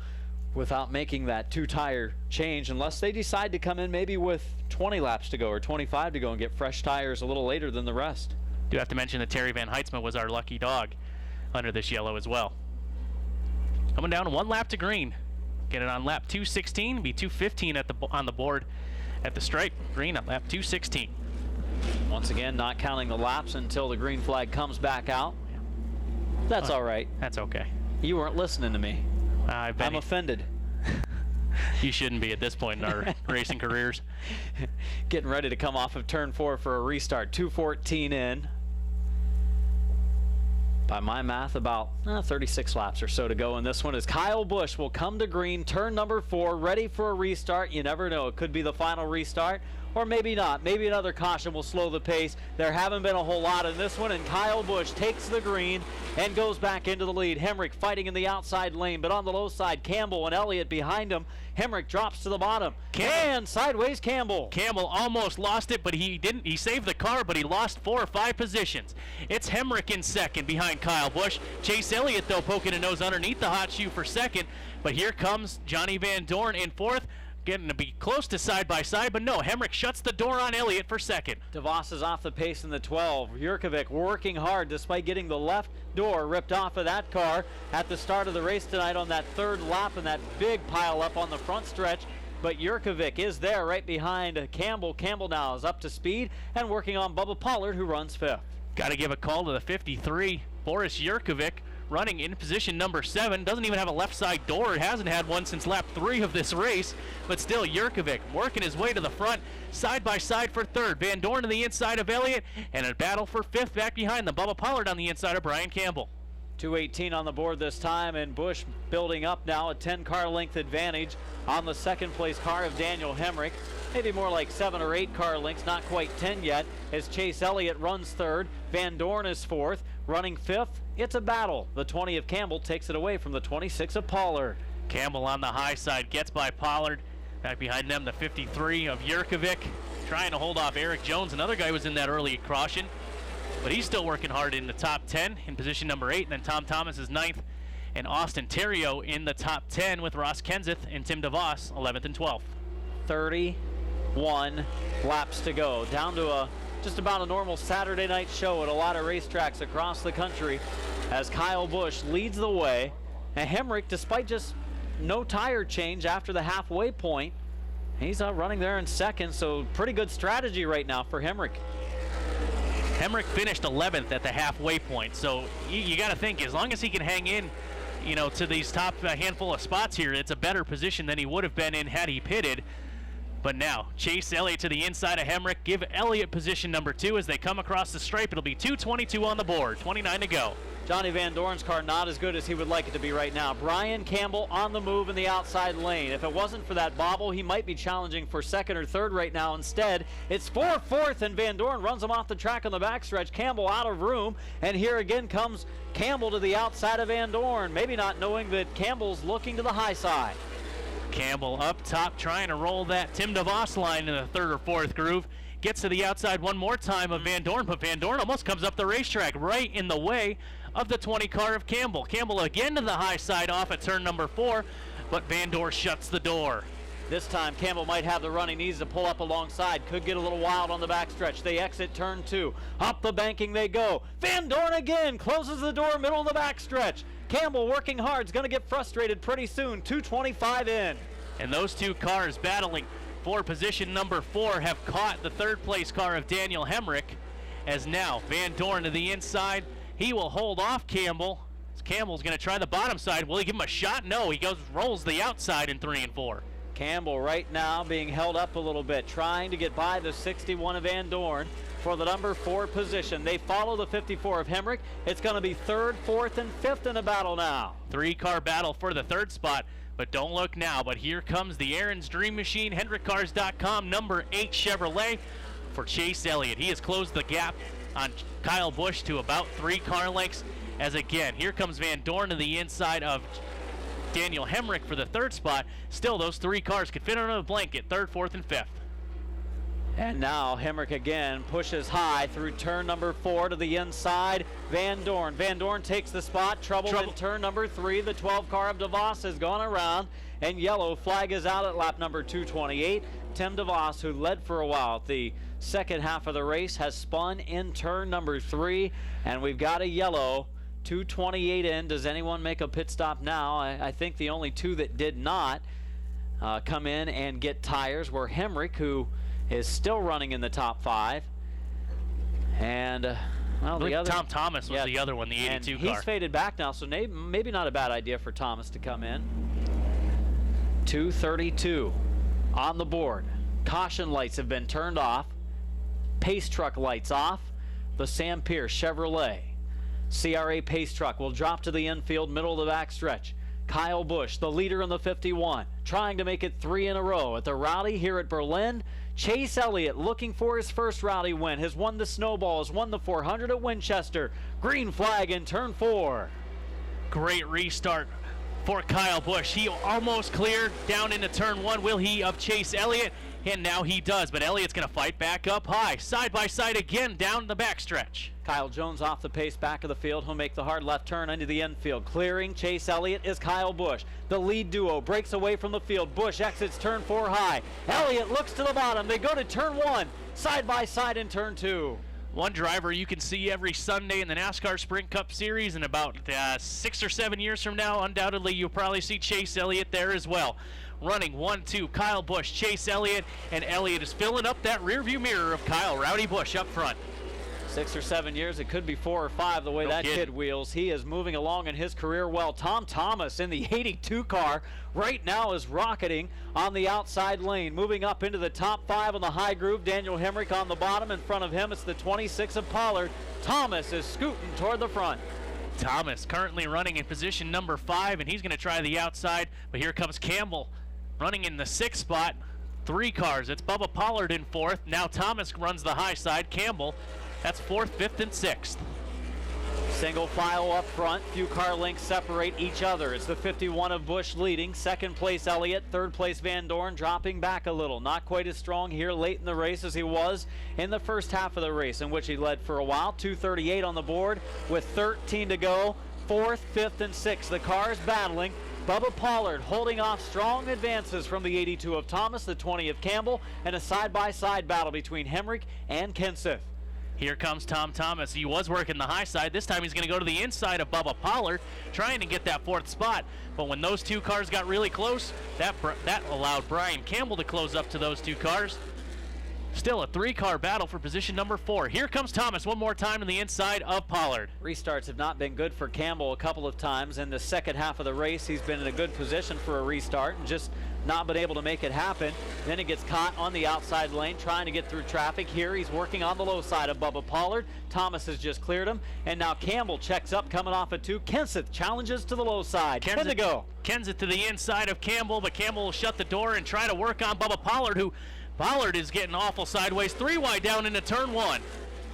[SPEAKER 2] without making that 2-tire change, unless they decide to come in maybe with 20 laps to go or 25 to go and get fresh tires a little later than the rest.
[SPEAKER 1] Do have to mention that Terry Van Heitzman was our lucky dog under this yellow as well. Coming down 1 lap to green. Get it on lap 216, be 215 on the board at the stripe. Green on lap 216.
[SPEAKER 2] Once again, not counting the laps until the green flag comes back out. That's all right.
[SPEAKER 1] That's okay.
[SPEAKER 2] You weren't listening to me. I'm offended.
[SPEAKER 1] You shouldn't be at this point in our racing careers.
[SPEAKER 2] Getting ready to come off of turn 4 for a restart. 2:14 in. By my math, about 36 laps or so to go in this one as Kyle Busch will come to green, turn number 4, ready for a restart. You never know. It could be the final restart, or maybe not. Maybe another caution will slow the pace. There haven't been a whole lot in this one, and Kyle Busch takes the green and goes back into the lead. Hemrick fighting in the outside lane, but on the low side, Campbell and Elliott behind him. Hemrick drops to the bottom. And sideways Campbell.
[SPEAKER 1] Campbell almost lost it, but he didn't. He saved the car, but he lost 4 or 5 positions. It's Hemrick in second behind Kyle Busch. Chase Elliott, though, poking a nose underneath the hot shoe for second. But here comes Johnny Van Dorn in fourth. Getting to be close to side by side, but no, Hemrick shuts the door on Elliott for second.
[SPEAKER 2] DeVos is off the pace in the 12. Jurkovic working hard despite getting the left door ripped off of that car at the start of the race tonight on that 3rd lap and that big pile up on the front stretch. But Jurkovic is there right behind Campbell. Campbell now is up to speed and working on Bubba Pollard, who runs 5th.
[SPEAKER 1] Got to give a call to the 53, Boris Jurkovic, running in position number 7. Doesn't even have a left side door. It hasn't had one since lap 3 of this race. But still, Jurkovic working his way to the front, side by side for 3rd. Van Dorn to the inside of Elliott, and a battle for 5th back behind them. Bubba Pollard on the inside of Brian Campbell.
[SPEAKER 2] 2:18 on the board this time, and Busch building up now a 10-car length advantage on the 2nd place car of Daniel Hemrick. Maybe more like 7 or 8 car lengths, not quite 10 yet, as Chase Elliott runs 3rd. Van Dorn is 4th, running 5th. It's a battle. The 20 of Campbell takes it away from the 26 of Pollard.
[SPEAKER 1] Campbell on the high side gets by Pollard. Back behind them, the 53 of Jurkovic, trying to hold off Eric Jones. Another guy was in that early caution, but he's still working hard in the top 10 in position number 8. And then Tom Thomas is 9th, and Austin Theriault in the top 10 with Ross Kenseth and Tim DeVos 11th and 12th.
[SPEAKER 2] 31 laps to go. Down to just about a normal Saturday night show at a lot of racetracks across the country as Kyle Busch leads the way. And Hemrick, despite just no tire change after the halfway point, he's running there in 2nd, so pretty good strategy right now for Hemrick.
[SPEAKER 1] Hemrick finished 11th at the halfway point, so you got to think, as long as he can hang in, to these top handful of spots here, it's a better position than he would have been in had he pitted. But now, Chase Elliott to the inside of Hemrick. Give Elliott position number 2 as they come across the stripe. It'll be 2:22 on the board, 29 to go.
[SPEAKER 2] Johnny Van Dorn's car not as good as he would like it to be right now. Brian Campbell on the move in the outside lane. If it wasn't for that bobble, he might be challenging for 2nd or 3rd right now. Instead, it's 4th, and Van Dorn runs him off the track on the backstretch. Campbell out of room, and here again comes Campbell to the outside of Van Dorn, maybe not knowing that Campbell's looking to the high side.
[SPEAKER 1] Campbell up top trying to roll that Tim DeVos line in the 3rd or 4th groove. Gets to the outside one more time of Van Dorn, but Van Dorn almost comes up the racetrack right in the way of the 20 car of Campbell. Campbell again to the high side off at turn number 4, but Van Dorn shuts the door.
[SPEAKER 2] This time Campbell might have the run he needs to pull up alongside. Could get a little wild on the backstretch. They exit turn 2. Up the banking they go. Van Dorn again closes the door, middle of the backstretch. Campbell working hard, is going to get frustrated pretty soon. 2:25 in.
[SPEAKER 1] And those 2 cars battling for position number 4 have caught the 3rd place car of Daniel Hemrick, as now Van Dorn to the inside. He will hold off Campbell. Campbell's going to try the bottom side. Will he give him a shot? No, he rolls the outside in 3 and 4.
[SPEAKER 2] Campbell right now being held up a little bit, trying to get by the 61 of Van Dorn for the number 4 position. They follow the 54 of Hemrick. It's going to be 3rd, 4th, and 5th in the battle now.
[SPEAKER 1] 3-car battle for the 3rd spot, but don't look now. But here comes the Aaron's Dream Machine, HendrickCars.com, number 8 Chevrolet for Chase Elliott. He has closed the gap on Kyle Busch to about 3 car lengths, as again, here comes Van Dorn to the inside of Daniel Hemrick for the third spot. Still, those 3 cars could fit under the blanket, 3rd, 4th, and 5th.
[SPEAKER 2] And now Hemrick again pushes high through turn number 4 to the inside. Van Dorn. Van Dorn takes the spot. Trouble in turn number 3. The 12 car of DeVos has gone around, and yellow flag is out at lap number 228. Tim DeVos, who led for a while at the second half of the race, has spun in turn number 3, and we've got a yellow. 228 in. Does anyone make a pit stop now? I think the only 2 that did not come in and get tires were Hemrick, who is still running in the top 5. And, well, the other...
[SPEAKER 1] Tom Thomas was the other one, the 82 car.
[SPEAKER 2] He's faded back now, so maybe not a bad idea for Thomas to come in. 232 on the board. Caution lights have been turned off. Pace truck lights off. The Sam Pierce Chevrolet CRA pace truck will drop to the infield, middle of the backstretch. Kyle Busch, the leader in the 51, trying to make it 3 in a row at the Rowdy here at Berlin. Chase Elliott looking for his first Rowdy win, has won the Snowball, has won the 400 at Winchester. Green flag in turn 4.
[SPEAKER 1] Great restart for Kyle Busch. He almost cleared down into turn 1. Will he of Chase Elliott? And now he does, but Elliott's going to fight back up high. Side by side again down the backstretch.
[SPEAKER 2] Kyle Jones off the pace back of the field. He'll make the hard left turn into the infield. Clearing Chase Elliott is Kyle Busch. The lead duo breaks away from the field. Busch exits turn 4 high. Elliott looks to the bottom. They go to turn 1. Side by side in turn 2.
[SPEAKER 1] One driver you can see every Sunday in the NASCAR Sprint Cup Series, and about 6 or 7 years from now, undoubtedly you'll probably see Chase Elliott there as well. Running 1-2, Kyle Busch, Chase Elliott, and Elliott is filling up that rearview mirror of Kyle Rowdy Busch up front.
[SPEAKER 2] 6 or 7 years, it could be 4 or 5 the way that kid wheels. He is moving along in his career well. Tom Thomas in the 82 car right now is rocketing on the outside lane, moving up into the top 5 on the high groove. Daniel Hemrick on the bottom. In front of him, it's the 26 of Pollard. Thomas is scooting toward the front.
[SPEAKER 1] Thomas currently running in position number 5, and he's going to try the outside, but here comes Campbell running in the 6th spot. 3 cars. It's Bubba Pollard in 4th. Now Thomas runs the high side. Campbell, that's 4th, 5th, and 6th.
[SPEAKER 2] Single file up front. Few car lengths separate each other. It's the 51 of Busch leading. 2nd place Elliott. 3rd place Van Dorn dropping back a little. Not quite as strong here late in the race as he was in the first half of the race, in which he led for a while. 238 on the board with 13 to go. 4th, 5th, and 6th. The cars battling. Bubba Pollard holding off strong advances from the 82 of Thomas, the 20 of Campbell, and a side-by-side battle between Hemrick and Kenseth.
[SPEAKER 1] Here comes Tom Thomas. He was working the high side. This time he's going to go to the inside of Bubba Pollard, trying to get that 4th spot. But when those 2 cars got really close, that allowed Brian Campbell to close up to those 2 cars. Still a 3-car battle for position number 4. Here comes Thomas one more time to the inside of Pollard.
[SPEAKER 2] Restarts have not been good for Campbell a couple of times. In the second half of the race, he's been in a good position for a restart and just not been able to make it happen. Then he gets caught on the outside lane trying to get through traffic. Here he's working on the low side of Bubba Pollard. Thomas has just cleared him, and now Campbell checks up coming off at 2. Kenseth challenges to the low side. 10 to go.
[SPEAKER 1] Kenseth to the inside of Campbell, but Campbell will shut the door and try to work on Bubba Pollard, who Pollard is getting awful sideways. 3 wide down into turn 1.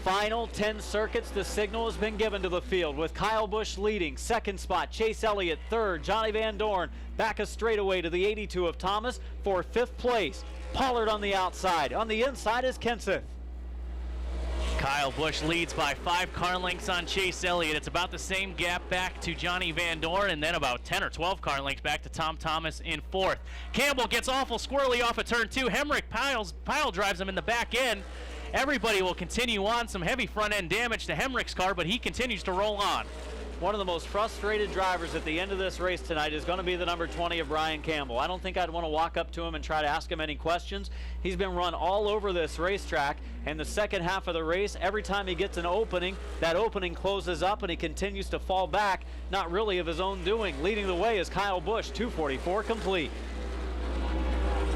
[SPEAKER 2] Final 10 circuits, the signal has been given to the field with Kyle Busch leading. 2nd spot, Chase Elliott. 3rd, Johnny Van Dorn. Back a straightaway to the 82 of Thomas for 5th place. Pollard on the outside. On the inside is Kenseth.
[SPEAKER 1] Kyle Busch leads by 5 car lengths on Chase Elliott. It's about the same gap back to Johnny Van Dorn, and then about 10 or 12 car lengths back to Tom Thomas in 4th. Campbell gets awful squirrely off of turn 2. Hemrick pile drives him in the back end. Everybody will continue on. Some heavy front end damage to Hemrick's car, but he continues to roll on.
[SPEAKER 2] One of the most frustrated drivers at the end of this race tonight is going to be the number 20 of Brian Campbell. I don't think I'd want to walk up to him and try to ask him any questions. He's been run all over this racetrack, and the second half of the race, every time he gets an opening, that opening closes up and he continues to fall back, not really of his own doing. Leading the way is Kyle Busch, 244 complete.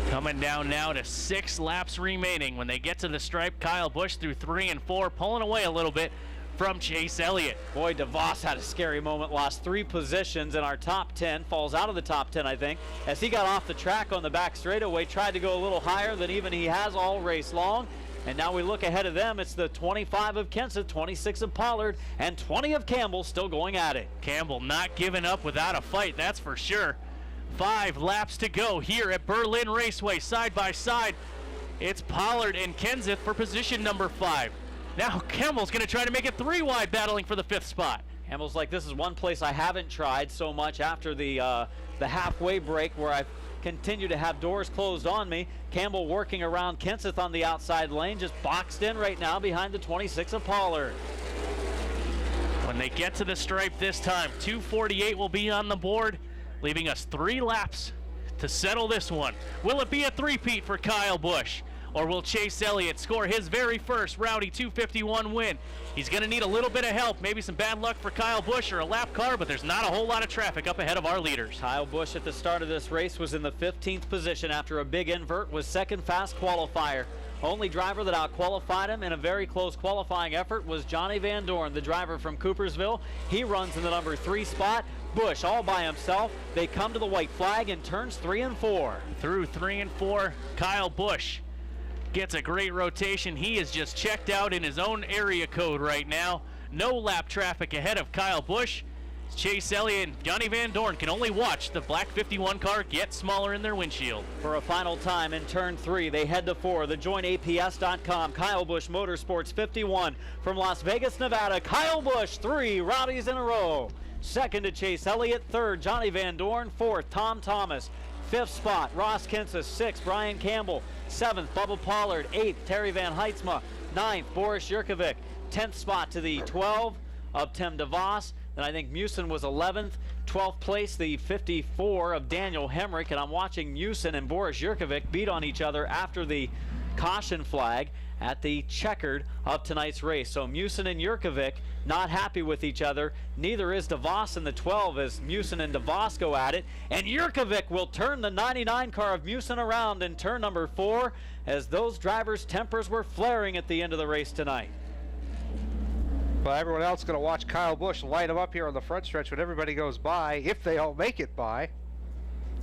[SPEAKER 1] Coming down now to 6 laps remaining. When they get to the stripe, Kyle Busch through 3 and 4, pulling away a little bit from Chase Elliott.
[SPEAKER 2] Boy, DeVos had a scary moment, lost 3 positions in our top 10, falls out of the top 10, I think, as he got off the track on the back straightaway, tried to go a little higher than even he has all race long. And now we look ahead of them. It's the 25 of Kenseth, 26 of Pollard, and 20 of Campbell still going at it.
[SPEAKER 1] Campbell not giving up without a fight, that's for sure. 5 laps to go here at Berlin Raceway, side by side. It's Pollard and Kenseth for position number 5. Now Campbell's going to try to make it 3 wide, battling for the 5th spot.
[SPEAKER 2] Campbell's like, this is one place I haven't tried so much after the halfway break where I've continued to have doors closed on me. Campbell working around Kenseth on the outside lane, just boxed in right now behind the 26 of Pollard.
[SPEAKER 1] When they get to the stripe this time, 2:48 will be on the board, leaving us 3 laps to settle this one. Will it be a three-peat for Kyle Busch? Or will Chase Elliott score his very first Rowdy 251 win? He's going to need a little bit of help, maybe some bad luck for Kyle Busch or a lap car, but there's not a whole lot of traffic up ahead of our leaders.
[SPEAKER 2] Kyle Busch at the start of this race was in the 15th position after a big invert, was second fast qualifier. Only driver that out-qualified him in a very close qualifying effort was Johnny Van Dorn, the driver from Coopersville. He runs in the number 3 spot. Busch all by himself. They come to the white flag in turns 3 and 4.
[SPEAKER 1] Through 3 and 4, Kyle Busch gets a great rotation. He is just checked out in his own area code right now. No lap traffic ahead of Kyle Busch. Chase Elliott and Johnny Van Dorn can only watch the black 51 car get smaller in their windshield.
[SPEAKER 2] For a final time in turn 3, they head to 4. The joinaps.com. Kyle Busch Motorsports 51 from Las Vegas, Nevada. Kyle Busch, 3 Rowdies in a row. Second to Chase Elliott. Third, Johnny Van Dorn. Fourth, Tom Thomas. 5th spot, Ross Kenseth. 6th, Brian Campbell. 7th, Bubba Pollard. 8th, Terry Van Heitzma. 9th, Boris Yurkovic. 10th spot to the 12 of Tim DeVos. Then I think Musin was 11th. 12th place, the 54 of Daniel Hemrick. And I'm watching Musin and Boris Yurkovic beat on each other after the caution flag at the checkered of tonight's race. So Musin and Yurkovic not happy with each other. Neither is DeVos in the 12 as Musin and DeVos go at it. And Yurkovic will turn the 99 car of Musin around in turn number 4 as those drivers' tempers were flaring at the end of the race tonight.
[SPEAKER 9] Well, everyone else is going to watch Kyle Busch light him up here on the front stretch when everybody goes by, if they all make it by.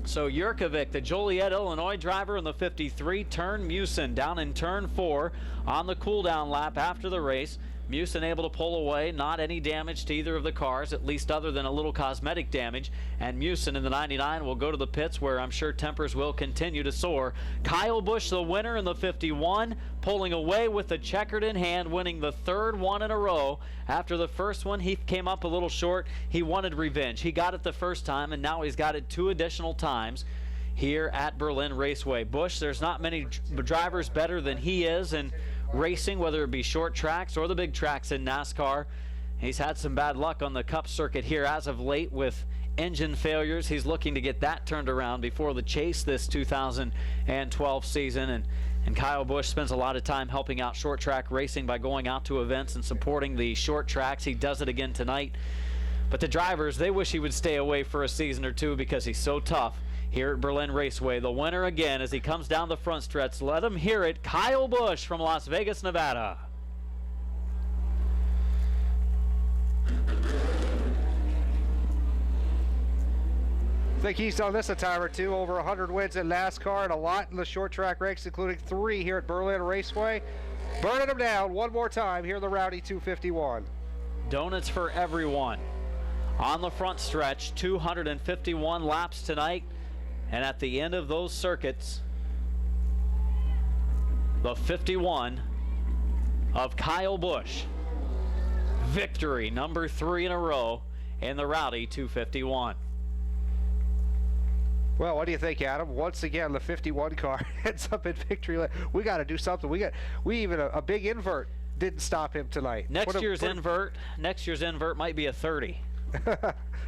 [SPEAKER 2] So Yurkovic, the Joliet, Illinois driver in the 53, turned Musin down in turn 4 on the cool-down lap after the race. Musin able to pull away, not any damage to either of the cars, at least other than a little cosmetic damage. And Musin in the 99 will go to the pits where I'm sure tempers will continue to soar. Kyle Busch, the winner in the 51, pulling away with the checkered in hand, winning the 3rd one in a row. After the first one, he came up a little short. He wanted revenge. He got it the first time, and now he's got it 2 additional times here at Berlin Raceway. Busch, there's not many drivers better than he is, and racing, whether it be short tracks or the big tracks in NASCAR. He's had some bad luck on the Cup circuit here as of late with engine failures. He's looking to get that turned around before the chase this 2012 season. And Kyle Busch spends a lot of time helping out short track racing by going out to events and supporting the short tracks. He does it again tonight. But the drivers, they wish he would stay away for a season or two because he's so tough here at Berlin Raceway. The winner again as he comes down the front stretch. Let him hear it. Kyle Busch from Las Vegas, Nevada.
[SPEAKER 9] I think he's done this a time or two. Over 100 wins in NASCAR and a lot in the short track race, including 3 here at Berlin Raceway. Burning them down one more time here in the Rowdy 251.
[SPEAKER 2] Donuts for everyone. On the front stretch, 251 laps tonight. And at the end of those circuits, the 51 of Kyle Busch. Victory number 3 in a row in the Rowdy 251.
[SPEAKER 9] Well, what do you think, Adam? Once again, the 51 car ends up in victory lane. We got to do something. We even a big invert didn't stop him tonight.
[SPEAKER 2] Next year's invert might be a 30.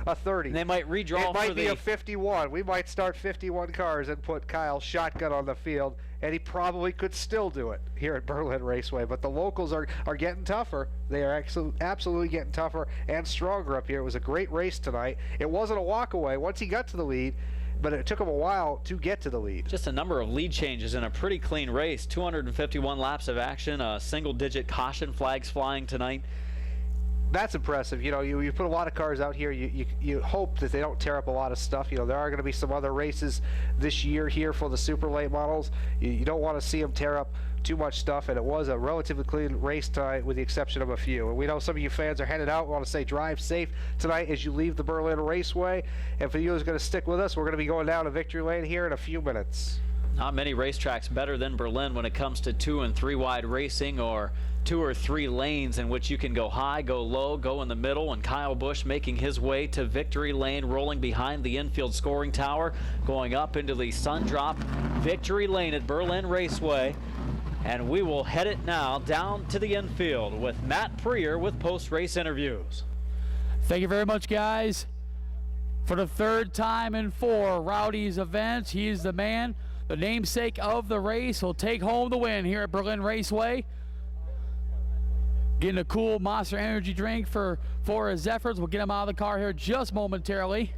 [SPEAKER 9] A 30.
[SPEAKER 2] And they might redraw.
[SPEAKER 9] It might be a 51. We might start 51 cars and put Kyle's shotgun on the field, and he probably could still do it here at Berlin Raceway. But the locals are getting tougher. They are absolutely getting tougher and stronger up here. It was a great race tonight. It wasn't a walk away once he got to the lead, but it took him a while to get to the lead.
[SPEAKER 2] Just a number of lead changes in a pretty clean race. 251 laps of action, single-digit caution flags flying tonight.
[SPEAKER 9] That's impressive. You know, you put a lot of cars out here. You hope that they don't tear up a lot of stuff. You know, there are going to be some other races this year here for the super late models. You don't want to see them tear up too much stuff, and it was a relatively clean race tonight with the exception of a few. And we know some of you fans are headed out. We want to say drive safe tonight as you leave the Berlin Raceway. And for you who's going to stick with us, we're going to be going down to victory lane here in a few minutes.
[SPEAKER 2] Not many racetracks better than Berlin when it comes to 2 and 3 wide racing, or 2 or 3 lanes in which you can go high, go low, go in the middle. And Kyle Busch making his way to victory lane, rolling behind the infield scoring tower, going up into the sun drop victory lane at Berlin Raceway. And we will head it now down to the infield with Matt Preer with post-race interviews.
[SPEAKER 3] Thank you very much, guys. For the 3rd time in 4 Rowdy's events, he's the man, the namesake of the race. Will take home the win here at Berlin Raceway. Getting a cool Monster Energy drink for his efforts. We'll get him out of the car here just momentarily.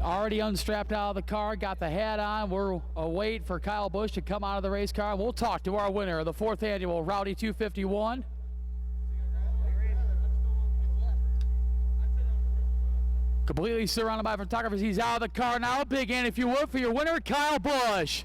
[SPEAKER 3] Already unstrapped out of the car, got the hat on. We're wait for Kyle Busch to come out of the race car. We'll talk to our winner of the 4th annual Rowdy 251. Completely surrounded by photographers. He's out of the car now. Big hand, if you would, for your winner, Kyle Busch.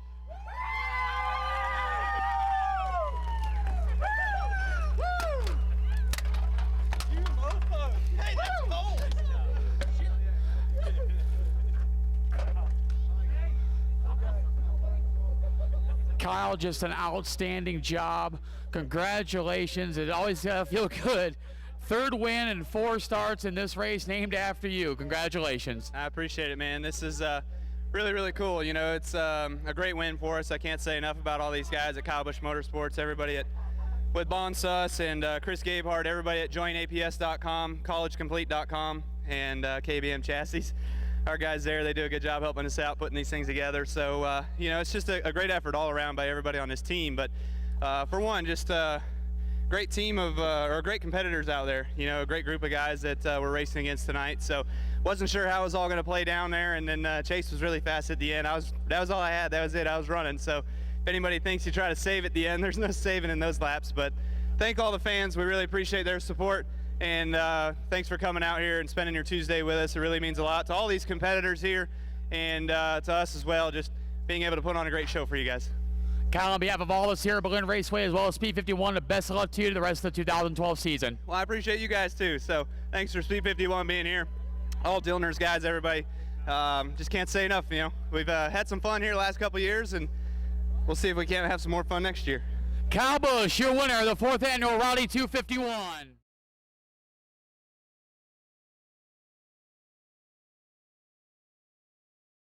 [SPEAKER 3] Kyle, just an outstanding job. Congratulations. It always feel good. 3rd win and 4 starts in this race named after you. Congratulations.
[SPEAKER 6] I appreciate it, man. This is really, really cool. You know, it's a great win for us. I can't say enough about all these guys at Kyle Busch Motorsports, everybody with Bon Sus and Chris Gabehart, everybody at joinaps.com, collegecomplete.com, and KBM Chassis. Our guys there, they do a good job helping us out, putting these things together. So, you know, it's just a great effort all around by everybody on this team. But for one, just great team of, or great competitors out there. You know, a great group of guys that we're racing against tonight. So, wasn't sure how it was all going to play down there. And then Chase was really fast at the end. That was all I had. That was it. I was running. So, if anybody thinks you try to save at the end, there's no saving in those laps. But thank all the fans. We really appreciate their support. And thanks for coming out here and spending your Tuesday with us. It really means a lot to all these competitors here and to us as well, just being able to put on a great show for you guys.
[SPEAKER 3] Kyle, on behalf of all of us here at Berlin Raceway as well as Speed 51, the best of luck to you to the rest of the 2012 season.
[SPEAKER 6] Well, I appreciate you guys too. So thanks for Speed 51 being here. All Dillners guys, everybody. Just can't say enough, you know. We've had some fun here the last couple of years, and we'll see if we can't have some more fun next year.
[SPEAKER 3] Kyle Busch, your winner of the 4th annual Rowdy 251.